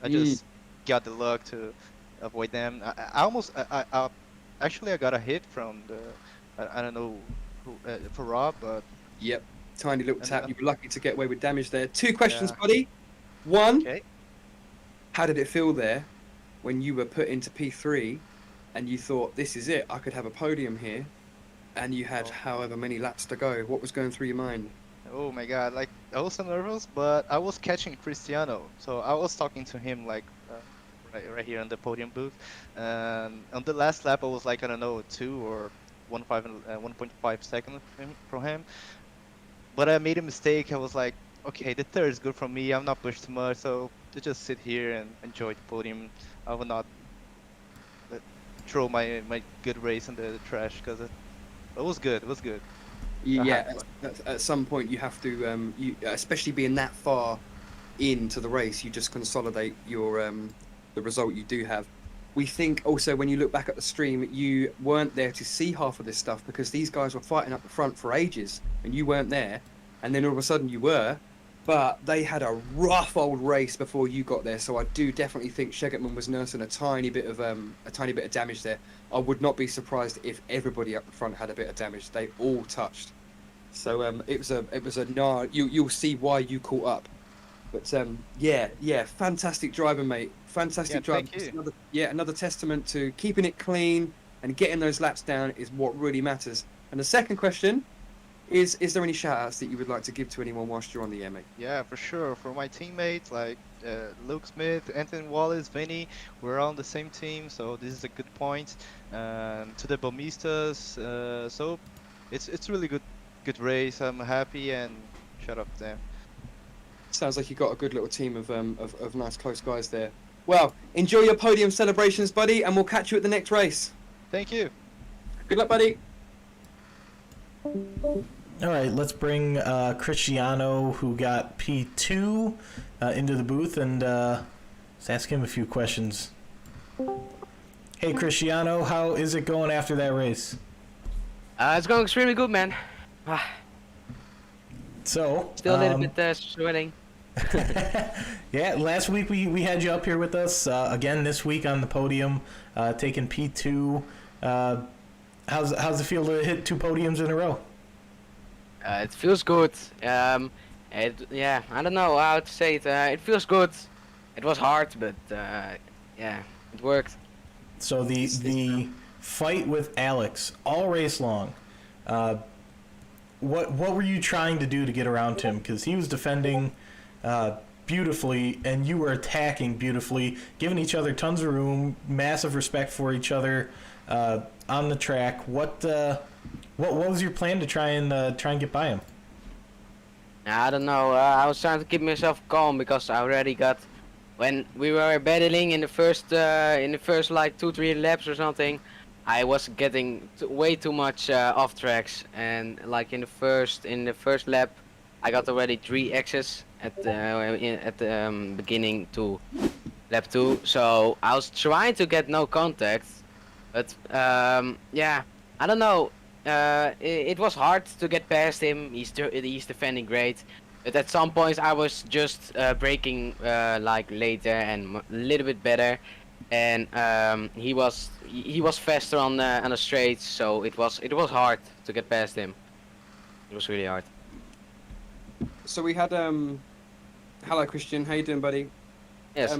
I Mm. just got the luck to avoid them. I almost actually I got a hit from the I don't know who for Rob, but Yep. Tiny little and, tap. You were lucky to get away with damage there. Two questions, yeah. buddy. One, Okay. how did it feel there when you were put into P3 and you thought, this is it, I could have a podium here, and you had Oh. however many laps to go? What was going through your mind? Oh my God! Like I was so nervous, but I was catching Cristiano, so I was talking to him like right here in the podium booth. And on the last lap, I was like I don't know 1.5 seconds from him. But I made a mistake. I was like, okay, the third is good for me. I'm not pushed too much, so to just sit here and enjoy the podium. I will not throw my good race in the trash because it was good. It was good. I Yeah, had fun. at some point you have to, you especially being that far into the race, you just consolidate your the result you do have. We think also when you look back at the stream, you weren't there to see half of this stuff because these guys were fighting up the front for ages, and you weren't there. And then all of a sudden you were, but they had a rough old race before you got there. So I do definitely think Shegetman was nursing a tiny bit of damage there. I would not be surprised if everybody up the front had a bit of damage. They all touched. So it was a gnar. You'll see why you caught up. But yeah, fantastic driving, mate. Fantastic Yeah, driving. thank you. Another testament to keeping it clean and getting those laps down is what really matters. And the second question is there any shout outs that you would like to give to anyone whilst you're on the air, mate? Yeah, for sure. For my teammates like Luke Smith, Anthony Wallace, Vinny, we're all on the same team, so this is a good point. To the Bomistas, so it's really good race. I'm happy and shut up there. Sounds like you got a good little team of nice close guys there. Well, enjoy your podium celebrations, buddy, and we'll catch you at the next race. Thank you. Good luck, buddy. All right, let's bring Cristiano, who got P2, into the booth, and let's ask him a few questions. Hey, Cristiano, how is it going after that race? It's going extremely good, man. So, Still a little bit sweating. yeah, last week we had you up here with us. Again, this week on the podium, taking P2. How's it feel to hit 2 podiums in a row? It feels good. I don't know how to say it. It feels good. It was hard, but yeah, it worked. So the fight with Alex all race long. What were you trying to do to get around him? Because he was defending beautifully, and you were attacking beautifully, giving each other tons of room, massive respect for each other on the track. What was your plan to try and get by him? I don't know. I was trying to keep myself calm because I already got when we were battling in the first like 2-3 laps or something. I was getting way too much off tracks, and like in the first lap, I got already 3 X's at the beginning to lap 2. So I was trying to get no contact, but yeah, I don't know. It was hard to get past him. He's defending great, but at some points I was just braking like later and a little bit better, and he was faster on the straight, so it was hard to get past him. It was really hard. So we had hello Christian, how you doing, buddy? Yes.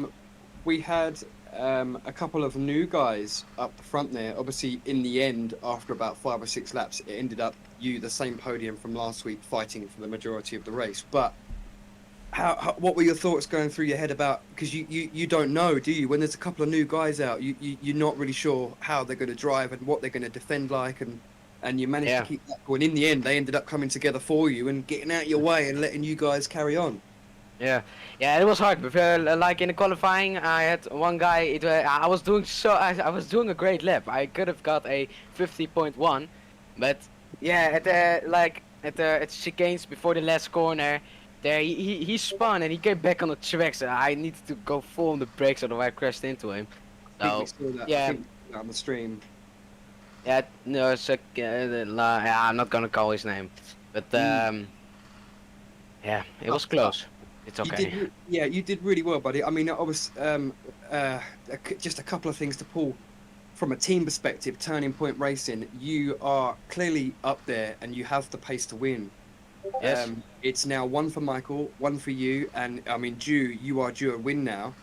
We had a couple of new guys up the front there. Obviously, in the end, after about 5 or 6 laps, it ended up you the same podium from last week, fighting for the majority of the race. But what were your thoughts going through your head about? Because you don't know, do you? When there's a couple of new guys out, you're not really sure how they're going to drive and what they're going to defend like. And and you managed Yeah. to keep that going. In the end, they ended up coming together for you and getting out your way and letting you guys carry on. Yeah, yeah, it was hard. But like in the qualifying, I had one guy. I was doing I was doing a great lap. I could have got a 50.1, but yeah, at the chicanes before the last corner, there he spun and he came back on the tracks. And I needed to go full on the brakes, otherwise I crashed into him. I think So we saw that. I yeah, think we saw that on the stream. yeah, no, I'm not gonna call his name, but yeah, it was close. It's okay. You did really well, buddy. I mean, I was just a couple of things to pull from a team perspective. Turning Point Racing, you are clearly up there, and you have the pace to win. Yes. It's now one for Michael, one for you, and I mean, you are due a win now.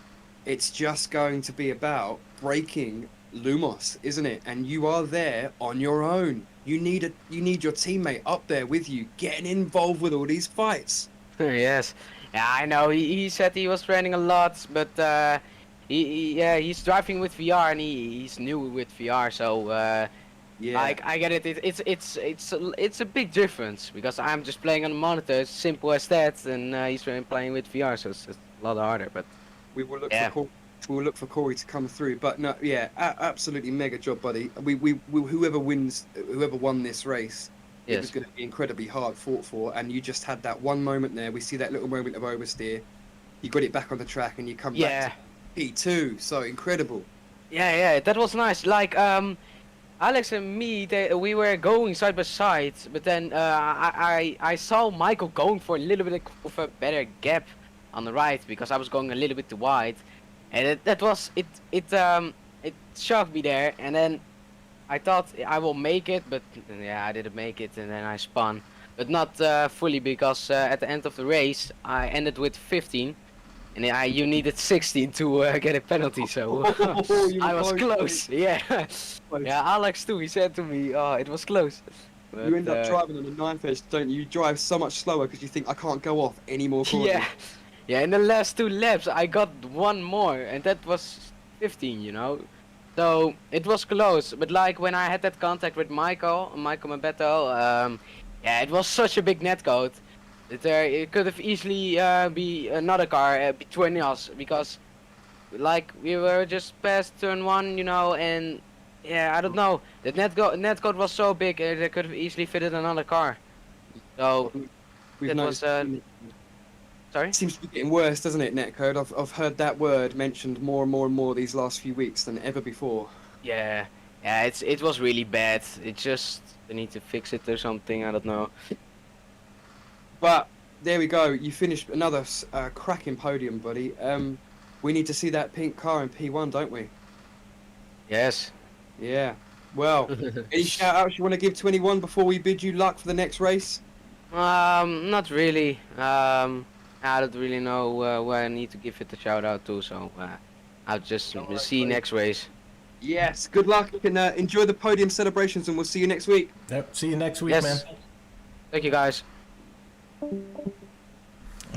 It's just going to be about breaking Lumos, isn't it? And you are there on your own. You need your teammate up there with you, getting involved with all these fights. Yes. Yeah, I know. He said he was training a lot, but he's driving with VR and he's new with VR, so Yeah. like I get it. It's a big difference because I'm just playing on the monitor. It's simple as that, and he's playing with VR, so it's a lot harder. But We will look yeah. for we'll look for Corey to come through. But no, yeah, absolutely mega job, buddy. We whoever won this race, it was Yes. going to be incredibly hard fought for. And you just had that one moment there. We see that little moment of oversteer. You got it back on the track, and you come Yeah. back to P2. So incredible. Yeah, that was nice. Like Alex and me, we were going side by side, but then I saw Michael going for a little bit of a better gap on the right because I was going a little bit too wide, and it shocked me there. And then I thought I will make it, but yeah, I didn't make it, and then I spun, but not fully because at the end of the race I ended with 15. And you needed 16 to get a penalty, so You I were was close. Yeah, Close. yeah. Alex too. He said to me, "Oh, it was close." But, You end up driving on a 9-fish, don't you? You drive so much slower because you think I can't go off any more corners. Yeah, yeah. In the last 2 laps, I got one more, and that was 15. You know, so it was close. But like when I had that contact with Michael Mabeto, yeah, it was such a big netcode. It could have easily be another car between us because, like, we were just past turn 1, you know, and yeah, I don't know. The netcode was so big, it could have easily fitted another car. So We've that was noticed sorry. it seems to be getting worse, doesn't it, netcode? I've heard that word mentioned more and more and more these last few weeks than ever before. Yeah, yeah. It was really bad. It just they need to fix it or something. I don't know. But there we go. You finished another cracking podium, buddy. We need to see that pink car in P1, don't we? Yes. Yeah. Well, any shout outs you want to give to anyone before we bid you luck for the next race? Not really. I don't really know where I need to give it a shout out to. So I'll just see you next race. Yes. Good luck and enjoy the podium celebrations, and we'll see you next week. Yep. See you next week, Yes. man. Thank you, guys.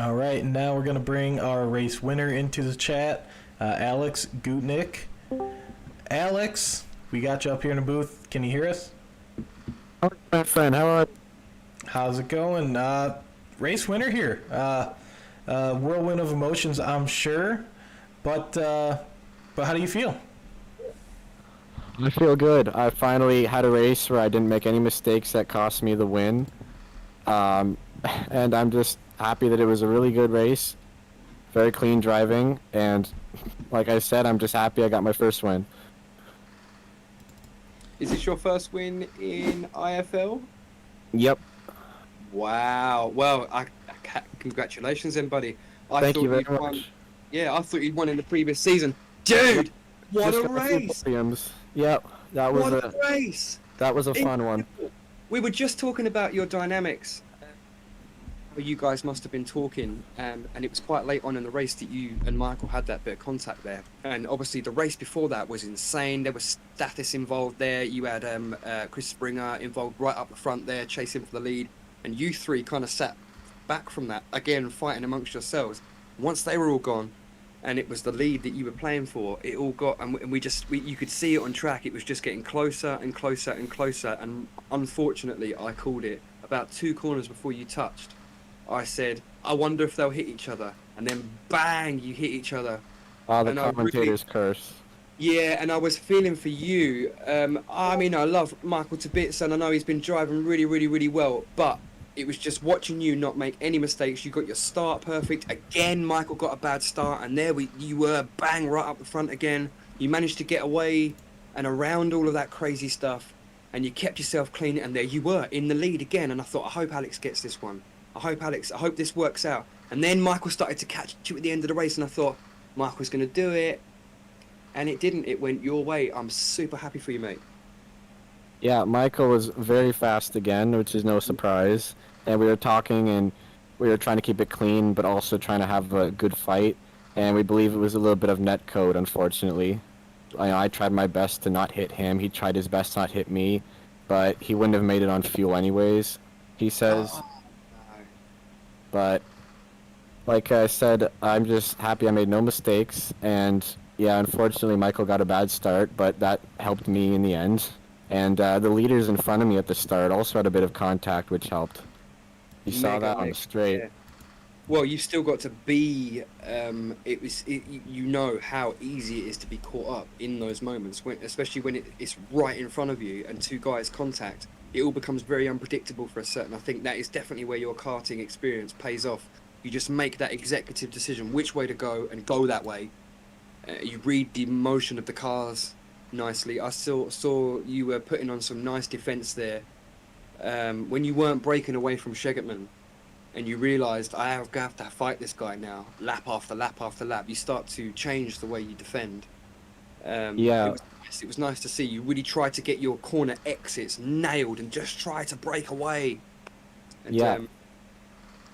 All right, and now we're gonna bring our race winner into the chat, Alex Gutnick. Alex, we got you up here in the booth. Can you hear us? Oh, my friend, how are How's it going? Race winner here. Whirlwind of emotions, I'm sure. But how do you feel? I feel good. I finally had a race where I didn't make any mistakes that cost me the win. And I'm just happy that it was a really good race. Very clean driving. And like I said, I'm just happy I got my first win. Is this your first win in IFL? Yep. Wow. Well, congratulations, then, buddy. Thank you very you'd won. much. Yeah, I thought you'd won in the previous season. Dude, what Just a got few race! podiums. Yep. That was What a race! that was a fun one. We were just talking about your dynamics. You guys must have been talking, and it was quite late on in the race that you and Michael had that bit of contact there. And obviously, the race before that was insane. There was Stathis involved there. You had Chris Springer involved right up the front there, chasing for the lead. And you three kind of sat back from that, again, fighting amongst yourselves. Once they were all gone, and it was the lead that you were playing for. It all got, and you could see it on track. It was just getting closer and closer and closer. And unfortunately, I called it about 2 corners before you touched. I said, I wonder if they'll hit each other, and then bang, you hit each other. Oh, the And I really, commentator's curse. yeah, and I was feeling for you. I mean, I love Michael to bits, and I know he's been driving really, really, really well. But it was just watching you not make any mistakes. You got your start perfect. Again, Michael got a bad start, and you were bang right up the front again. You managed to get away and around all of that crazy stuff, and you kept yourself clean. And there you were in the lead again. And I thought, I hope Alex gets this one. I hope this works out. And then Michael started to catch you at the end of the race, and I thought Michael's going to do it. And it didn't. It went your way. I'm super happy for you, mate. Yeah, Michael was very fast again, which is no surprise. And we were talking, and we were trying to keep it clean, but also trying to have a good fight. And we believe it was a little bit of net code, unfortunately. I tried my best to not hit him. He tried his best to not hit me, but he wouldn't have made it on fuel anyways, he says. Oh, But like I said, I'm just happy I made no mistakes. And yeah, unfortunately, Michael got a bad start, but that helped me in the end. And the leaders in front of me at the start also had a bit of contact, which helped. You saw mega, that on the mega, straight. yeah. Well, you've still got to be. You know how easy it is to be caught up in those moments, especially when it's right in front of you and 2 guys contact. It all becomes very unpredictable for a certain. I think that is definitely where your karting experience pays off. You just make that executive decision which way to go and go that way. You read the motion of the cars nicely. I saw you were putting on some nice defense there. When you weren't breaking away from Shegetman, and you realised I have to fight this guy now, lap after lap after lap. You start to change the way you defend. Yeah. It was nice to see you really try to get your corner exits nailed and just try to break away. And, Yeah.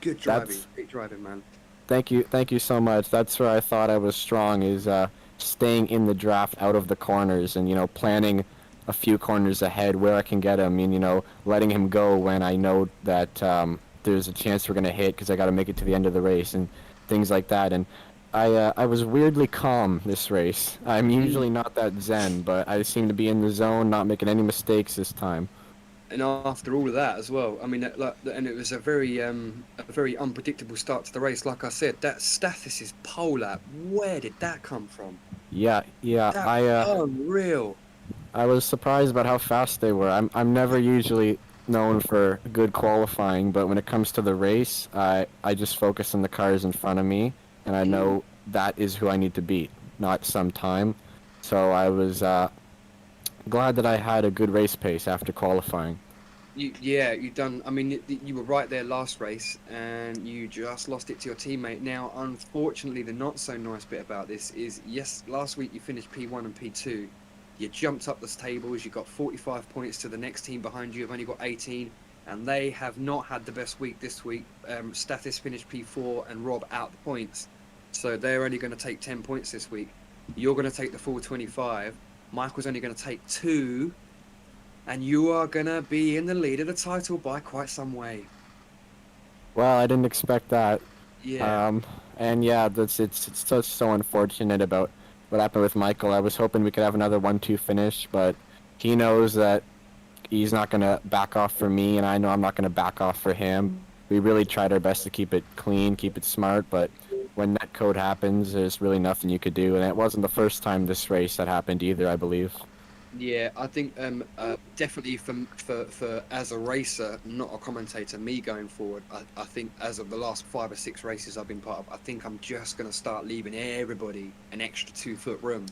Good driving, great driving, man. Thank you so much. That's where I thought I was strong, is staying in the draft out of the corners and, planning a few corners ahead where I can get him and, letting him go when I know that there's a chance we're going to hit because I got to make it to the end of the race and things like that. And I was weirdly calm this race. I'm usually not that zen, but I seem to be in the zone, not making any mistakes this time. And after all of that as well, I mean, and it was a very unpredictable start to the race. Like I said, that Stathis' pole lap, where did that come from? Yeah. Unreal. I was surprised about how fast they were. I'm never usually known for good qualifying, but when it comes to the race, I just focus on the cars in front of me, and I know that is who I need to beat, not some time. So I was glad that I had a good race pace after qualifying. You done. I mean, you were right there last race, and you just lost it to your teammate. Now, unfortunately, the not so nice bit about this is, yes, last week you finished P1 and P2. You jumped up the tables. You got 45 points to the next team behind you. You've only got 18, and they have not had the best week this week. Stathis finished P4 and Rob out the points, so they're only going to take 10 points this week. You're going to take the full 25. Michael's only going to take 2. And you are going to be in the lead of the title by quite some way. Well, I didn't expect that. Yeah. And yeah, it's so unfortunate about what happened with Michael. I was hoping we could have another 1-2 finish, but he knows that he's not going to back off for me, and I know I'm not going to back off for him. We really tried our best to keep it clean, keep it smart, but when that code happens, there's really nothing you could do. And it wasn't the first time this race that happened either, I believe. Yeah, I think definitely for as a racer, not a commentator, me going forward, I think as of the last 5 or 6 races I've been part of, I think I'm just going to start leaving everybody an extra 2-foot room.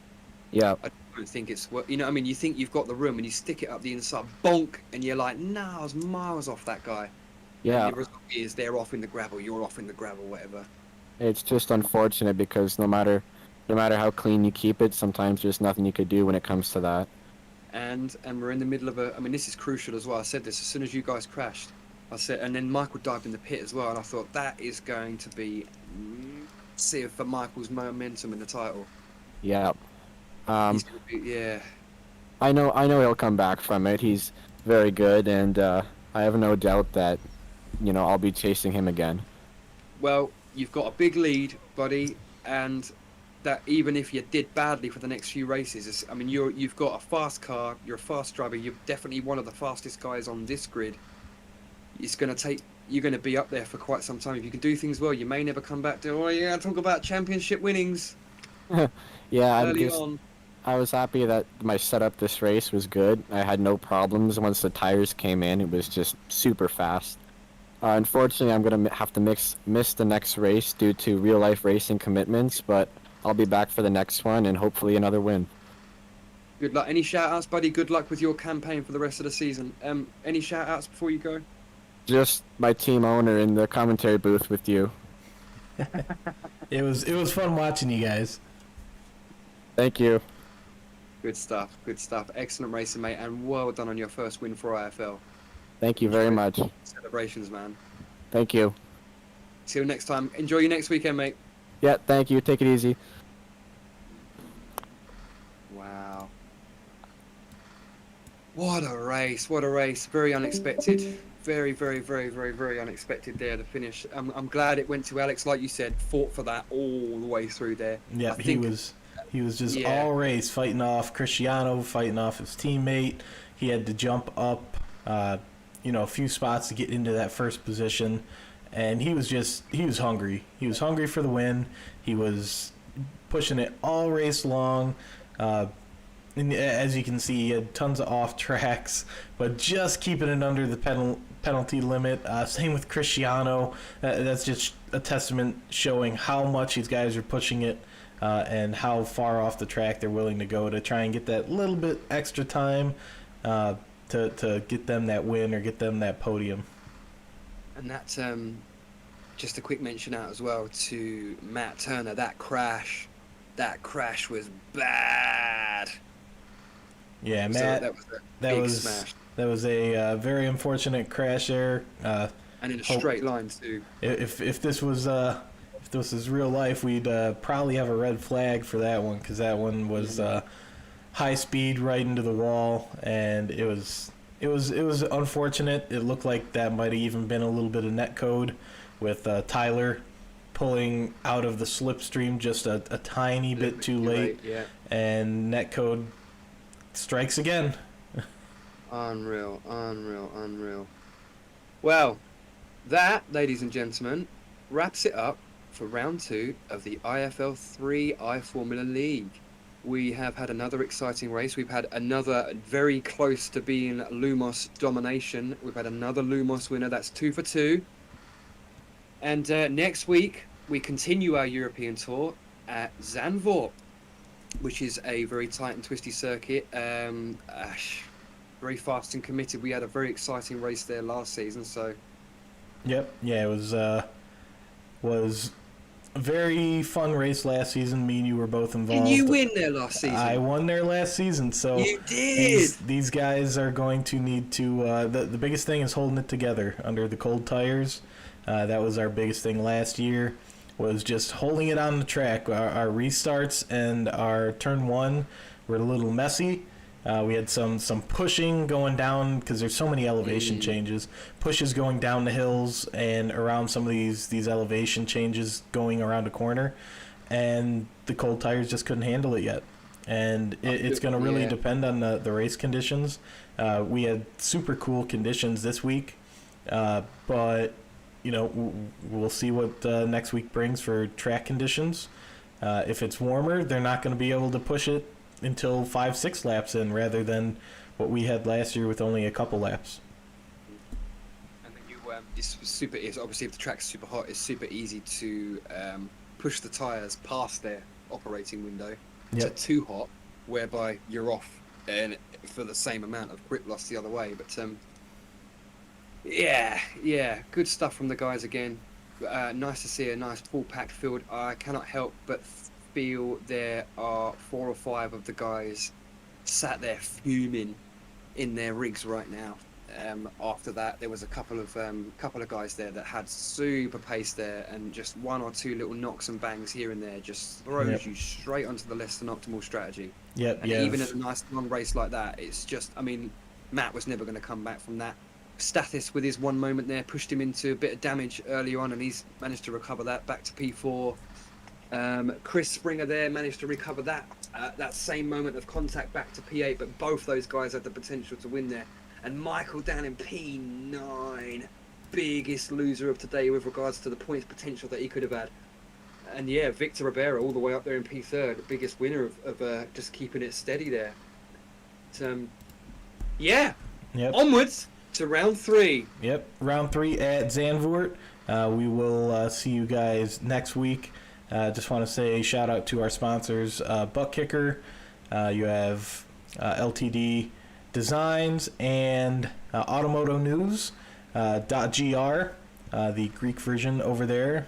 Yeah. I don't think it's, I mean, you think you've got the room and you stick it up the inside, bonk, and you're like, no, I was miles off that guy. Yeah. And the result is they're off in the gravel, you're off in the gravel, whatever. It's just unfortunate because no matter how clean you keep it, sometimes there's nothing you could do when it comes to that. And we're in the middle of I mean, this is crucial as well. I said this as soon as you guys crashed. I said, and then Michael dived in the pit as well, and I thought that is going to be massive for Michael's momentum in the title. Yeah. He's gonna be, yeah. I know he'll come back from it. He's very good, and I have no doubt that, I'll be chasing him again. Well, you've got a big lead, buddy, and that even if you did badly for the next few races, I mean, you've got a fast car, you're a fast driver, you're definitely one of the fastest guys on this grid. It's going to take, you're going to be up there for quite some time. If you can do things well, you may never come back to, oh yeah, talk about championship winnings Yeah, early on. I was happy that my setup this race was good. I had no problems once the tires came in. It was just super fast. Unfortunately, I'm going to have to miss the next race due to real-life racing commitments, but I'll be back for the next one and hopefully another win. Good luck. Any shout-outs, buddy? Good luck with your campaign for the rest of the season. Any shout-outs before you go? Just my team owner in the commentary booth with you. It was fun watching you guys. Thank you. Good stuff. Good stuff. Excellent racing, mate, and well done on your first win for IFL. Thank you very much. Celebrations, man. Thank you. See you next time. Enjoy your next weekend, mate. Yeah, thank you. Take it easy. Wow. What a race. What a race. Very unexpected. Very, very, very, very, very unexpected there, the finish. I'm glad it went to Alex, like you said, fought for that all the way through there. Yeah, he was just all race fighting off Cristiano, fighting off his teammate. He had to jump up, a few spots to get into that first position, and he was hungry. He was hungry for the win. He was pushing it all race long. And as you can see, he had tons of off tracks, but just keeping it under the penalty limit. Same with Cristiano. That's just a testament showing how much these guys are pushing it and how far off the track they're willing to go to try and get that little bit extra time to get them that win or get them that podium. And that's just a quick mention out as well to Matt Turner. That crash was bad. Yeah, Matt. So that was smash. That was a very unfortunate crash there. And in a straight line too. If this was real life, we'd probably have a red flag for that one, because that one was high speed right into the wall, and it was unfortunate. It looked like that might have even been a little bit of net code with Tyler pulling out of the slipstream just a tiny bit too late, yeah. And netcode strikes again. Unreal. Well, that, ladies and gentlemen, wraps it up for round 2 of the IFL 3 iFormula League. We have had another exciting race. We've had another very close to being Lumos domination. We've had another Lumos winner. That's 2 for 2. And next week, we continue our European tour at Zandvoort, which is a very tight and twisty circuit. Very fast and committed. We had a very exciting race there last season. So, yep, yeah, it was a very fun race last season. Me and you were both involved. Didn't you win there last season? I won there last season. So you did. These guys are going to need to. The biggest thing is holding it together under the cold tires. That was our biggest thing last year. Was just holding it on the track. Our restarts and our turn 1 were a little messy. We had some pushing going down because there's so many elevation changes. Pushes going down the hills and around some of these elevation changes going around a corner, and the cold tires just couldn't handle it yet. And it's going to really depend on the race conditions. We had super cool conditions this week, but we'll see what next week brings for track conditions. If it's warmer, they're not going to be able to push it until 5-6 laps in, rather than what we had last year with only a couple laps. And then it's obviously, if the track's super hot, it's super easy to push the tyres past their operating window to too hot, whereby you're off and for the same amount of grip loss the other way. But yeah, good stuff from the guys again. Nice to see a nice full packed field. I cannot help but feel there are 4 or 5 of the guys sat there fuming in their rigs right now. After that, there was a couple of guys there that had super pace there, and just 1 or 2 little knocks and bangs here and there just throws you straight onto the less than optimal strategy. Even in a nice long race like that, it's just, I mean, Matt was never going to come back from that. Stathis, with his one moment there, pushed him into a bit of damage earlier on, and he's managed to recover that back to P4. Chris Springer there managed to recover that same moment of contact back to P8, but both those guys had the potential to win there. And Michael down in P9, biggest loser of today with regards to the points potential that he could have had. And yeah, Victor Rivera all the way up there in P3, the biggest winner of just keeping it steady there. But, yeah, Yep. onwards to round 3. Yep, round 3 at Zandvoort. We will see you guys next week. Just want to say shout out to our sponsors, Butt Kicker. You have LTD Designs and Automoto News. .gr, the Greek version over there.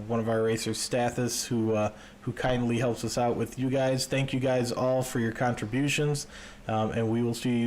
One of our racers, Stathis, who kindly helps us out with you guys. Thank you guys all for your contributions, and we will see you